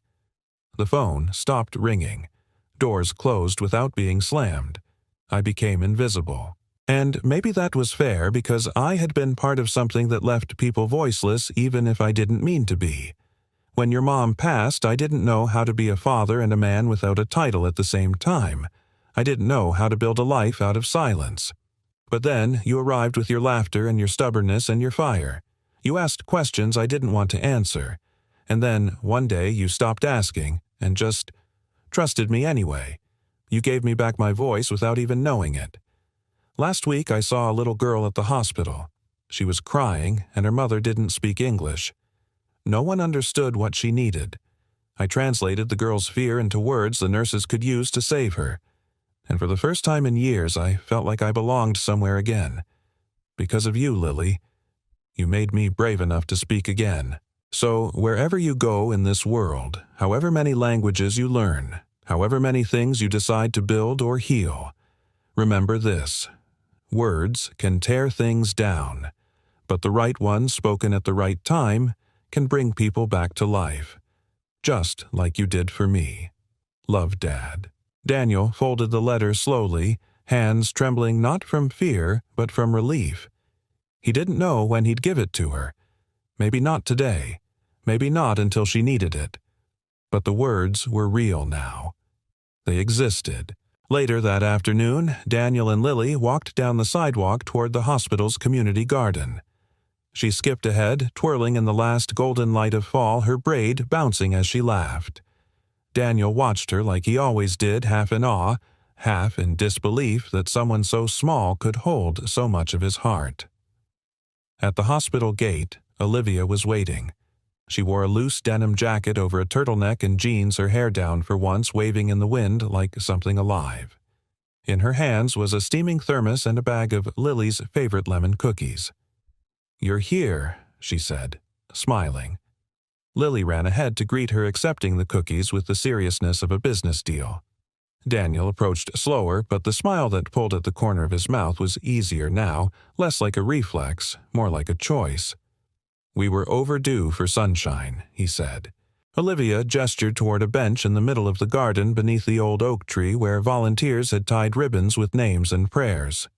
The phone stopped ringing. Doors closed without being slammed. I became invisible. And maybe that was fair because I had been part of something that left people voiceless even if I didn't mean to be. When your mom passed, I didn't know how to be a father and a man without a title at the same time. I didn't know how to build a life out of silence. But then you arrived with your laughter and your stubbornness and your fire. You asked questions I didn't want to answer. And then, one day, you stopped asking and just trusted me anyway. You gave me back my voice without even knowing it. Last week, I saw a little girl at the hospital. She was crying, and her mother didn't speak English. No one understood what she needed. I translated the girl's fear into words the nurses could use to save her. And for the first time in years, I felt like I belonged somewhere again. Because of you, Lily. You made me brave enough to speak again. So, wherever you go in this world, however many languages you learn, however many things you decide to build or heal, remember this. Words can tear things down, but the right ones spoken at the right time can bring people back to life. Just like you did for me. Love, Dad. Daniel folded the letter slowly, hands trembling not from fear, but from relief. He didn't know when he'd give it to her. Maybe not today. Maybe not until she needed it. But the words were real now. They existed. Later that afternoon, Daniel and Lily walked down the sidewalk toward the hospital's community garden. She skipped ahead, twirling in the last golden light of fall, her braid bouncing as she laughed. Daniel watched her like he always did, half in awe, half in disbelief that someone so small could hold so much of his heart. At the hospital gate, Olivia was waiting. She wore a loose denim jacket over a turtleneck and jeans, her hair down for once, waving in the wind like something alive. In her hands was a steaming thermos and a bag of Lily's favorite lemon cookies. "You're here," she said, smiling. Lily ran ahead to greet her, accepting the cookies with the seriousness of a business deal. Daniel approached slower, but the smile that pulled at the corner of his mouth was easier now, less like a reflex, more like a choice. "We were overdue for sunshine," he said. Olivia gestured toward a bench in the middle of the garden beneath the old oak tree where volunteers had tied ribbons with names and prayers.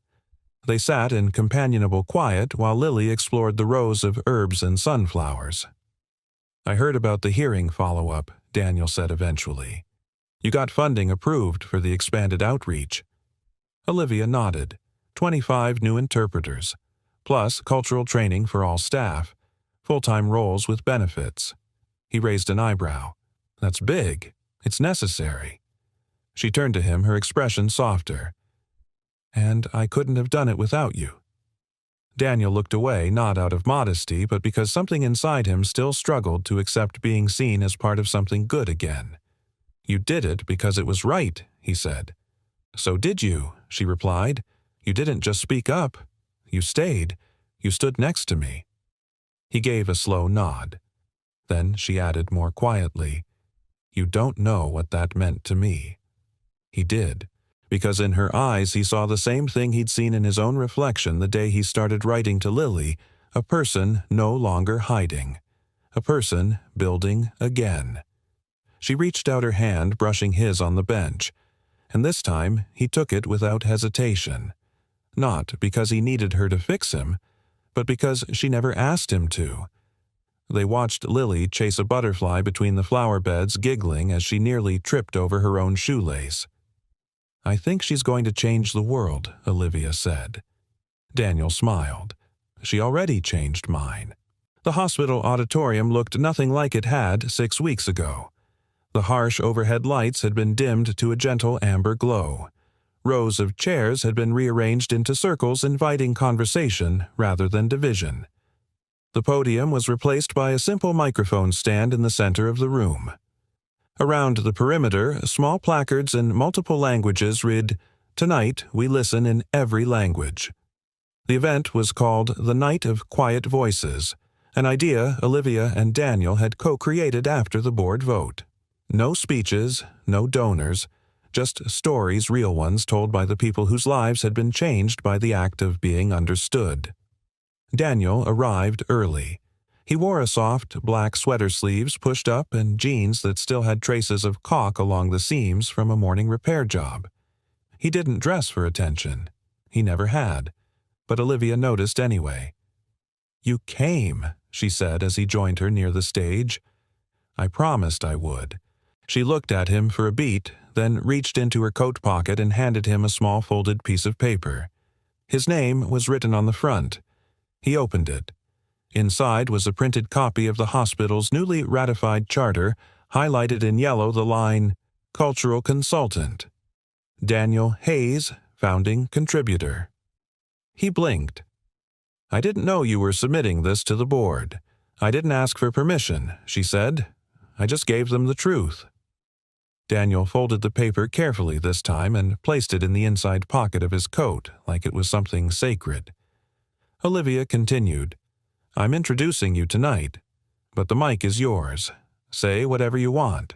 They sat in companionable quiet while Lily explored the rows of herbs and sunflowers. "I heard about the hearing follow-up," Daniel said eventually. "You got funding approved for the expanded outreach." Olivia nodded. 25 new interpreters, plus cultural training for all staff. Full-time roles with benefits. He raised an eyebrow. "That's big. It's necessary." She turned to him, her expression softer. "And I couldn't have done it without you." Daniel looked away, not out of modesty, but because something inside him still struggled to accept being seen as part of something good again. "You did it because it was right," he said. "So did you," she replied. "You didn't just speak up. You stayed. You stood next to me." He gave a slow nod. Then she added more quietly, "You don't know what that meant to me." He did, because in her eyes he saw the same thing he'd seen in his own reflection the day he started writing to Lily, a person no longer hiding, a person building again. She reached out her hand, brushing his on the bench, and this time he took it without hesitation, not because he needed her to fix him, but because she never asked him to. They watched Lily chase a butterfly between the flower beds, giggling as she nearly tripped over her own shoelace. "I think she's going to change the world," Olivia said. Daniel smiled. "She already changed mine." The hospital auditorium looked nothing like it had 6 weeks ago. The harsh overhead lights had been dimmed to a gentle amber glow. Rows of chairs had been rearranged into circles, inviting conversation rather than division. The podium was replaced by a simple microphone stand in the center of the room. Around the perimeter, small placards in multiple languages read, "Tonight we listen in every language." The event was called the Night of Quiet Voices, an idea Olivia and Daniel had co-created after the board vote. No speeches, no donors, just stories, real ones, told by the people whose lives had been changed by the act of being understood. Daniel arrived early. He wore a soft, black sweater sleeves pushed up and jeans that still had traces of caulk along the seams from a morning repair job. He didn't dress for attention. He never had. But Olivia noticed anyway. "You came," she said as he joined her near the stage. "I promised I would." She looked at him for a beat, then reached into her coat pocket and handed him a small folded piece of paper. His name was written on the front. He opened it. Inside was a printed copy of the hospital's newly ratified charter, highlighted in yellow the line, "Cultural Consultant. Daniel Hayes, Founding Contributor." He blinked. "I didn't know you were submitting this to the board. I didn't ask for permission," she said. "I just gave them the truth." Daniel folded the paper carefully this time and placed it in the inside pocket of his coat like it was something sacred. Olivia continued, "I'm introducing you tonight, but the mic is yours. Say whatever you want."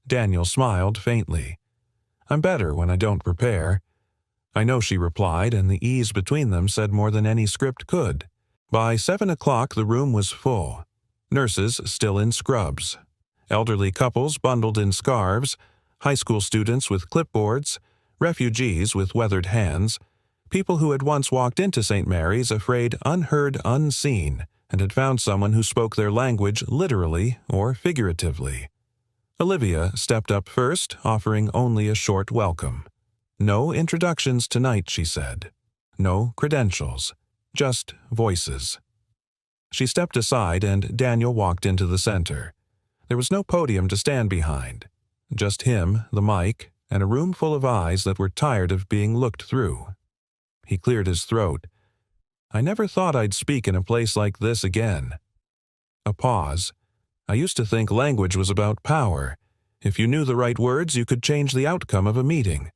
Daniel smiled faintly. "I'm better when I don't prepare." "I know," she replied, and the ease between them said more than any script could. By 7 o'clock the room was full. Nurses still in scrubs. Elderly couples bundled in scarves, high school students with clipboards, refugees with weathered hands, people who had once walked into St. Mary's afraid unheard, unseen, and had found someone who spoke their language literally or figuratively. Olivia stepped up first, offering only a short welcome. "No introductions tonight," she said. "No credentials. Just voices." She stepped aside and Daniel walked into the center. There was no podium to stand behind. Just him, the mic, and a room full of eyes that were tired of being looked through. He cleared his throat. "I never thought I'd speak in a place like this again." A pause. "I used to think language was about power. If you knew the right words, you could change the outcome of a meeting,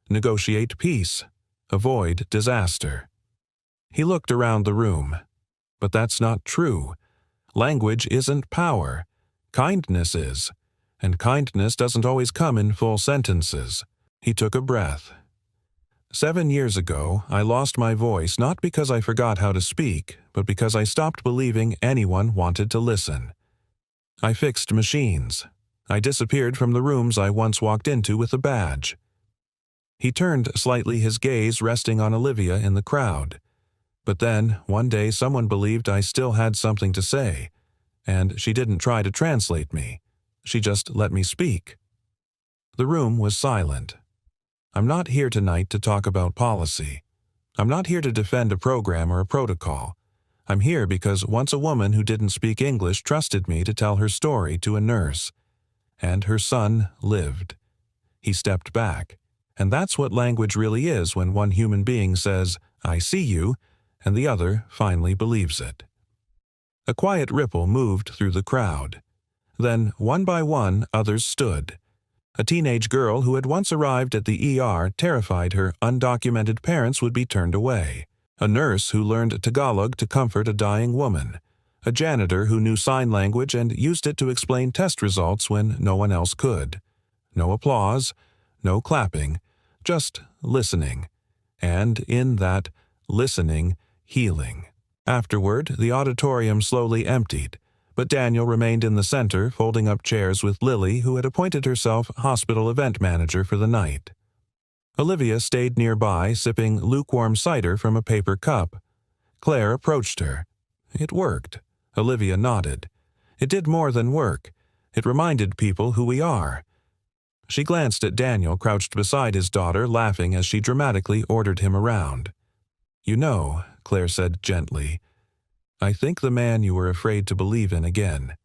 negotiate peace, avoid disaster." He looked around the room. "But that's not true. Language isn't power. Kindness is. And kindness doesn't always come in full sentences." He took a breath. 7 years ago, I lost my voice not because I forgot how to speak, but because I stopped believing anyone wanted to listen. I fixed machines. I disappeared from the rooms I once walked into with a badge. He turned slightly, his gaze resting on Olivia in the crowd. But then, one day, someone believed I still had something to say, and she didn't try to translate me. She just let me speak. The room was silent. I'm not here tonight to talk about policy. I'm not here to defend a program or a protocol. I'm here because once a woman who didn't speak English trusted me to tell her story to a nurse. And her son lived. He stepped back. And that's what language really is when one human being says, "I see you," and the other finally believes it. A quiet ripple moved through the crowd. Then, one by one, others stood. A teenage girl who had once arrived at the ER terrified her undocumented parents would be turned away. A nurse who learned Tagalog to comfort a dying woman. A janitor who knew sign language and used it to explain test results when no one else could. No applause, no clapping, just listening. And in that listening, healing. Afterward, the auditorium slowly emptied, but Daniel remained in the center, folding up chairs with Lily, who had appointed herself hospital event manager for the night. Olivia stayed nearby, sipping lukewarm cider from a paper cup. Claire approached her. It worked. Olivia nodded. It did more than work. It reminded people who we are. She glanced at Daniel, crouched beside his daughter, laughing as she dramatically ordered him around. "You know," Claire said gently, "I think the man you were afraid to believe in again.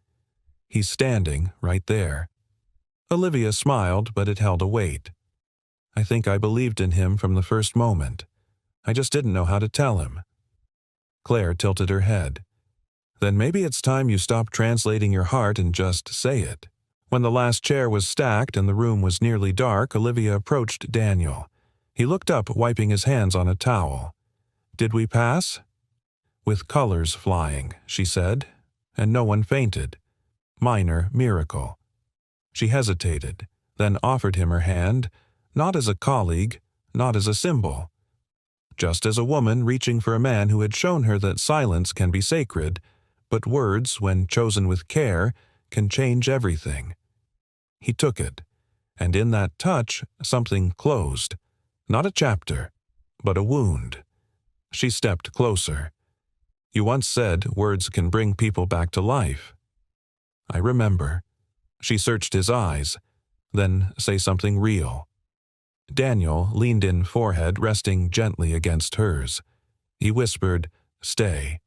He's standing right there." Olivia smiled, but it held a weight. "I think I believed in him from the first moment. I just didn't know how to tell him." Claire tilted her head. Then maybe it's time you stop translating your heart and just say it. When the last chair was stacked and the room was nearly dark, Olivia approached Daniel. He looked up, wiping his hands on a towel. "Did we pass?" "With colors flying," she said, "and no one fainted. Minor miracle." She hesitated, then offered him her hand, not as a colleague, not as a symbol. Just as a woman reaching for a man who had shown her that silence can be sacred, but words, when chosen with care, can change everything. He took it, and in that touch something closed. Not a chapter, but a wound. She stepped closer. "You once said words can bring people back to life." "I remember." She searched his eyes. "Then say something real." Daniel leaned in, forehead resting gently against hers. He whispered, "Stay."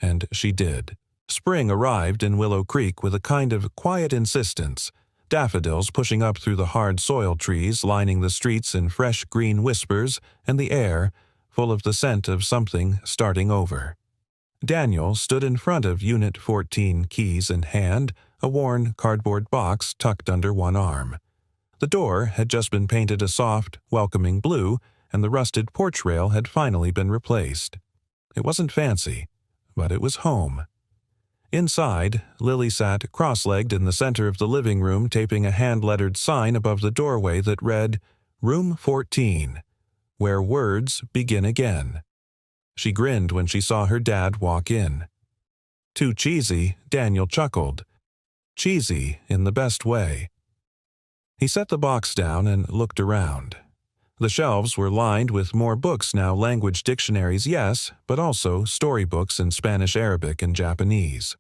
And she did. Spring arrived in Willow Creek with a kind of quiet insistence, daffodils pushing up through the hard soil trees lining the streets in fresh green whispers, and the air full of the scent of something starting over. Daniel stood in front of Unit 14, keys in hand, a worn cardboard box tucked under one arm. The door had just been painted a soft, welcoming blue, and the rusted porch rail had finally been replaced. It wasn't fancy, but it was home. Inside, Lily sat cross-legged in the center of the living room, taping a hand-lettered sign above the doorway that read, "Room 14, where words begin again." She grinned when she saw her dad walk in. Too cheesy, Daniel chuckled. Cheesy in the best way. He set the box down and looked around. The shelves were lined with more books now, language dictionaries, yes, but also storybooks in Spanish, Arabic, and Japanese.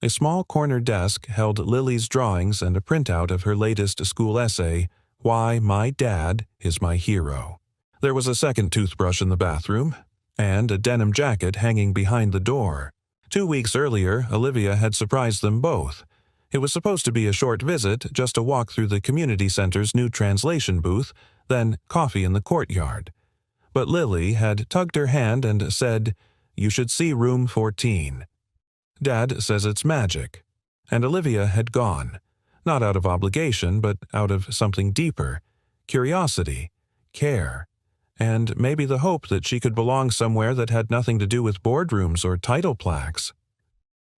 A small corner desk held Lily's drawings and a printout of her latest school essay, "Why My Dad is My Hero." There was a second toothbrush in the bathroom, and a denim jacket hanging behind the door. 2 weeks earlier, Olivia had surprised them both. It was supposed to be a short visit, just a walk through the community center's new translation booth, then coffee in the courtyard. But Lily had tugged her hand and said, "You should see room 14. Dad says it's magic." And Olivia had gone, not out of obligation, but out of something deeper, curiosity, care, and maybe the hope that she could belong somewhere that had nothing to do with boardrooms or title plaques.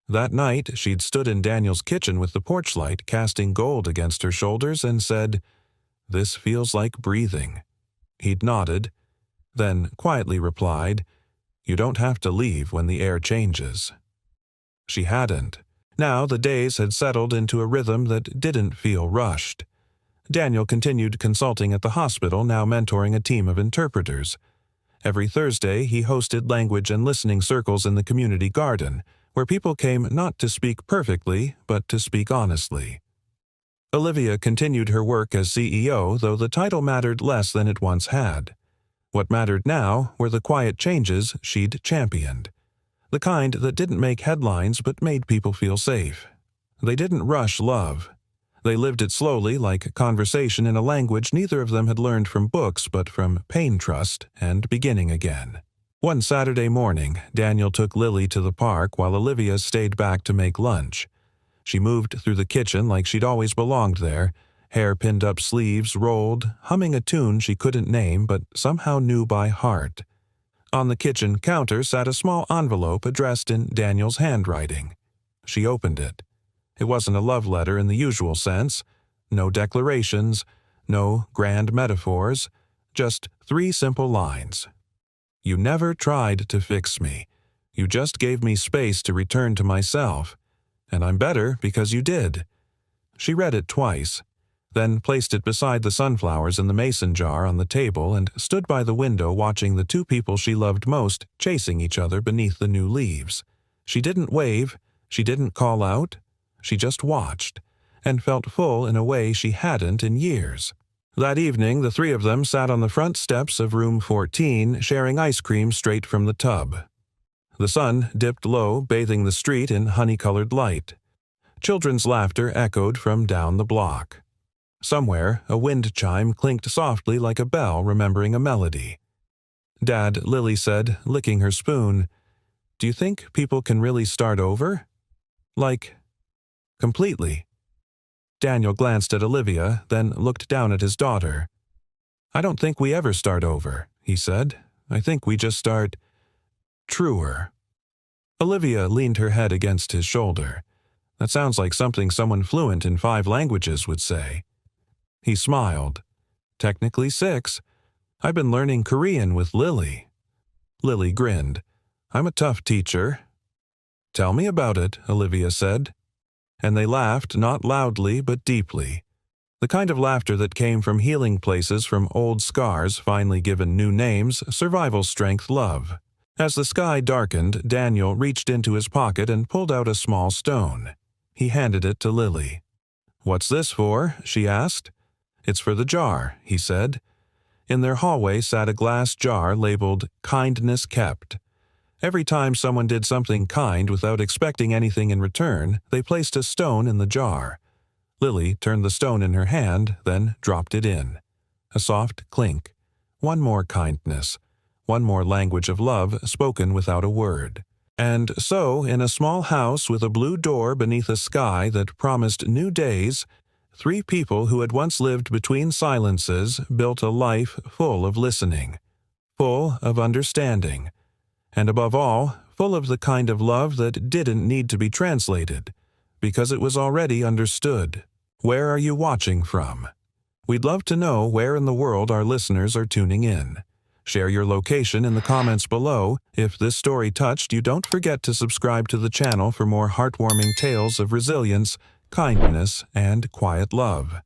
That night, she'd stood in Daniel's kitchen with the porch light casting gold against her shoulders and said, "This feels like breathing." He'd nodded, then quietly replied, "You don't have to leave when the air changes." She hadn't. Now the days had settled into a rhythm that didn't feel rushed. Daniel continued consulting at the hospital, now mentoring a team of interpreters. Every Thursday, he hosted language and listening circles in the community garden, where people came not to speak perfectly, but to speak honestly. Olivia continued her work as CEO, though the title mattered less than it once had. What mattered now were the quiet changes she'd championed. The kind that didn't make headlines but made people feel safe. They didn't rush love. They lived it slowly, like conversation in a language neither of them had learned from books but from pain trust and beginning again. One Saturday morning, Daniel took Lily to the park while Olivia stayed back to make lunch. She moved through the kitchen like she'd always belonged there, hair pinned up sleeves rolled, humming a tune she couldn't name but somehow knew by heart. On the kitchen counter sat a small envelope addressed in Daniel's handwriting. She opened it. It wasn't a love letter in the usual sense. No declarations, no grand metaphors, just 3 simple lines. "You never tried to fix me. You just gave me space to return to myself. And I'm better because you did." She read it twice, then placed it beside the sunflowers in the mason jar on the table and stood by the window watching the 2 people she loved most chasing each other beneath the new leaves. She didn't wave, she didn't call out, she just watched, and felt full in a way she hadn't in years. That evening, the 3 of them sat on the front steps of room 14, sharing ice cream straight from the tub. The sun dipped low, bathing the street in honey-colored light. Children's laughter echoed from down the block. Somewhere, a wind chime clinked softly like a bell remembering a melody. "Dad," Lily said, licking her spoon, Do you think people can really start over? Like, completely? Daniel glanced at Olivia, then looked down at his daughter. I don't think we ever start over, he said. I think we just start truer. Olivia leaned her head against his shoulder. That sounds like something someone fluent in 5 languages would say. He smiled. Technically 6. I've been learning Korean with Lily. Lily grinned. I'm a tough teacher. Tell me about it, Olivia said. And they laughed, not loudly but deeply. The kind of laughter that came from healing places from old scars finally given new names, survival strength, love. As the sky darkened, Daniel reached into his pocket and pulled out a small stone. He handed it to Lily. What's this for? She asked. It's for the jar, he said. In their hallway sat a glass jar labeled Kindness Kept. Every time someone did something kind without expecting anything in return, they placed a stone in the jar. Lily turned the stone in her hand, then dropped it in. A soft clink. One more kindness. One more language of love spoken without a word. And so, in a small house with a blue door beneath a sky that promised new days, 3 people who had once lived between silences built a life full of listening, full of understanding, and above all, full of the kind of love that didn't need to be translated, because it was already understood. Where are you watching from? We'd love to know where in the world our listeners are tuning in. Share your location in the comments below. If this story touched you, don't forget to subscribe to the channel for more heartwarming tales of resilience, kindness, and quiet love.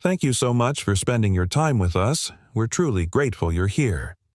Thank you so much for spending your time with us. We're truly grateful you're here.